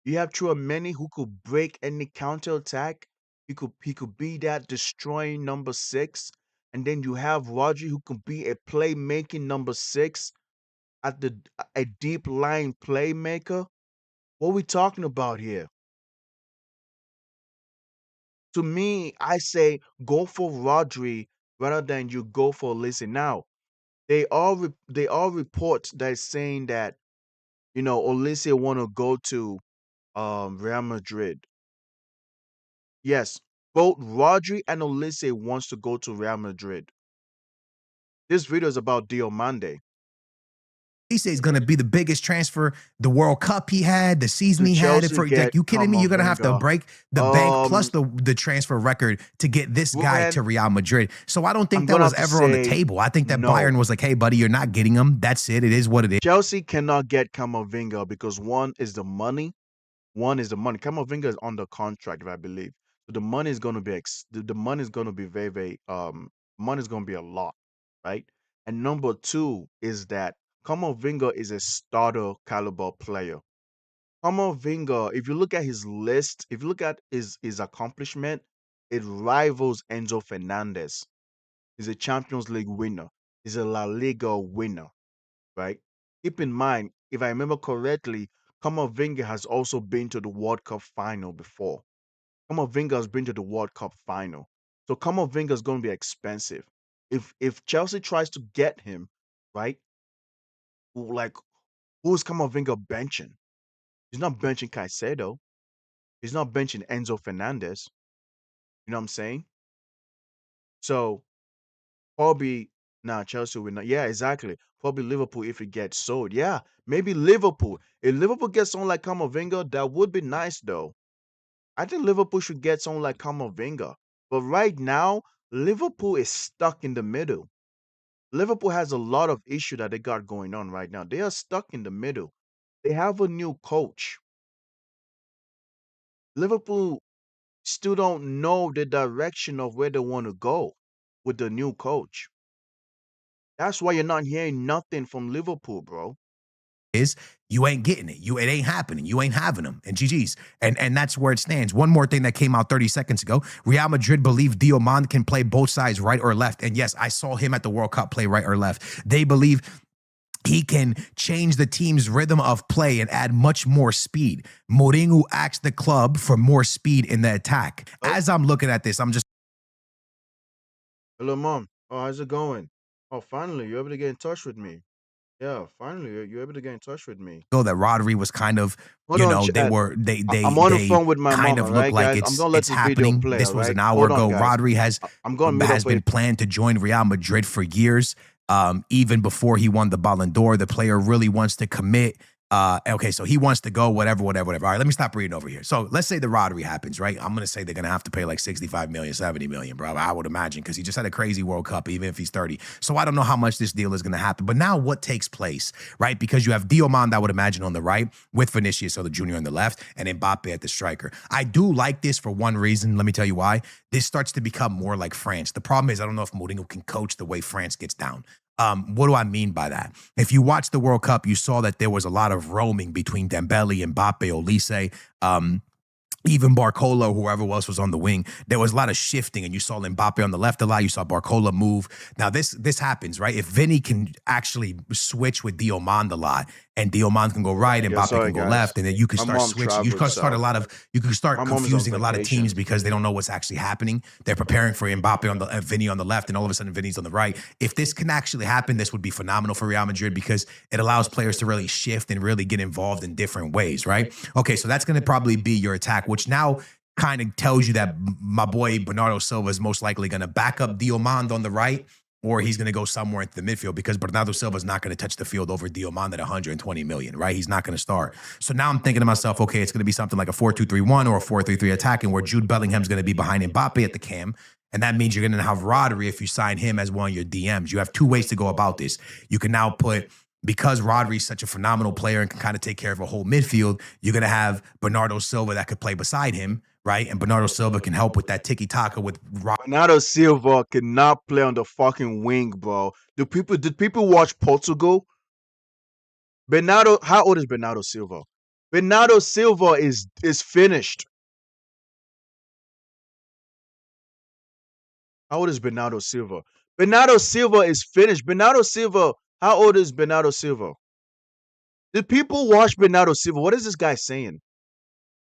you have Chouameni who could break any counterattack. He could be that destroying number 6. And then you have Rodri who could be a playmaking number 6 at a deep line playmaker. What are we talking about here? To me, I say go for Rodri rather than you go for Listen. Now, they all report that is saying that Olise want to go to Real Madrid. Yes, both Rodri and Olise wants to go to Real Madrid. This video is about Diomande. He says he's going to be the biggest transfer, the World Cup he had, the season Do he had. Chelsea For like, get you kidding me? You're going to have to Camavinga? break the bank plus the transfer record to get this guy Man, to Real Madrid. So I don't I'm think that gonna was have to ever on the say table. I think that no. Bayern was like, hey, buddy, you're not getting him. That's it. It is what it is. Chelsea cannot get Camavinga because one is the money. Camavinga is under contract, I believe. So the money is going to be the money is going to be very, very money is going to be a lot, right? And number two is that Camavinga is a starter caliber player. Camavinga, if you look at his list, if you look at his accomplishment, it rivals Enzo Fernandez. He's a Champions League winner. He's a La Liga winner, right? Keep in mind, if I remember correctly, Camavinga has also been to the World Cup final before. Camavinga has been to the World Cup final. So Camavinga is going to be expensive. If Chelsea tries to get him, right? Like, who's Camavinga benching? He's not benching Caicedo. He's not benching Enzo Fernandez. You know what I'm saying? So probably Chelsea will not. Yeah, exactly. Probably Liverpool if it gets sold. Yeah, maybe Liverpool. If Liverpool gets someone like Camavinga, that would be nice though. I think Liverpool should get someone like Camavinga. But right now, Liverpool is stuck in the middle. Liverpool has a lot of issue that they got going on right now. They are stuck in the middle. They have a new coach. Liverpool still don't know the direction of where they want to go with the new coach. That's why you're not hearing nothing from Liverpool, bro. Is you ain't getting it. It ain't happening. You ain't having them. And GG's. And that's where it stands. One more thing that came out 30 seconds ago. Real Madrid believe Diomande can play both sides, right or left. And yes, I saw him at the World Cup play right or left. They believe he can change the team's rhythm of play and add much more speed. Mourinho asked the club for more speed in the attack. As I'm looking at this, I'm just... Hello, Mom. Oh, how's it going? Oh, finally, you're able to get in touch with me. Yeah, finally, you're able to get in touch with me. That Rodri was kind of, Hold on, chat. I'm on the phone with my kind mom, of all right, look like guys? I'm gonna let it's this video happening. play, This all was right? an hour Hold on, ago. guys. Rodri I'm going to has been planned to join Real Madrid for years. Even before he won the Ballon d'Or, the player really wants to commit. Okay, so he wants to go, whatever. All right, let me stop reading over here. So let's say the Rodri happens, right? I'm going to say they're going to have to pay like 65 million, 70 million, bro. I would imagine, because he just had a crazy World Cup, even if he's 30. So I don't know how much this deal is going to happen. But now what takes place, right? Because you have Diomande, I would imagine, on the right, with Vinicius, so the junior on the left, and Mbappe at the striker. I do like this for one reason. Let me tell you why. This starts to become more like France. The problem is I don't know if Mourinho can coach the way France gets down. What do I mean by that? If you watch the World Cup, you saw that there was a lot of roaming between Dembele, Mbappe, Olise, even Barcola, whoever else was on the wing. There was a lot of shifting, and you saw Mbappe on the left a lot. You saw Barcola move. Now, this happens, right? If Vini can actually switch with Diomande a lot, and Diomande can go right, and Mbappe can go left, and then you can start switching. You can start confusing a lot of teams because they don't know what's actually happening. They're preparing for Mbappe on the Vini on the left, and all of a sudden Vini's on the right. If this can actually happen, this would be phenomenal for Real Madrid because it allows players to really shift and really get involved in different ways, right? Okay, so that's going to probably be your attack, which now kind of tells you that my boy Bernardo Silva is most likely going to back up Diomande on the right, or he's going to go somewhere into the midfield because Bernardo Silva is not going to touch the field over Diomande at 120 million, right? He's not going to start. So now I'm thinking to myself, okay, it's going to be something like a 4-2-3-1 or a 4-3-3 attacking where Jude Bellingham's going to be behind Mbappe at the cam. And that means you're going to have Rodri if you sign him as one of your DMs. You have two ways to go about this. You can now put, because Rodri is such a phenomenal player and can kind of take care of a whole midfield, you're going to have Bernardo Silva that could play beside him, right? And Bernardo Silva can help with that tiki-taka with Rodri. Bernardo Silva cannot play on the fucking wing, bro. Did people watch Portugal? How old is Bernardo Silva? Bernardo Silva is finished. How old is Bernardo Silva? Bernardo Silva is finished. Bernardo Silva, how old is Bernardo Silva? Did people watch Bernardo Silva? What is this guy saying?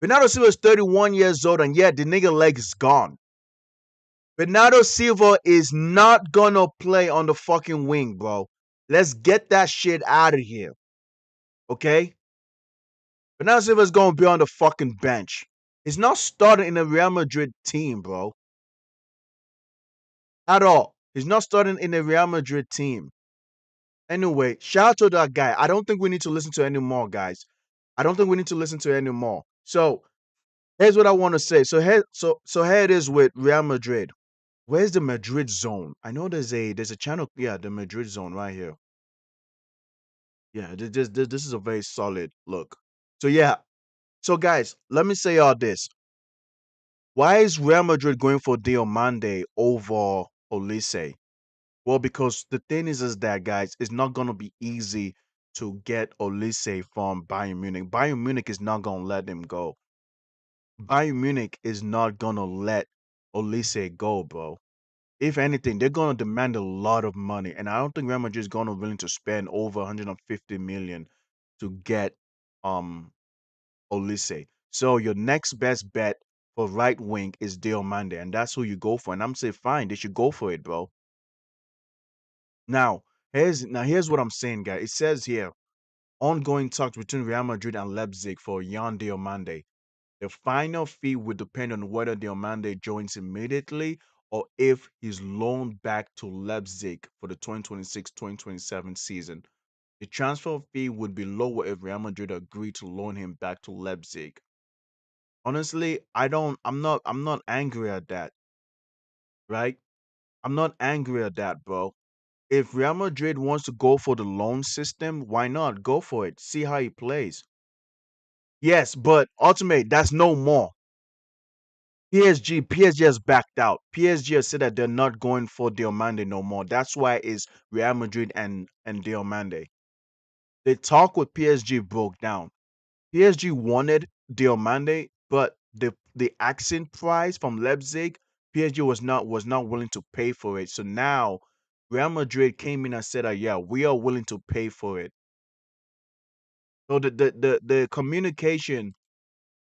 Bernardo Silva is 31 years old, and yet the nigga leg is gone. Bernardo Silva is not gonna play on the fucking wing, bro. Let's get that shit out of here. Okay? Bernardo Silva's gonna be on the fucking bench. He's not starting in the Real Madrid team, bro. At all. He's not starting in the Real Madrid team. Anyway, shout out to that guy. I don't think we need to listen to any more, guys. I don't think we need to listen to any more. So here's what I want to say. So here it is with Real Madrid. Where's the Madrid zone? I know there's a channel. Yeah, the Madrid zone right here. Yeah, this is a very solid look. So yeah. So guys, let me say all this. Why is Real Madrid going for Diomande over Olise? Well, because the thing is that guys, it's not gonna be easy to get Olise from Bayern Munich. Bayern Munich is not gonna let him go. Bayern Munich is not gonna let Olise go, bro. If anything, they're gonna demand a lot of money, and I don't think Real Madrid is gonna willing to spend over 150 million to get um Olise. So your next best bet for right wing is Diomande, and that's who you go for. And I'm saying, fine, they should go for it, bro. Now here's what I'm saying, guys. It says here ongoing talks between Real Madrid and Leipzig for Jan Diomande. The final fee would depend on whether Diomande joins immediately or if he's loaned back to Leipzig for the 2026-2027 season. The transfer fee would be lower if Real Madrid agreed to loan him back to Leipzig. Honestly, I'm not angry at that, right? I'm not angry at that, bro. If Real Madrid wants to go for the loan system, why not? Go for it. See how he plays. Yes, but ultimately, that's no more. PSG has backed out. PSG has said that they're not going for Diomande no more. That's why it's Real Madrid and Diomande. The talk with PSG broke down. PSG wanted Diomande, but the asking price from Leipzig, PSG was not willing to pay for it. So now Real Madrid came in and said, "Yeah, we are willing to pay for it." So the communication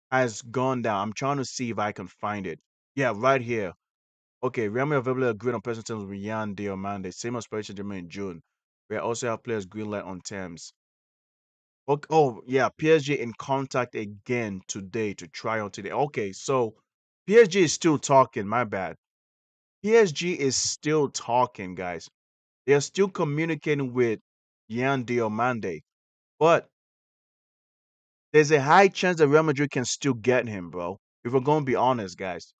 has gone down. I'm trying to see if I can find it. Yeah, right here. Okay, Real Madrid available agreed on personal terms with Yan Diomande. Same as Paris Saint-Germain in June. We also have players green light on terms. Okay, oh yeah, PSG in contact again today to try out today. Okay, so PSG is still talking. My bad. PSG is still talking, guys. They are still communicating with Yan Diomande, but there's a high chance that Real Madrid can still get him, bro. If we're gonna be honest, guys,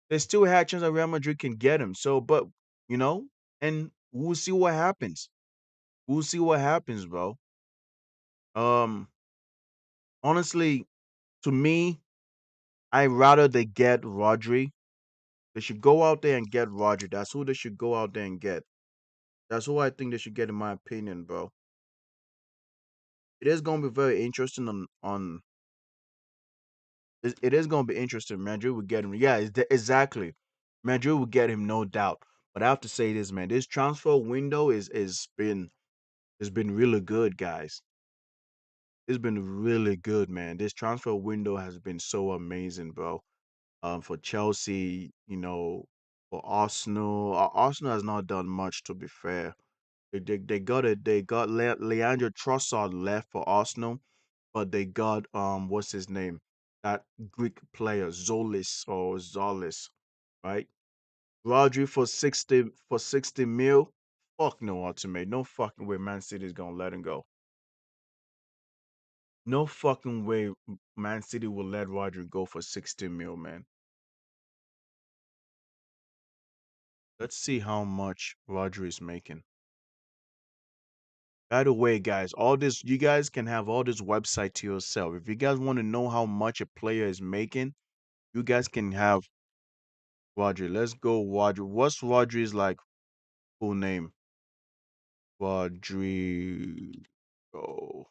there's still a high chance that Real Madrid can get him. So, but you know, and we'll see what happens. We'll see what happens, bro. Um, honestly, to me, I rather they get Rodri. They should go out there and get Rodri. That's who they should go out there and get. That's who I think they should get, in my opinion, bro. It is gonna be very interesting on. It is gonna be interesting. Madrid will get him. Yeah, exactly. Madrid will get him, no doubt. But I have to say this, man. This transfer window is been has been really good, guys. It's been really good, man. This transfer window has been so amazing, bro. For Chelsea, for Arsenal. Arsenal has not done much, to be fair. They got it. They got Leandro Trossard left for Arsenal, but they got what's his name? That Greek player Zolis, right? Rodri for 60 mil. Fuck no, ultimate. No fucking way Man City is gonna let him go. No fucking way Man City will let Rodri go for 60 mil, man. Let's see how much Rodri is making. By the way, guys, all this you guys can have all this website to yourself. If you guys want to know how much a player is making, you guys can have Rodri. Let's go, Rodri. What's Rodri's like full name? Rodri. Oh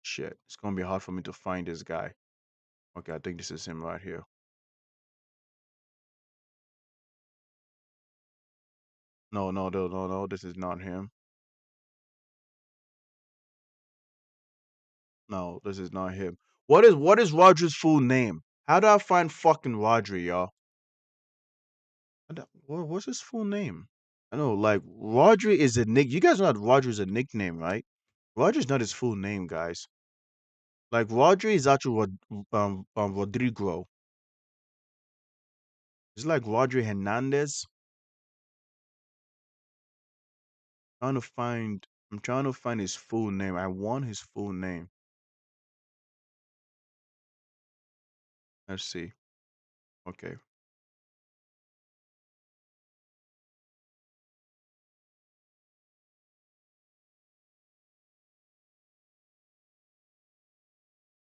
shit! It's gonna be hard for me to find this guy. Okay, I think this is him right here. No, no, no, no, no. This is not him. No, this is not him. What is Rodri's full name? How do I find fucking Rodri, y'all? What's his full name? I know, like Rodri is a nick. You guys know that Rodri is a nickname, right? Rodri is not his full name, guys. Like Rodri is actually Rodrigo. It's like Rodri Hernandez. Trying to find. I'm trying to find his full name. I want his full name. Let's see. Okay.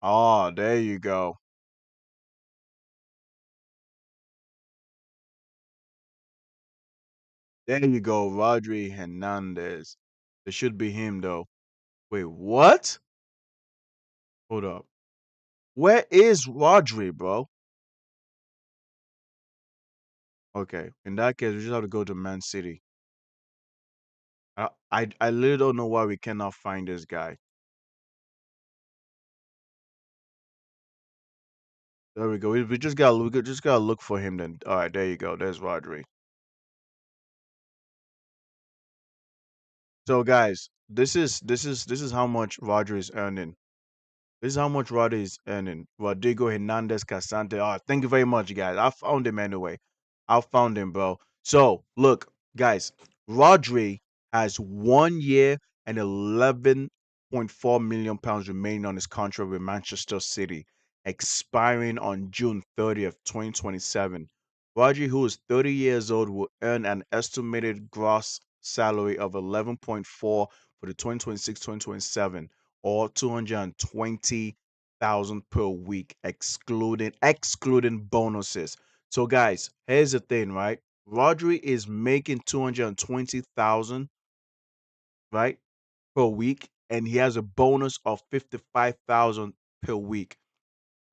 Oh, there you go. There you go, Rodri Hernandez. It should be him though. Wait, what? Hold up. Where is Rodri, bro? Okay, in that case, we just have to go to Man City. I literally don't know why we cannot find this guy. There we go. We just gotta look for him then. All right, there you go. There's Rodri. So guys, this is how much Rodri is earning. This is how much Rodri is earning. Rodrigo Hernandez Casante. Oh, thank you very much, guys. I found him anyway. I found him, bro. So look, guys, Rodri has 1 year and 11.4 million pounds remaining on his contract with Manchester City, expiring on June 30th, 2027. Rodri, who is 30 years old, will earn an estimated gross salary of 11.4 for the 2026-2027 or 220,000 per week, excluding bonuses. So, guys, here's the thing, right? Rodri is making 220,000, right, per week, and he has a bonus of 55,000 per week,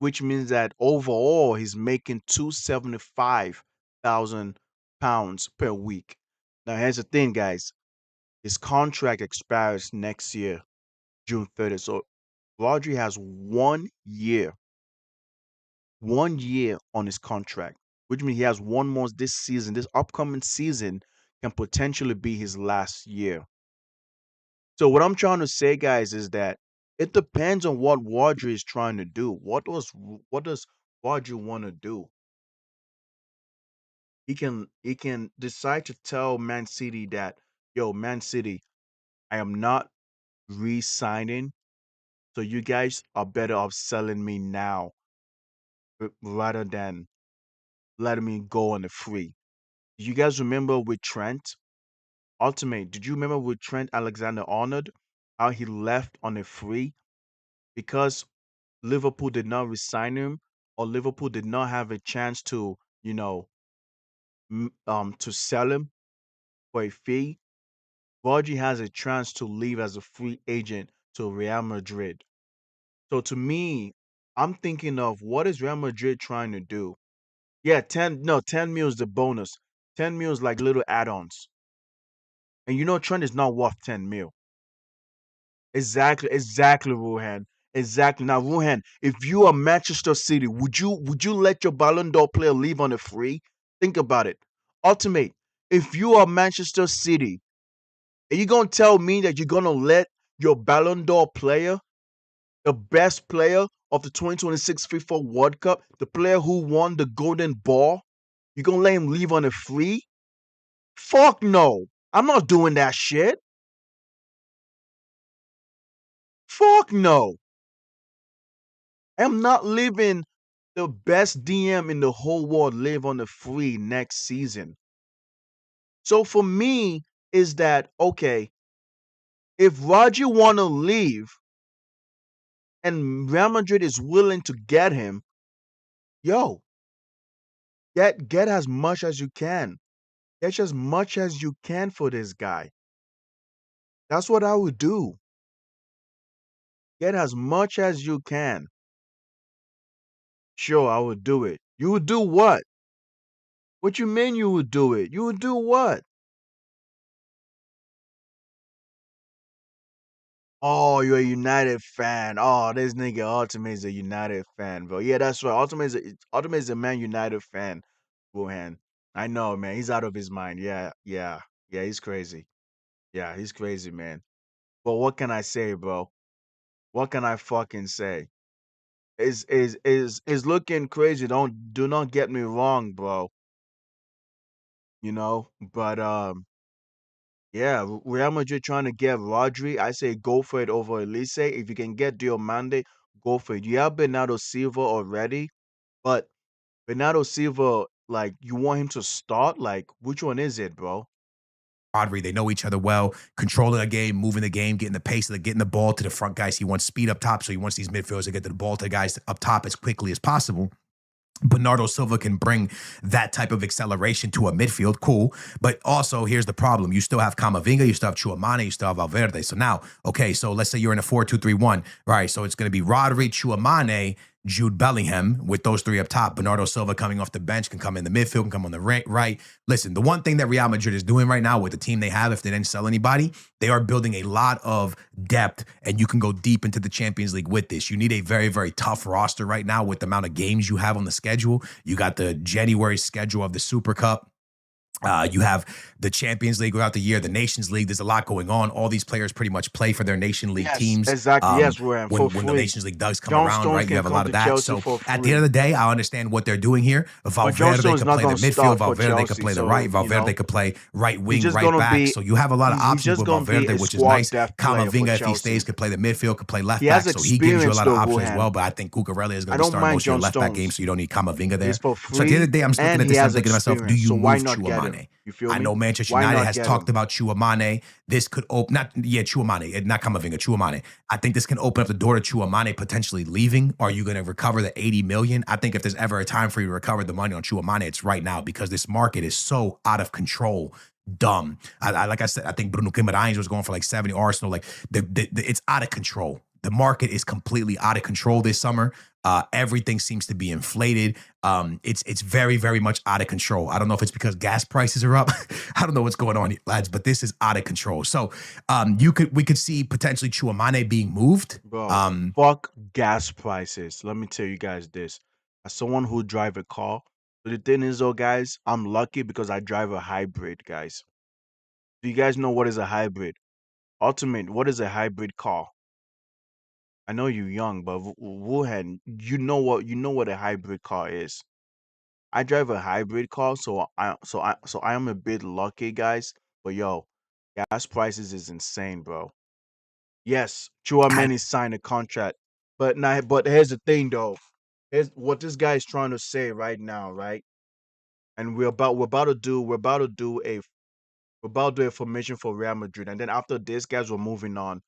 which means that overall he's making 275,000 pounds per week. Now, here's the thing, guys. His contract expires next year, June 30th. So Rodri has 1 year on his contract, which means he has 1 more this season. This upcoming season can potentially be his last year. So what I'm trying to say, guys, is that it depends on what Rodri is trying to do. What does Rodri want to do? He can decide to tell Man City that, yo, Man City, I am not re-signing, so you guys are better off selling me now rather than letting me go on the free. You guys remember with Trent? Ultimate, did you remember with Trent Alexander-Arnold how he left on a free because Liverpool did not resign him, or Liverpool did not have a chance to, to sell him for a fee? Rodri has a chance to leave as a free agent to Real Madrid. So to me, I'm thinking of what is Real Madrid trying to do? Yeah, 10 mil is the bonus. 10 mil is like little add-ons. And Trent is not worth 10 mil. Exactly, Ruhan. Exactly. Now, Ruhan, if you are Manchester City, would you let your Ballon d'Or player leave on a free? Think about it. Ultimate, if you are Manchester City, are you gonna tell me that you're gonna let your Ballon d'Or player, the best player of the 2026 FIFA World Cup, the player who won the Golden Ball, you're gonna let him leave on a free? Fuck no. I'm not doing that shit. Fuck no. I'm not leaving the best DM in the whole world live on the free next season. So for me, is that okay? If Roger wanna leave and Real Madrid is willing to get him, yo, get as much as you can. Get as much as you can for this guy. That's what I would do. Get as much as you can. Sure, I would do it. You would do what? What you mean you would do it? You would do what? Oh, you're a United fan. Oh, this nigga Ultimate is a United fan, bro. Yeah, that's right. Ultimate is a Man United fan, Wuhan. I know, man. He's out of his mind. Yeah, yeah, Yeah, he's crazy. Yeah, he's crazy, man. But what can I say, bro? What can I fucking say? Is looking crazy. Do not get me wrong, bro. You know, but yeah, Real Madrid trying to get Rodri. I say go for it over Elise. If you can get Diomande, go for it. You have Bernardo Silva already, but Bernardo Silva, like, you want him to start? Like, which one is it, bro? Rodri, they know each other well, controlling the game, moving the game, getting the pace of the getting the ball to the front guys. He wants speed up top, so he wants these midfielders to get to the ball to the guys up top as quickly as possible. Bernardo Silva can bring that type of acceleration to a midfield, cool. But also, here's the problem. You still have Camavinga, you still have Chouamani, you still have Valverde. So now, okay, so let's say you're in a 4-2-3-1. Right, so it's going to be Rodri, Chouamani, Jude Bellingham with those three up top. Bernardo Silva coming off the bench can come in the midfield, can come on the right. Listen, the one thing that Real Madrid is doing right now with the team they have, if they didn't sell anybody, they are building a lot of depth, and you can go deep into the Champions League with this. You need a very, very tough roster right now with the amount of games you have on the schedule. You got the January schedule of the Super Cup. You have the Champions League throughout the year, the Nations League. There's a lot going on. All these players pretty much play for their Nation League Yes, teams. exactly. Yes, Ram, for When the free. Nations League does come John around, Stones right? You can have a come lot to of that. Chelsea So for at the end free. of the day, I understand what they're doing here. But John Valverde Stones is could not play the gonna midfield. start for Valverde could Chelsea, play the so right. Valverde could play right he's wing, just right gonna back. be So you have a lot of he's options just with gonna be Valverde, a which is squad nice. depth player for Camavinga, if he Chelsea. stays, could play the midfield, could play left He has back. So he gives you a experience lot of though, options as Wuhan. well. But I think Cucurella is going I to be don't starting mind most of your John left back games, Stones. so you don't need Camavinga He's there. for So at the end free of the day, I'm just looking and at he this and I'm has thinking to myself, do experience. you So why move not get him? Chouamane? You feel I me? know Manchester Why United not has get talked him? about Chouamane. This could open, not, yeah, Chouamane, not Camavinga, Chouamane. I think this can open up the door to Chouamane potentially leaving. Are you going to recover the 80 million? I think if there's ever a time for you to recover the money on Chouamane, it's right now because this market is so out of control. Dumb. Like I said, I think Bruno Guimaraes was going for like 70. Arsenal, like it's out of control. The market is completely out of control this summer. Everything seems to be inflated. It's very, very much out of control. I don't know if it's because gas prices are up. I don't know what's going on, lads, but this is out of control. So we could see potentially Chouamane being moved. Bro, fuck gas prices. Let me tell you guys this. As someone who drive a car, but the thing is though, guys, I'm lucky because I drive a hybrid, guys. Do you guys know what is a hybrid? Ultimate, what is a hybrid car? I know you're young, but Wuhan, you know what a hybrid car is. I drive a hybrid car, so I am a bit lucky, guys. But yo, gas prices is insane, bro. Yes, Chouameni signed a contract, but here's the thing, though. Here's what this guy is trying to say right now, right? And we're about to do a formation for Real Madrid, and then after this, guys, we're moving on.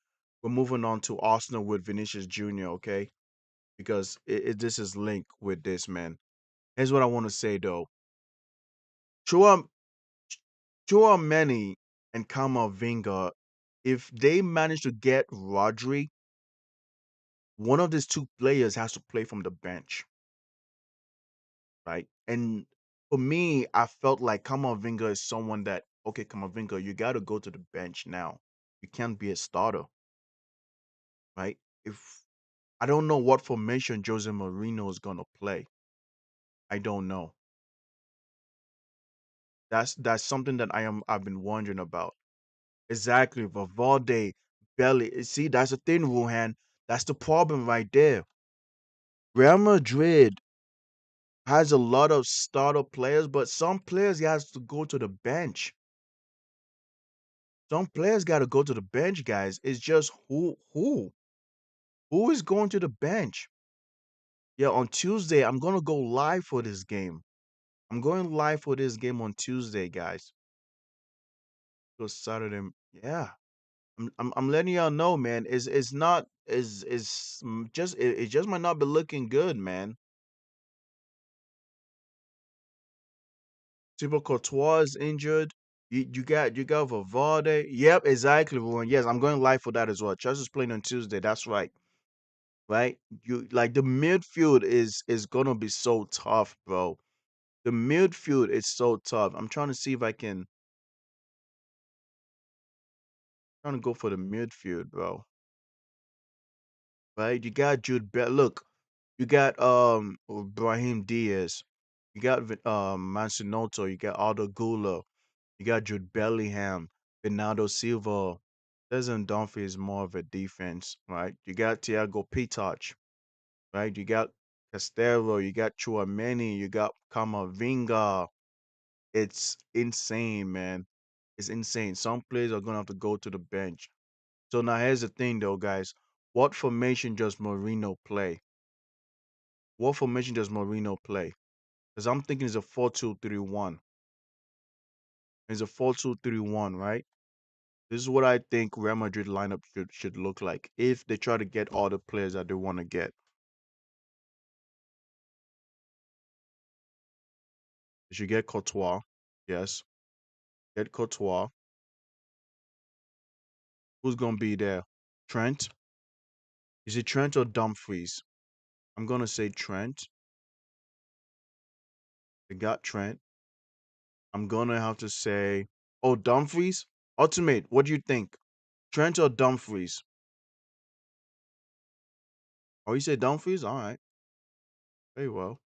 We're moving on to Arsenal with Vinicius Junior, okay? Because this is linked with this, man. Here's what I want to say though. Chua Chouameni and Camavinga, if they manage to get Rodri, one of these two players has to play from the bench, right? And for me, I felt like Camavinga is someone that, okay, Camavinga, you got to go to the bench now. You can't be a starter, right? If I don't know what formation Jose Mourinho is gonna play, I don't know. That's something that I've been wondering about. Exactly, Valverde, Belly. See, that's the thing, Wuhan. That's the problem right there. Real Madrid has a lot of starter players, but some players he has to go to the bench. Some players got to go to the bench, guys. It's just who is going to the bench? Yeah, on Tuesday I'm gonna go live for this game. I'm going live for this game on Tuesday, guys. So Saturday, yeah. I'm letting y'all know, man. It's not just it just might not be looking good, man. Thibaut Courtois is injured. You got Valverde. Yep, exactly, everyone. Yes, I'm going live for that as well. Chelsea's playing on Tuesday. That's right. Right? You like the midfield is gonna be so tough, bro. The midfield is so tough. I'm trying to see if I can trying to go for the midfield, bro. Right? You got Jude Bell. Look, you got Brahim Diaz. You got Mansonoto. You got Aldo Gula. You got Jude Bellingham, Bernardo Silva. Desmond Dumfries is more of a defense, right? You got Thiago Pitach, right? You got Castello, you got Chouameni, you got Kamavinga. It's insane, man. It's insane. Some players are gonna have to go to the bench. So now here's the thing, though, guys. What formation does Mourinho play? What formation does Mourinho play? Because I'm thinking it's a 4-2-3-1. It's a 4-2-3-1, right? This is what I think Real Madrid lineup should look like if they try to get all the players that they want to get. You should get Courtois. Yes. Get Courtois. Who's gonna be there? Trent? Is it Trent or Dumfries? I'm gonna say Trent. They got Trent. I'm gonna have to say, oh, Dumfries? Ultimate, what do you think? Trent or Dumfries? Oh, you said Dumfries? All right. Very well.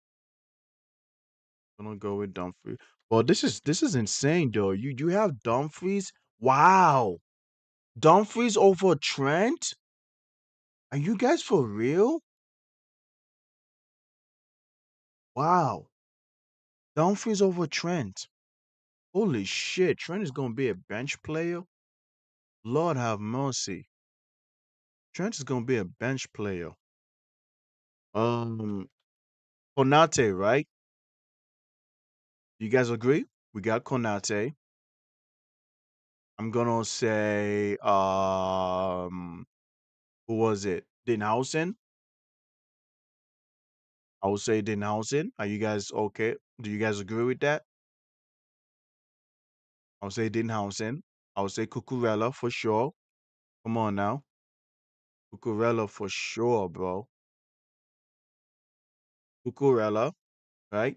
Gonna go with Dumfries. Well, this is insane, though. You have Dumfries? Wow. Dumfries over Trent? Are you guys for real? Wow. Dumfries over Trent. Holy shit. Trent is gonna be a bench player? Lord have mercy. Trent is gonna be a bench player. Um Konate, right? You guys agree? We got Konate. I'm gonna say who was it? Denhausen? I would say Denhausen. Are you guys okay? Do you guys agree with that? I would say Denhausen. I would say Cucurella for sure. Come on now. Cucurella for sure, bro. Cucurella, right?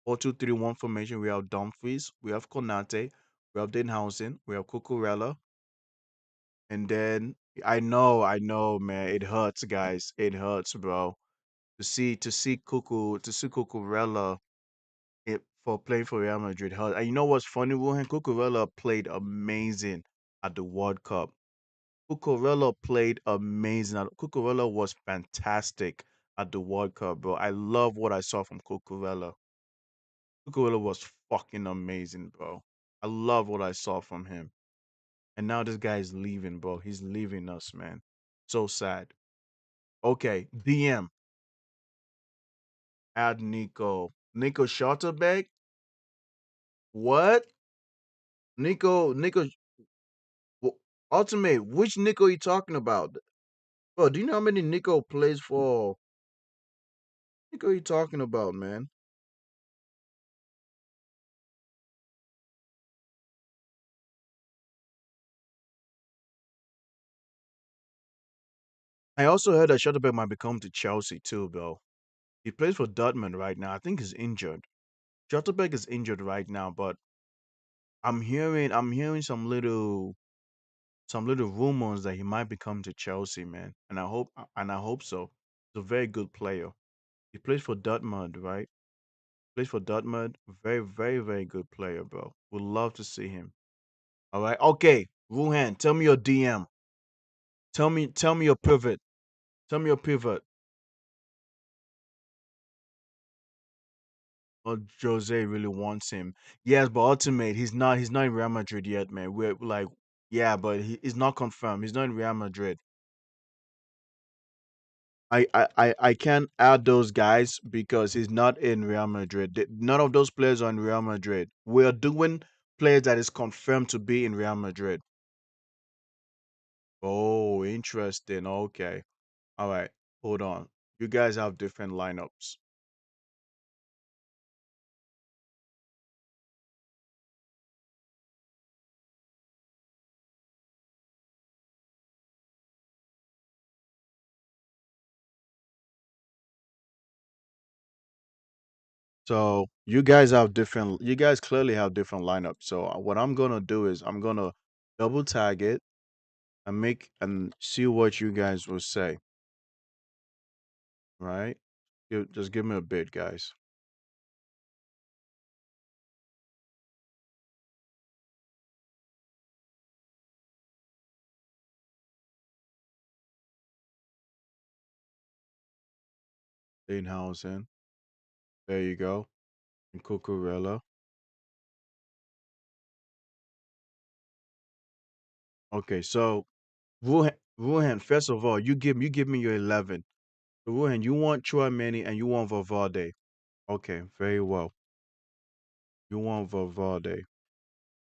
4-2-3-1 formation. We have Dumfries, we have Konate, we have Denhausen, we have Cucurella, and then I know, man. It hurts, guys. It hurts, bro. To see Cucurella for playing for Real Madrid hurt. And you know what's funny, Wilhelm? Cucurella played amazing at the World Cup. Cucurella played amazing. Cucurella was fantastic at the World Cup, bro. I love what I saw from Cucurella. Cucurella was fucking amazing, bro. I love what I saw from him. And now this guy is leaving, bro. He's leaving us, man. So sad. Okay, DM. Add Nico. Nico Schlotterbeck? What? Nico, Ultimate, which Nico you talking about? Bro, do you know how many Nico plays for? Nico you talking about, man? I also heard that Schlotterbeck might become to Chelsea too, bro. He plays for Dortmund right now. I think he's injured. Schlotterbeck is injured right now, but I'm hearing some little rumors that he might become to Chelsea, man. And I hope so. He's a very good player. He plays for Dortmund, right? Plays for Dortmund. Very, very, very good player, bro. Would love to see him. All right. Okay. Wuhan, tell me your DM. Tell me your pivot. Tell me your pivot. Oh, Jose really wants him. Yes, but ultimate, he's not in Real Madrid yet, man. We're like, yeah, but he's not confirmed. He's not in Real Madrid. I can't add those guys because he's not in Real Madrid. None of those players are in Real Madrid. We're doing players that is confirmed to be in Real Madrid. Oh, interesting. Okay. All right. Hold on. You guys have different lineups. So you guys clearly have different lineups. So what I'm gonna do is I'm gonna double tag it and see what you guys will say. Right? Just give me a bit, guys. Steinhausen. There you go. And Cucurella. Okay, so Ruhan, first of all, you give me your 11. So Ruhan, you want Chouameni and you want Valverde. Okay, very well. You want Valverde.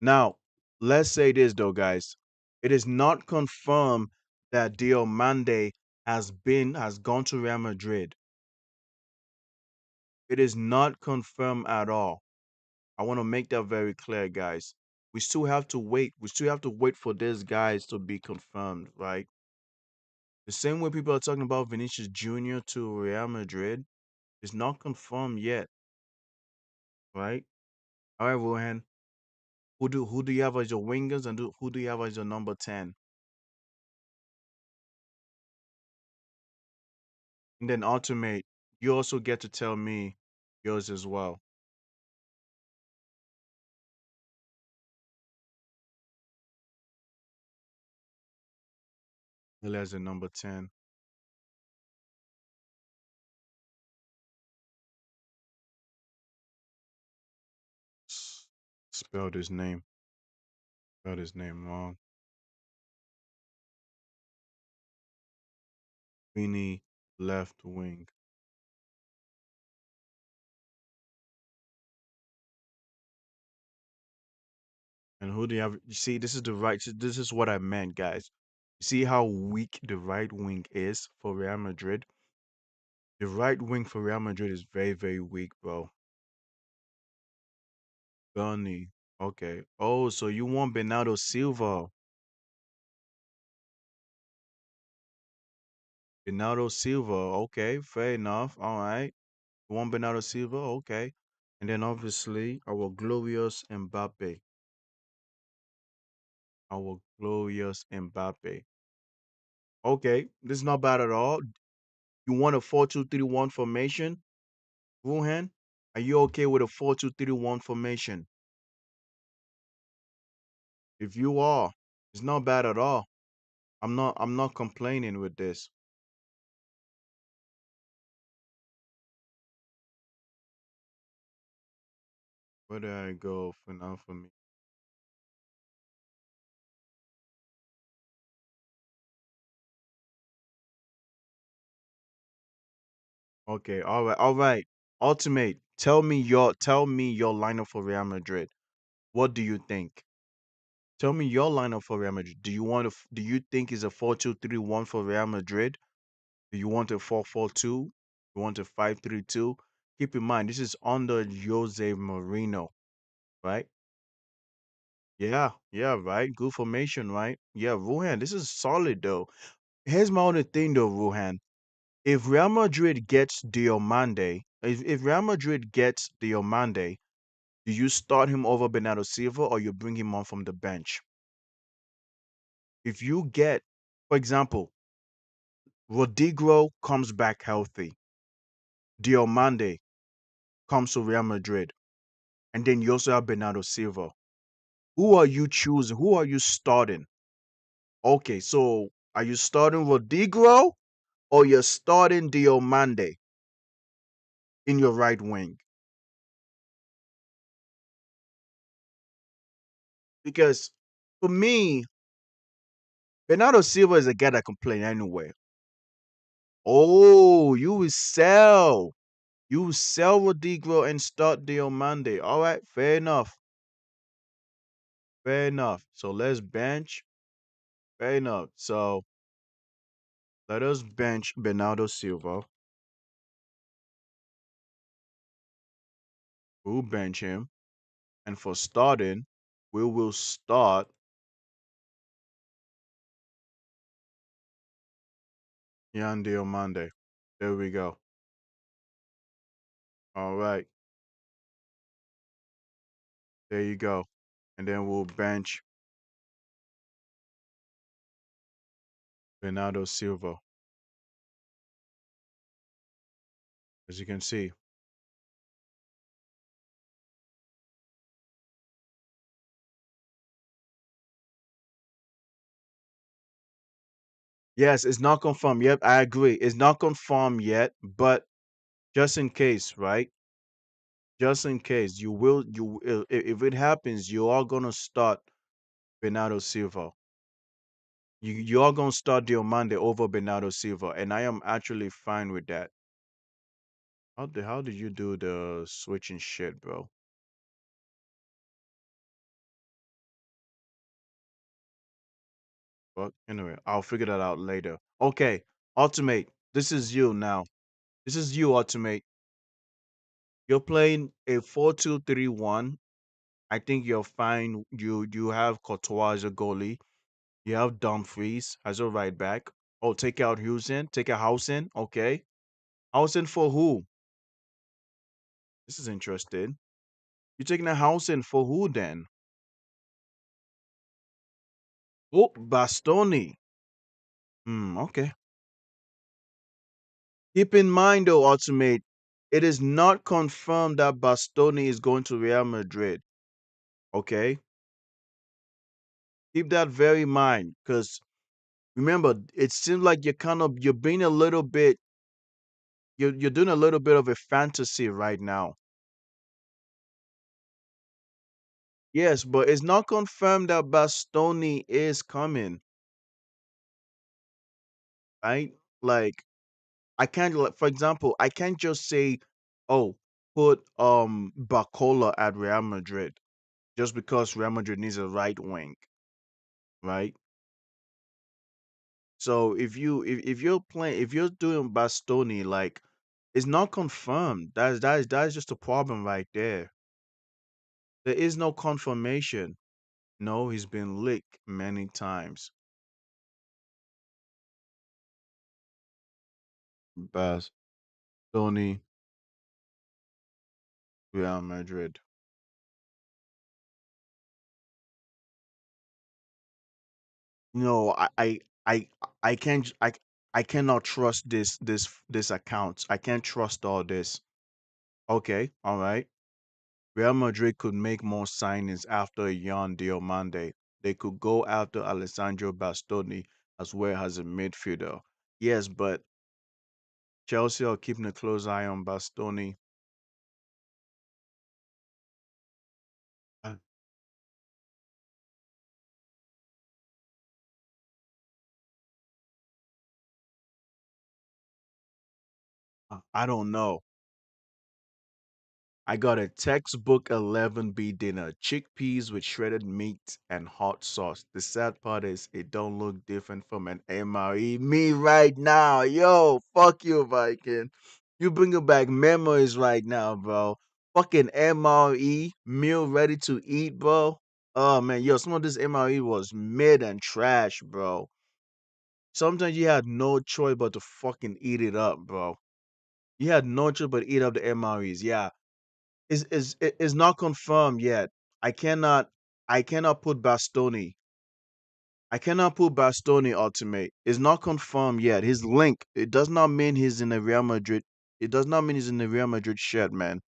Now, let's say this though, guys. It is not confirmed that Diomande has gone to Real Madrid. It is not confirmed at all. I want to make that very clear, guys. We still have to wait. We still have to wait for these guys to be confirmed, right? The same way people are talking about Vinicius Jr. to Real Madrid is not confirmed yet, right? All right, Rohan. Who do you have as your wingers and who do you have as your number 10? And then ultimate, you also get to tell me yours as well. Who has a number 10? Spelled his name. Spelled his name wrong. Vini left wing. And who do you have? You see, this is the right. This is what I meant, guys. You see how weak the right wing is for Real Madrid? The right wing for Real Madrid is very, very weak, bro. Bernie. Okay. Oh, so you want Bernardo Silva. Bernardo Silva. Okay, fair enough. All right. You want Bernardo Silva? Okay. And then obviously our glorious Mbappe. Our glorious Mbappe. Okay, this is not bad at all. You want a 4-2-3-1 formation? Wuhan, are you okay with a 4-2-3-1 formation? If you are, it's not bad at all. I'm not complaining with this. Where did I go for now for me? Okay, all right, all right. Ultimate, tell me your lineup for Real Madrid. What do you think? Tell me your lineup for Real Madrid. Do you think it's a 4-2-3-1 for Real Madrid? Do you want a 4-4-2? You want a 5-3-2? Keep in mind this is under Jose Mourinho, right? Yeah, yeah, right. Good formation, right? Yeah, Ruhan, this is solid though. Here's my only thing though, Ruhan. If Real Madrid gets Diomande, if Real Madrid gets Diomande, do you start him over Bernardo Silva or you bring him on from the bench? If you get, for example, Rodrigo comes back healthy, Diomande comes to Real Madrid, and then you also have Bernardo Silva. Who are you choosing? Who are you starting? Okay, so are you starting Rodrigo or you're starting Diomande in your right wing? Because for me, Bernardo Silva is a guy that can play anywhere. Oh, you will sell. You will sell Rodrigo and start Diomande. All right, fair enough. Fair enough. So let's bench. Fair enough. So let us bench Bernardo Silva. We'll bench him. And for starting, we will start Yan Diomande. There we go. All right. There you go. And then we'll bench Bernardo Silva. As you can see. Yes, it's not confirmed yet. I agree. It's not confirmed yet, but just in case, right? Just in case you will, if it happens, you are gonna start Bernardo Silva. You are gonna start Diomande over Bernardo Silva, and I am actually fine with that. How did you do the switching shit, bro? But anyway, I'll figure that out later. Okay, Ultimate, this is you now. This is you, Ultimate. You're playing a 4-2-3-1. I think you're fine. You have Courtois as a goalie. You have Dumfries as a right back. Oh, take out Houston. Take out Housen. Okay. Housen for who? This is interesting. You're taking a Housen for who then? Oh, Bastoni. Okay. Keep in mind though, Ultimate, it is not confirmed that Bastoni is going to Real Madrid. Okay? Keep that very in mind. Because remember, it seems like you're being a little bit you're doing a little bit of a fantasy right now. Yes, but it's not confirmed that Bastoni is coming, right? Like I can't like for example, I can't just say, oh, put Bacola at Real Madrid just because Real Madrid needs a right wing, right? So if you're playing if you're doing Bastoni, like it's not confirmed. That is just a problem right there. There is no confirmation. No, he's been licked many times. Bastoni, Real Madrid. No, I can't I cannot trust this account. I can't trust all this. Okay, all right. Real Madrid could make more signings after Jan Diomande. They could go after Alessandro Bastoni as well as a midfielder. Yes, but Chelsea are keeping a close eye on Bastoni. I, I don't know. I got a textbook 11B dinner, chickpeas with shredded meat and hot sauce. The sad part is it don't look different from an MRE. Me right now, yo, fuck you, Viking. You bringing back memories right now, bro. Fucking MRE, meal ready to eat, bro. Oh man, yo, some of this MRE was mid and trash, bro. Sometimes you had no choice but to fucking eat it up, bro. You had no choice but eat up the MREs. Yeah, is not confirmed yet. I cannot I cannot put Bastoni. I cannot put Bastoni ultimate. It's not confirmed yet. His link, it does not mean he's in the Real Madrid. It does not mean he's in the Real Madrid shirt, man.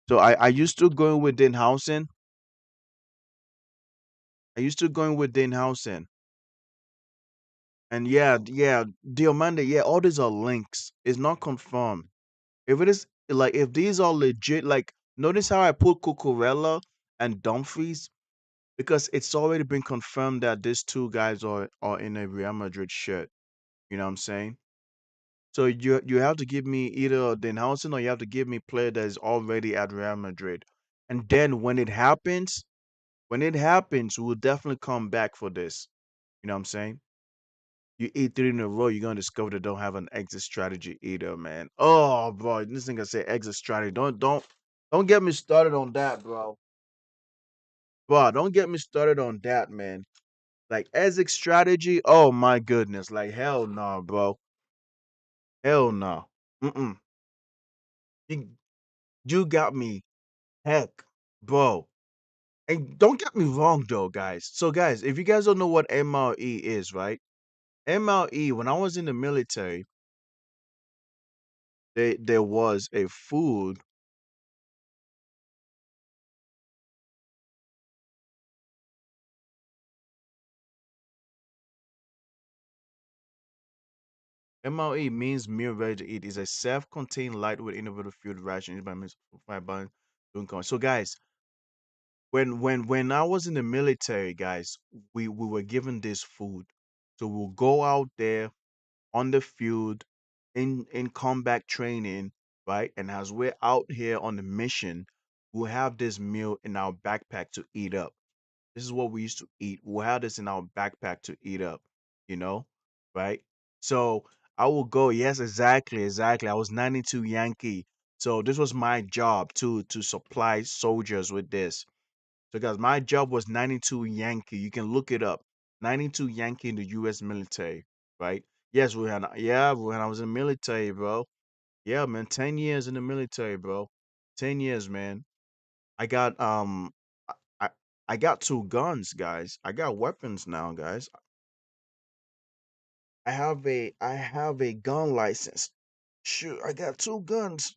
So I used to going with Denhausen. I used to going with Denhausen. And yeah, Diomande, yeah, all these are links. It's not confirmed. If it is like if these are legit, like notice how I put Cucurella and Dumfries because it's already been confirmed that these two guys are in a Real Madrid shirt. You know what I'm saying? So you have to give me either Denhausen or you have to give me player that is already at Real Madrid. And then when it happens, we'll definitely come back for this. You know what I'm saying? You eat three in a row, you're gonna discover they don't have an exit strategy either, man. Oh boy, this thing I say exit strategy. Don't get me started on that, bro. Bro, don't get me started on that, man. Like exit strategy, oh my goodness. Like hell no, bro. Hell no. Mm-mm. You, you got me heck, bro. And don't get me wrong though, guys. So guys, if you guys don't know what MRE is, right? MRE, when I was in the military, there was a food. MRE means meal ready to eat. Is a self-contained, lightweight, innovative food ration used by Mr. Fiber doing So, guys, when I was in the military, guys, we were given this food. So we'll go out there on the field in combat training, right? And as we're out here on the mission, we'll have this meal in our backpack to eat up. This is what we used to eat. We'll have this in our backpack to eat up, you know, right? So I will go. Yes, exactly, exactly. I was 92 Yankee. So this was my job to supply soldiers with this. So guys, my job was 92 Yankee. You can look it up. 92 Yankee in the US military, right? Yes, when I was in the military, bro. Yeah, man, 10 years in the military, bro. 10 years, man. I got I, I I got two guns, guys. I got weapons now, guys. I have a gun license. Shoot, I got two guns.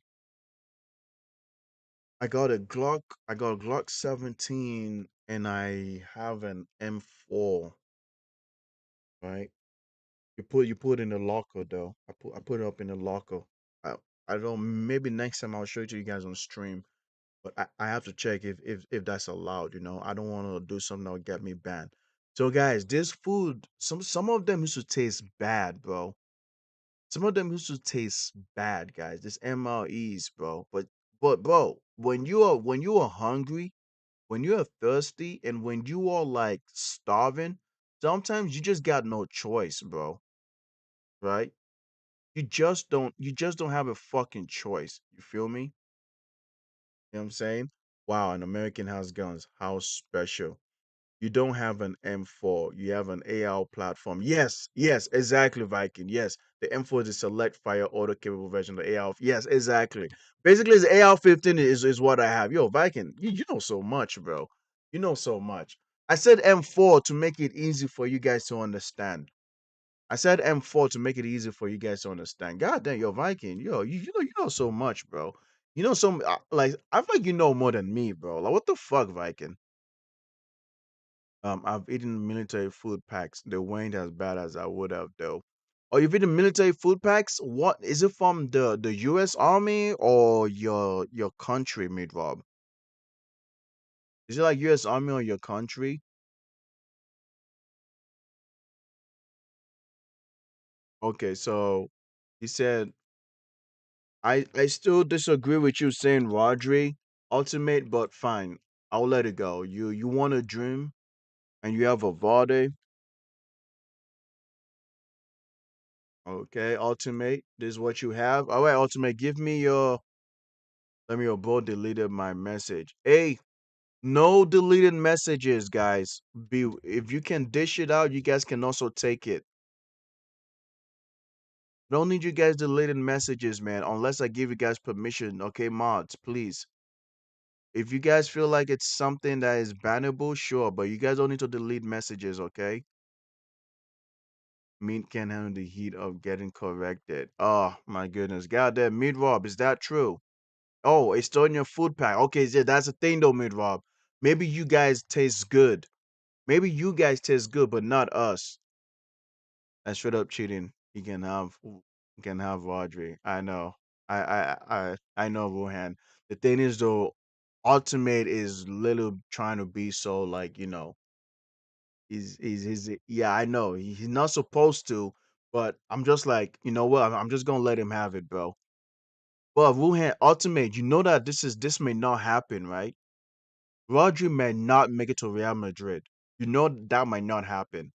I got a Glock 17 and I have an M4, right? You put it in the locker though. I put it up in the locker. I I don't maybe next time I'll show it to you guys on stream. But I have to check if that's allowed, you know. I don't want to do something that will get me banned. So guys, this food, some of them used to taste bad, bro. Some of them used to taste bad, guys. This MREs, bro. But bro, when you are hungry, when you are thirsty, and when you are like starving, sometimes you just got no choice, bro. Right? You just don't have a fucking choice. You feel me? You know what I'm saying? Wow, an American has guns. How special. You don't have an M4. You have an AR platform. Yes, yes, exactly, Viking. Yes, the M4 is a select fire auto capable version of the AR. Yes, exactly. Basically, the AR-15 is what I have. Yo, Viking, you know so much, bro. You know so much. I said M4 to make it easy for you guys to understand. I said M4 to make it easy for you guys to understand. God damn, yo, Viking, yo, you know so much, bro. You know so like I feel like you know more than me, bro. Like what the fuck, Viking? I've eaten military food packs. They weren't as bad as I would have though. Oh, you've eaten military food packs? What is it from the U.S. Army or your country, mid Rob? Is it like U.S. Army or your country? Okay, so he said I still disagree with you saying Rodri ultimate, but fine. I'll let it go. You want a dream and you have a Vardy. Okay, ultimate. This is what you have. All right, ultimate. Give me your. Let me. Your bro deleted my message. Hey, no deleted messages, guys. Be if you can dish it out, you guys can also take it. Don't need you guys deleted messages, man. Unless I give you guys permission. Okay, mods, please. If you guys feel like it's something that is bannable, sure, but you guys don't need to delete messages, okay? Meat can't handle the heat of getting corrected. Oh my goodness. Goddamn, Meat Rob, is that true? Oh, it's still in your food pack. Okay, yeah, that's the thing though, Meat Rob. Maybe you guys taste good. Maybe you guys taste good, but not us. That's straight up cheating. You can have Rodri. I know. I know, Rohan. The thing is though, Ultimate is little trying to be so like, he's yeah, I know. He's not supposed to, but I'm just like, you know what? I'm just gonna let him have it, bro. But Wuhan Ultimate, you know that this may not happen, right? Rodri may not make it to Real Madrid. You know that might not happen.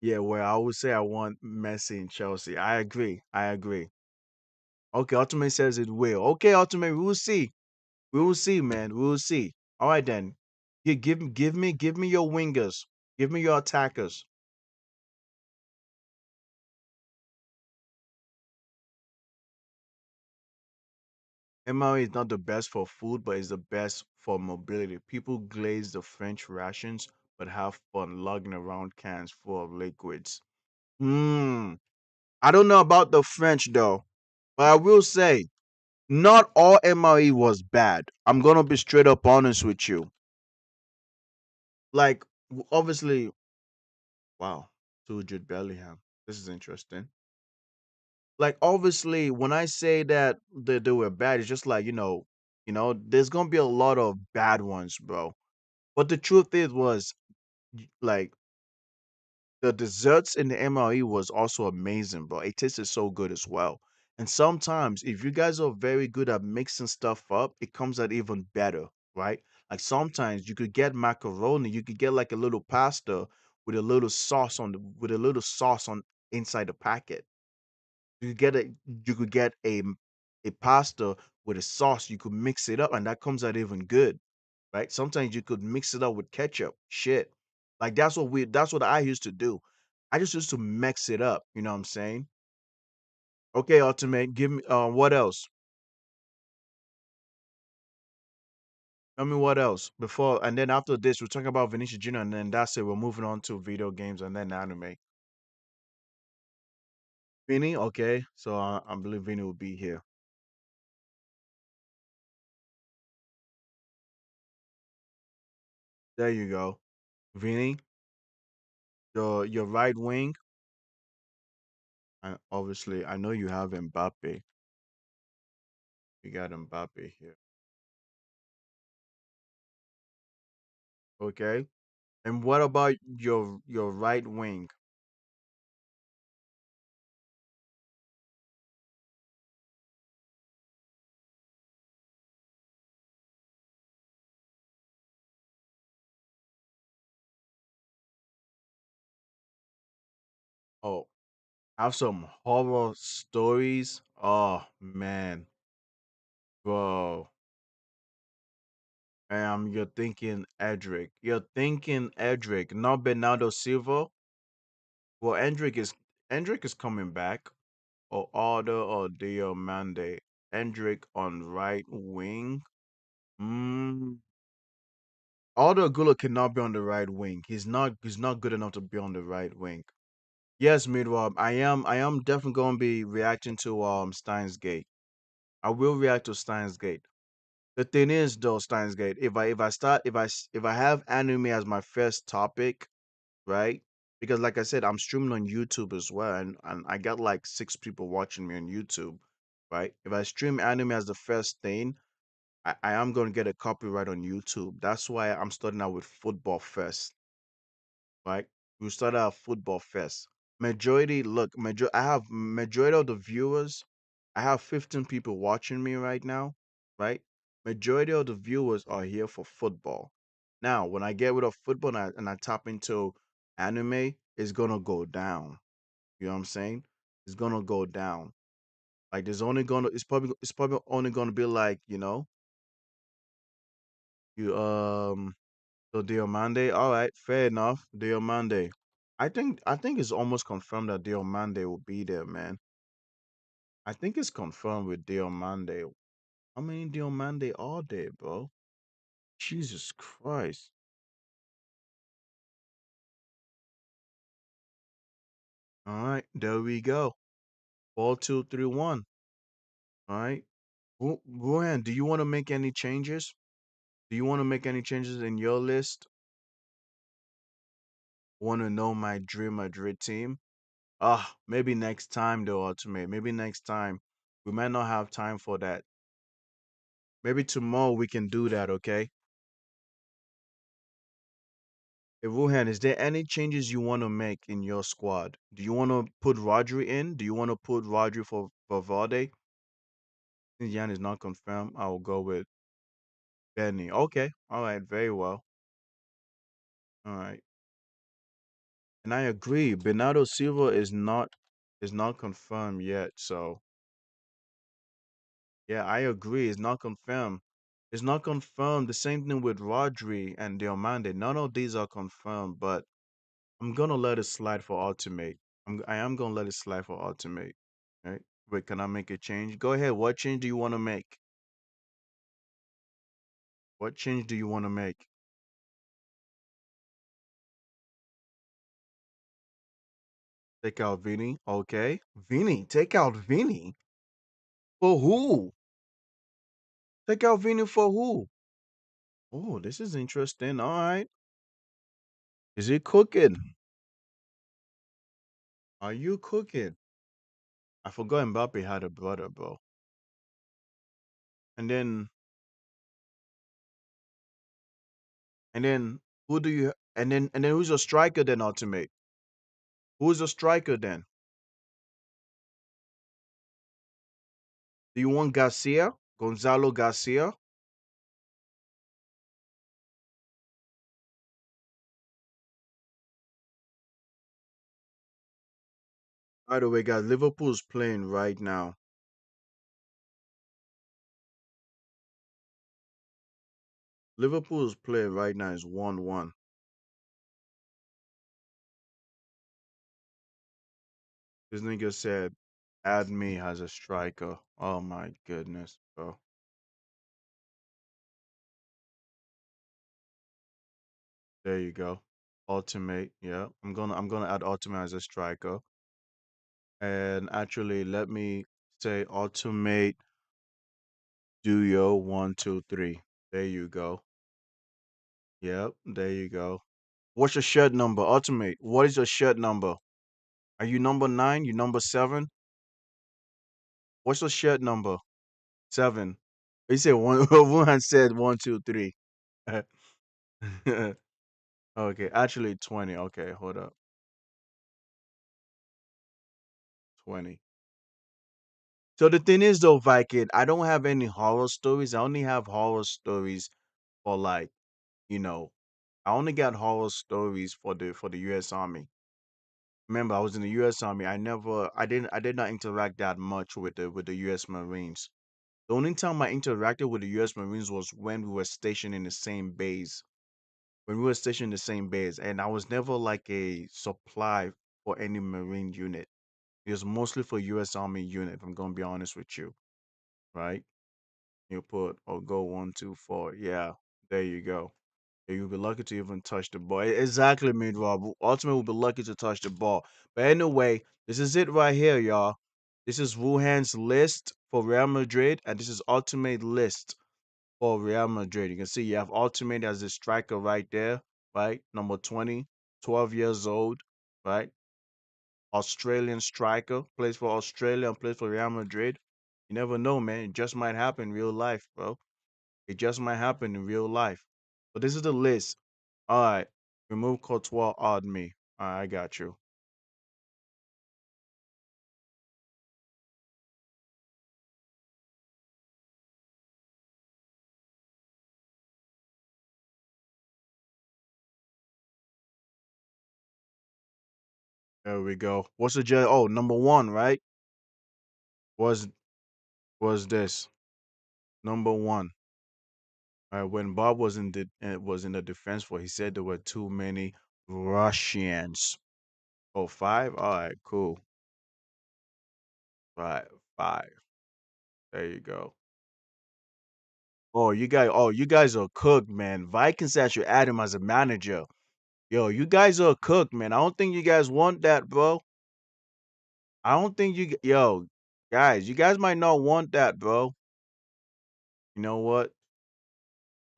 Yeah, well, I would say I want Messi in Chelsea. I agree. I agree. Okay, Ultimate says it will. Okay, Ultimate, we will see. We will see, man. We will see. All right then. Give me your wingers. Give me your attackers. MRE is not the best for food, but it's the best for mobility. People glaze the French rations, but have fun lugging around cans full of liquids. Hmm. I don't know about the French though, but I will say not all MRE was bad. I'm gonna be straight up honest with you. Like obviously, wow, 200 Bellingham. This is interesting. Like obviously, when I say that they were bad, it's just like there's gonna be a lot of bad ones, bro. But the truth is, like the desserts in the MLE was also amazing, bro. It tasted so good as well. And sometimes, if you guys are very good at mixing stuff up, it comes out even better, right? Like sometimes you could get macaroni, you could get like a little pasta with a little sauce with a little sauce on inside the packet. You could get a pasta with a sauce. You could mix it up, and that comes out even good, right? Sometimes you could mix it up with ketchup. Shit, like that's what I used to do. I just used to mix it up. You know what I'm saying? Okay, Ultimate, give me what else? Tell me what else before, and then after this, we'll talk about Vinicius Jr. and then that's it. We're moving on to video games and then anime. Vini, okay, so I believe Vini will be here. There you go, Vini. Your right wing. And obviously, I know you have Mbappe. You got Mbappe here. Okay. And what about your right wing? Oh, have some horror stories. Oh man, bro. You're thinking Edric. You're thinking Edric, not Bernardo Silva. Well, Endrick is coming back. Or Aldo or Diomande. Endrick on right wing. Mm. Aldo Aguila cannot be on the right wing. He's not good enough to be on the right wing. Yes, Midrob. I am definitely gonna be reacting to Steins Gate. I will react to Steins Gate. The thing is though, Steins Gate, if I have anime as my first topic, right? Because like I said, I'm streaming on YouTube as well, and I got like 6 people watching me on YouTube, right? If I stream anime as the first thing, I am gonna get a copyright on YouTube. That's why I'm starting out with football first, right? We start out football first. I have majority of the viewers. I have 15 people watching me right now, right? Majority of the viewers are here for football. Now, when I get rid of football and I tap into anime, it's gonna go down. You know what I'm saying? It's gonna go down. Like it's probably only gonna be like, you so Diomande. All right, fair enough. Diomande. I think it's almost confirmed that Diomande will be there, man. I think it's confirmed with Diomande. How many Diomande are there, bro? Jesus Christ. All right, there we go. 4-2-3-1. All right. Go ahead. Do you want to make any changes? Do you want to make any changes in your list? Want to know my dream Madrid team? Ah, maybe next time though, Ultimate. Maybe next time. We might not have time for that. Maybe tomorrow we can do that, okay? Hey, Wuhan, is there any changes you want to make in your squad? Do you want to put Rodri in? Do you want to put Rodri for Valde? Since Jan is not confirmed, I will go with Benny. Okay, all right, very well. All right, and I agree. Bernardo Silva is not confirmed yet. So yeah, I agree. It's not confirmed. It's not confirmed. The same thing with Rodri and Diomande. None of these are confirmed, but I'm gonna let it slide for Ultimate. I am gonna let it slide for Ultimate. Right? Wait, can I make a change? Go ahead. What change do you want to make? What change do you want to make? Take out Vini. Okay. Vini. Take out Vini. For who? Take out Vini for who? Oh, this is interesting. All right. Is he cooking? Are you cooking? I forgot Mbappe had a brother, bro. And then and then who do you and then who's a striker then ultimate? Who's a striker then? Do you want Garcia? Gonzalo Garcia? By the way, guys, Liverpool's playing right now. Liverpool's playing right now is 1-1. This nigga said, add me as a striker. Oh my goodness, bro. There you go. Ultimate, yeah. I'm gonna add Ultimate as a striker. And actually let me say Ultimate Duo 123. There you go. Yep, there you go. What's your shirt number? Ultimate. What is your shirt number? Are you number 9? You number 7? What's your shirt number? 7. He said one. One said 123. Okay, actually 20. Okay, hold up. 20. So the thing is though, Viking, I don't have any horror stories. I only have horror stories for like, you know, I only got horror stories for the US Army. Remember, I was in the US Army. I did not interact that much with the US Marines. The only time I interacted with the US Marines was when we were stationed in the same base. When we were stationed in the same base, and I was never like a supply for any Marine unit. It was mostly for US Army unit, if I'm gonna be honest with you, right? You put or go 124. Yeah, there you go. Yeah, you'll be lucky to even touch the ball. Exactly, mid Rob. Ultimate will be lucky to touch the ball. But anyway, this is it right here, y'all. This is Wuhan's list for Real Madrid, and this is Ultimate list for Real Madrid. You can see you have Ultimate as a striker right there, right? Number 20, 12 years old, right? Australian striker, plays for Australia and plays for Real Madrid. You never know, man. It just might happen in real life, bro. It just might happen in real life. But this is the list. All right. Remove Courtois, odd me. All right, I got you. There we go. What's the oh, number one, right? Was was this number one? When Bob was in the defense for, he said there were too many Russians. Oh, five. All right, cool. Five, five. There you go. Oh, you guys are cooked, man. Vikings actually add him as a manager. Yo, you guys are cooked, man. I don't think you guys want that, bro. I don't think yo, guys, you guys might not want that, bro. You know what?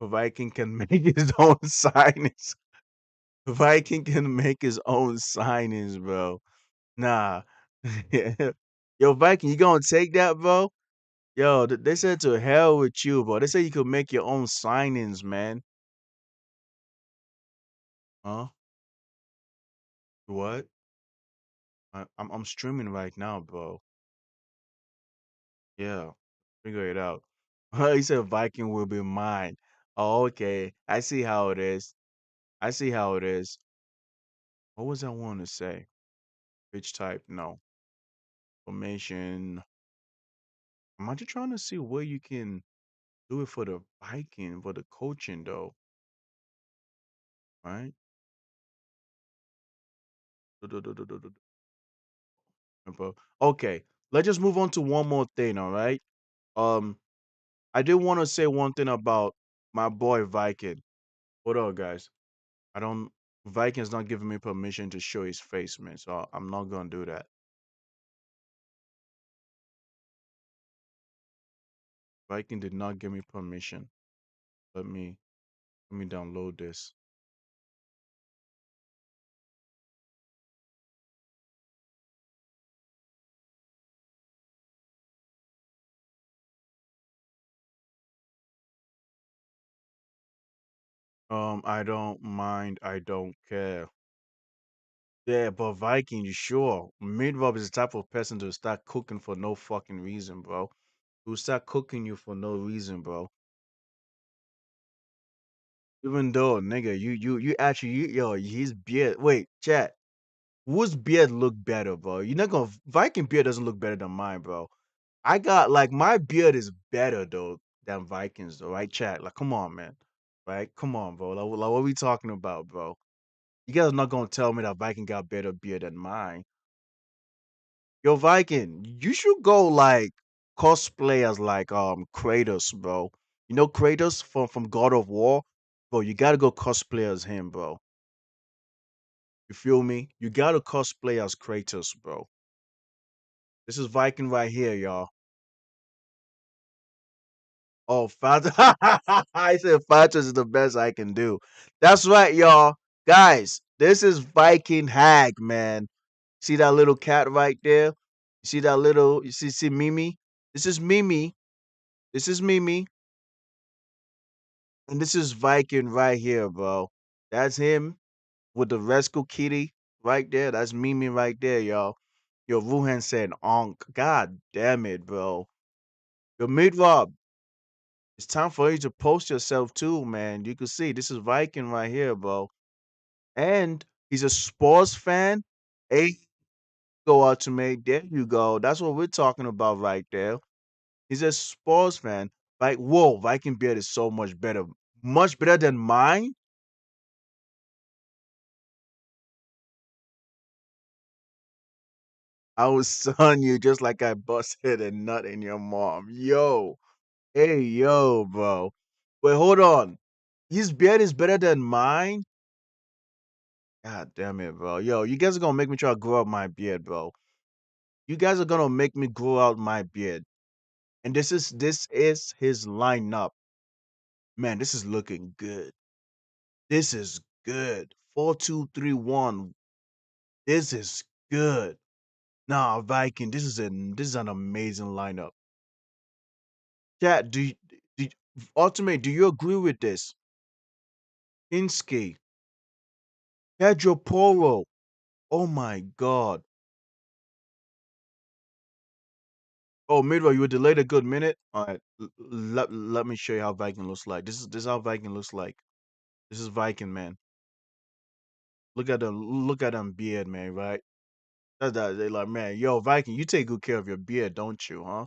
Viking can make his own signings. Viking can make his own signings, bro. Nah. Yo, Viking, you gonna take that, bro? Yo, they said to hell with you, bro. They said you could make your own signings, man. Huh? What? I'm streaming right now, bro. Yeah, figure it out. He said Viking will be mine. Oh, okay. I see how it is. I see how it is. What was I want to say? Pitch type? No. Formation. I'm actually trying to see where you can do it for the Viking, for the coaching though, right? Du-du-du-du-du-du. Okay, let's just move on to one more thing, all right? Um, I did want to say one thing about my boy Viking. Hold on, guys. I don't. Viking's not giving me permission to show his face, man. So I'm not gonna do that. Viking did not give me permission. Let me let me download this. I don't mind. I don't care. Yeah, but Viking, you sure? Midrob is the type of person to start cooking for no fucking reason, bro. Who start cooking you for no reason, bro. Even though, nigga, you actually, yo, his beard. Wait, chat. Whose beard look better, bro? You're not gonna Viking beard doesn't look better than mine, bro. I got like my beard is better though than Vikings, though, right? Chat, like, come on, man, right? Come on, bro. Like what we talking about, bro? You guys are not gonna tell me that Viking got better beard than mine. Yo, Viking, you should go like cosplay as like Kratos, bro. You know Kratos from God of War, bro. You gotta go cosplay as him, bro. You feel me? You gotta cosplay as Kratos, bro. This is Viking right here, y'all. Oh, Phantom. I said Phantom is the best I can do. That's right, y'all. Guys, this is Viking Hag, man. See that little cat right there? You see that little, you see Mimi? This is Mimi. This is Mimi. And this is Viking right here, bro. That's him with the rescue kitty right there. That's Mimi right there, y'all. Yo, Wuhan said onk. God damn it, bro. Yo, Mid Rob, it's time for you to post yourself too, man. You can see this is Viking right here, bro. And he's a sports fan. Hey, go out to me. There you go. That's what we're talking about right there. He's a sports fan. Like, whoa, Viking beard is so much better than mine. I will son you just like I busted a nut in your mom. Yo, hey, yo, bro. Wait, hold on. His beard is better than mine. God damn it, bro. Yo, you guys are gonna make me try to grow out my beard, bro. You guys are gonna make me grow out my beard. And this is his lineup. Man, this is looking good. This is good. 4-2-3-1. This is good. Nah, Viking, this is an amazing lineup. Chat, do Ultimate, do you agree with this? Insky, Pedro Poro. Oh my god. Oh, Midway, you were delayed a good minute. All right, let me show you how Viking looks like. This is how Viking looks like. This is Viking, man. Look at them beard, man. Right? That's that. They like, man, yo, Viking, you take good care of your beard, don't you, huh?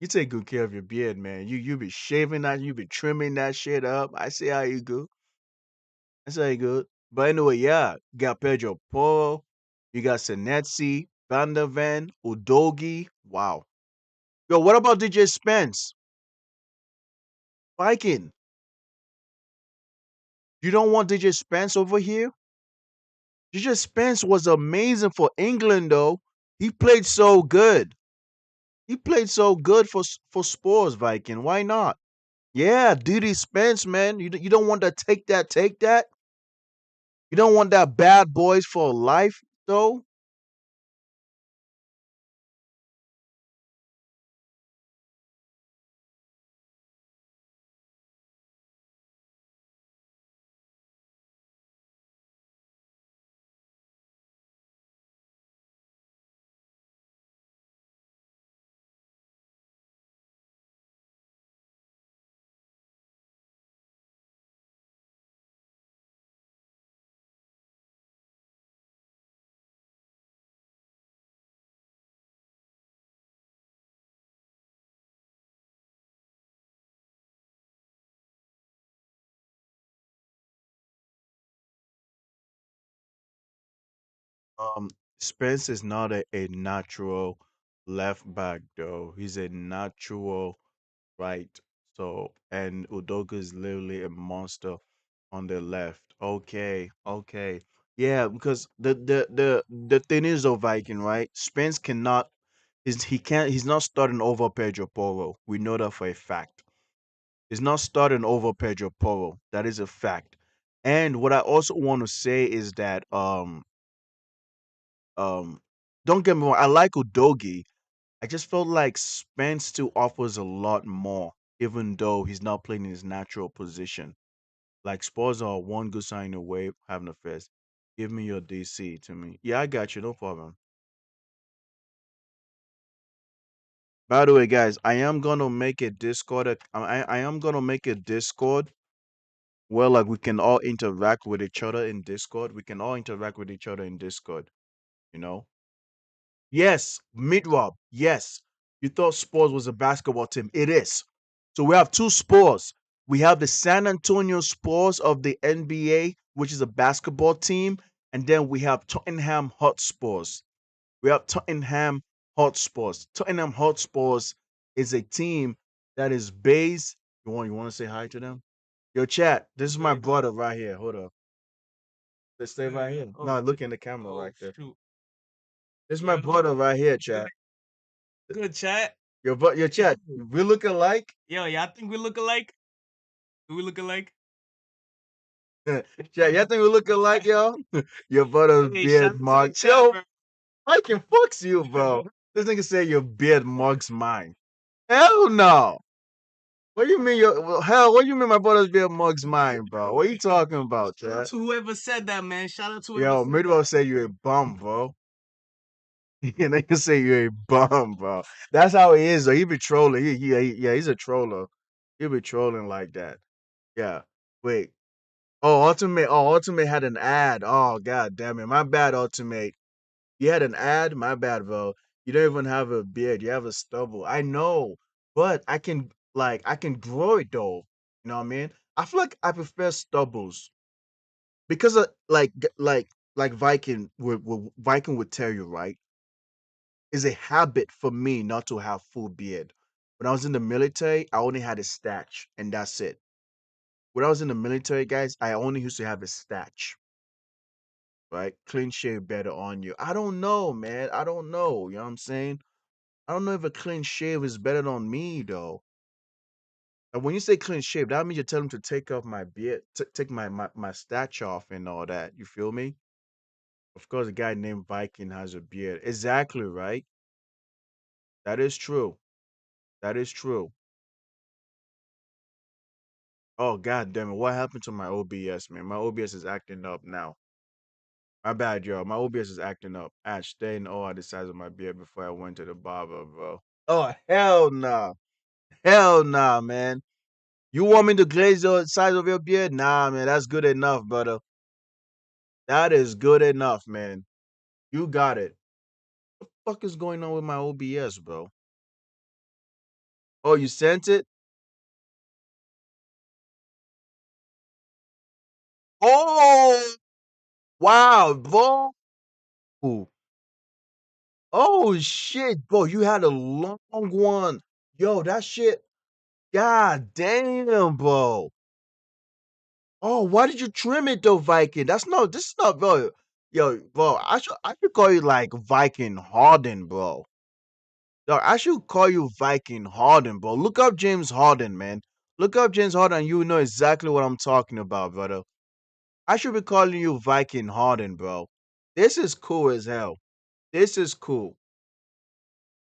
You take good care of your beard, man. You be shaving that, you be trimming that shit up. I see how you go. I say you good. But anyway, yeah, you got Pedro Poro, you got Senetsi, Van der Ven, Udogi. Wow. Yo, what about DJ Spence? Viking, you don't want DJ Spence over here? DJ Spence was amazing for England, though. He played so good. He played so good for Spurs, Viking. Why not? Yeah, Diddy Spence, man. You don't want to take that, take that. You don't want that bad boys for life, though. Um, Spence is not a natural left back though. He's a natural right. So and Udoka is literally a monster on the left. Okay, okay. Yeah, because the thing is though, Viking, right? Spence cannot he's not starting over Pedro Porro. We know that for a fact. He's not starting over Pedro Porro. That is a fact. And what I also want to say is that um, don't get me wrong, I like Udogi. I just felt like Spence still offers a lot more, even though he's not playing in his natural position. Like Spurs are one good sign away having a fest. Give me your DC to me. Yeah, I got you. No problem. By the way, guys, I am gonna make a Discord. I am gonna make a Discord where like we can all interact with each other in Discord. We can all interact with each other in Discord. You know. Yes, Midrob. Yes. You thought Spurs was a basketball team. It is. So we have two Spurs. We have the San Antonio Spurs of the NBA, which is a basketball team, and then we have Tottenham Hotspurs. We have Tottenham Hotspurs. Tottenham Hotspurs is a team that is based. You want to say hi to them? Yo, chat. This is my brother right here. Hold up. Let's stay right here. No, look in the camera right there. This is my brother right here, chat. Good chat. Your chat. We look alike. Yo, y'all think we look alike? Do we look alike? Chat, y'all think we look alike, y'all? Your brother's Hey, shout out beard to the marks. chat, Yo, bro. I can fucks you, bro. This nigga say your beard marks mine. Hell no. What do you mean hell, what do you mean my brother's beard mugs mine, bro? What are you talking about, Shout out chat? to whoever said that, man. Shout out to whoever Yo, said Midwell say you a bum, bro. Yeah, they can say you're a bum, bro. That's how he is, though. He be trolling. Yeah, he's a troller. He be trolling like that. Yeah. Wait. Ultimate had an ad. Oh, god damn it. My bad, Ultimate. You had an ad? My bad, bro. You don't even have a beard. You have a stubble. I know. But I can grow it though. You know what I mean? I feel like I prefer stubbles. Because of like Viking would tell you, right? Is a habit for me not to have full beard. When I was in the military, I only had a stash and that's it. When I was in the military, guys, I only used to have a stash, right? Clean shave better on you. I don't know, man. I don't know. You know what I'm saying? I don't know if a clean shave is better on me though. And when you say clean shave, that means you're telling me to take off my beard, take my stash off and all that. You feel me? Of course, a guy named Viking has a beard. Exactly, right? That is true. That is true. Oh god damn it! What happened to my OBS, man? My OBS is acting up now. My bad, yo. My OBS is acting up. Ash, stay in awe at the size of my beard before I went to the barber, bro. Oh hell nah, hell nah, man. You want me to glaze the size of your beard? Nah, man. That's good enough, brother. That is good enough, man. You got it. What the fuck is going on with my OBS, bro? Oh, you sent it? Oh, wow, bro. Oh shit, bro. You had a long one. Yo, that shit. God damn, bro. Oh, why did you trim it though, Viking? This is not, bro. Yo, bro, I should call you like Viking Harden, bro. Yo, I should call you Viking Harden, bro. Look up James Harden, man. Look up James Harden, and you know exactly what I'm talking about, brother. I should be calling you Viking Harden, bro. This is cool as hell. This is cool.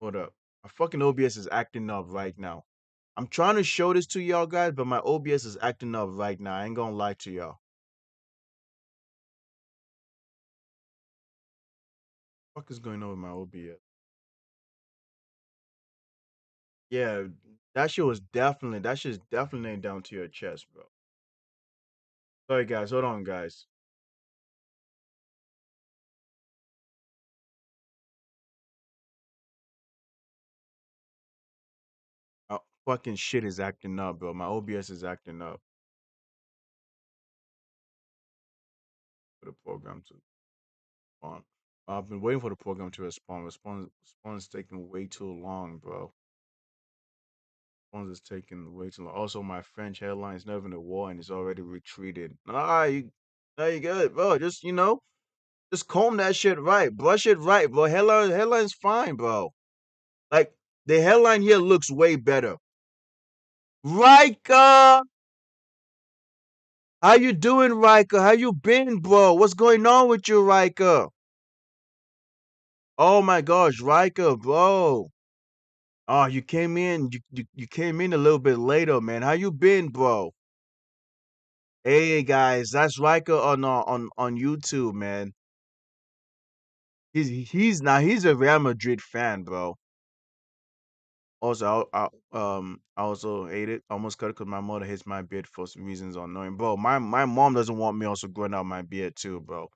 Hold up. My fucking OBS is acting up right now. I'm trying to show this to y'all guys, but my OBS is acting up right now. I ain't gonna lie to y'all. What is going on with my OBS? Yeah, that shit's definitely down to your chest, bro. Sorry guys, hold on guys. Fucking shit is acting up, bro. My OBS is acting up for the program to respond. I've been waiting for the program to respond. Response is taking way too long, bro. Response is taking way too long. Also, my French headline is never in the war and it's already retreated. Nah, you good, bro. Just comb that shit right. Brush it right, bro. Headline's fine, bro. Like the headline here looks way better. Riker! How you doing, Riker? How you been, bro? What's going on with you, Riker? Oh my gosh, Riker, bro. Oh, you came in. You came in a little bit later, man. How you been, bro? Hey guys, that's Riker on YouTube, man. He's a Real Madrid fan, bro. Also, I also hate it. Almost cut it because my mother hates my beard for some reasons unknown. Bro, my mom doesn't want me also growing out my beard too, bro.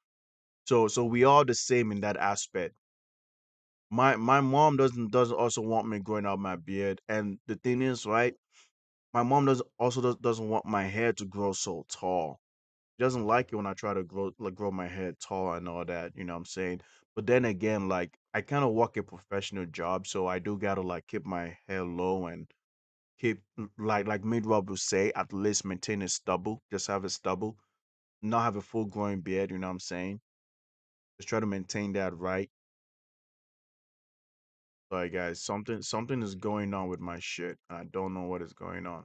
So we all the same in that aspect. My mom doesn't also want me growing out my beard, and the thing is, right? My mom doesn't want my hair to grow so tall. She doesn't like it when I try to grow my hair tall and all that. You know what I'm saying? But then again, like I kind of work a professional job, so I do gotta like keep my hair low and keep like mid Rob will say, at least maintain a stubble, just have a stubble, not have a full growing beard. You know what I'm saying? Just try to maintain that right. Sorry guys, something is going on with my shit. I don't know what is going on.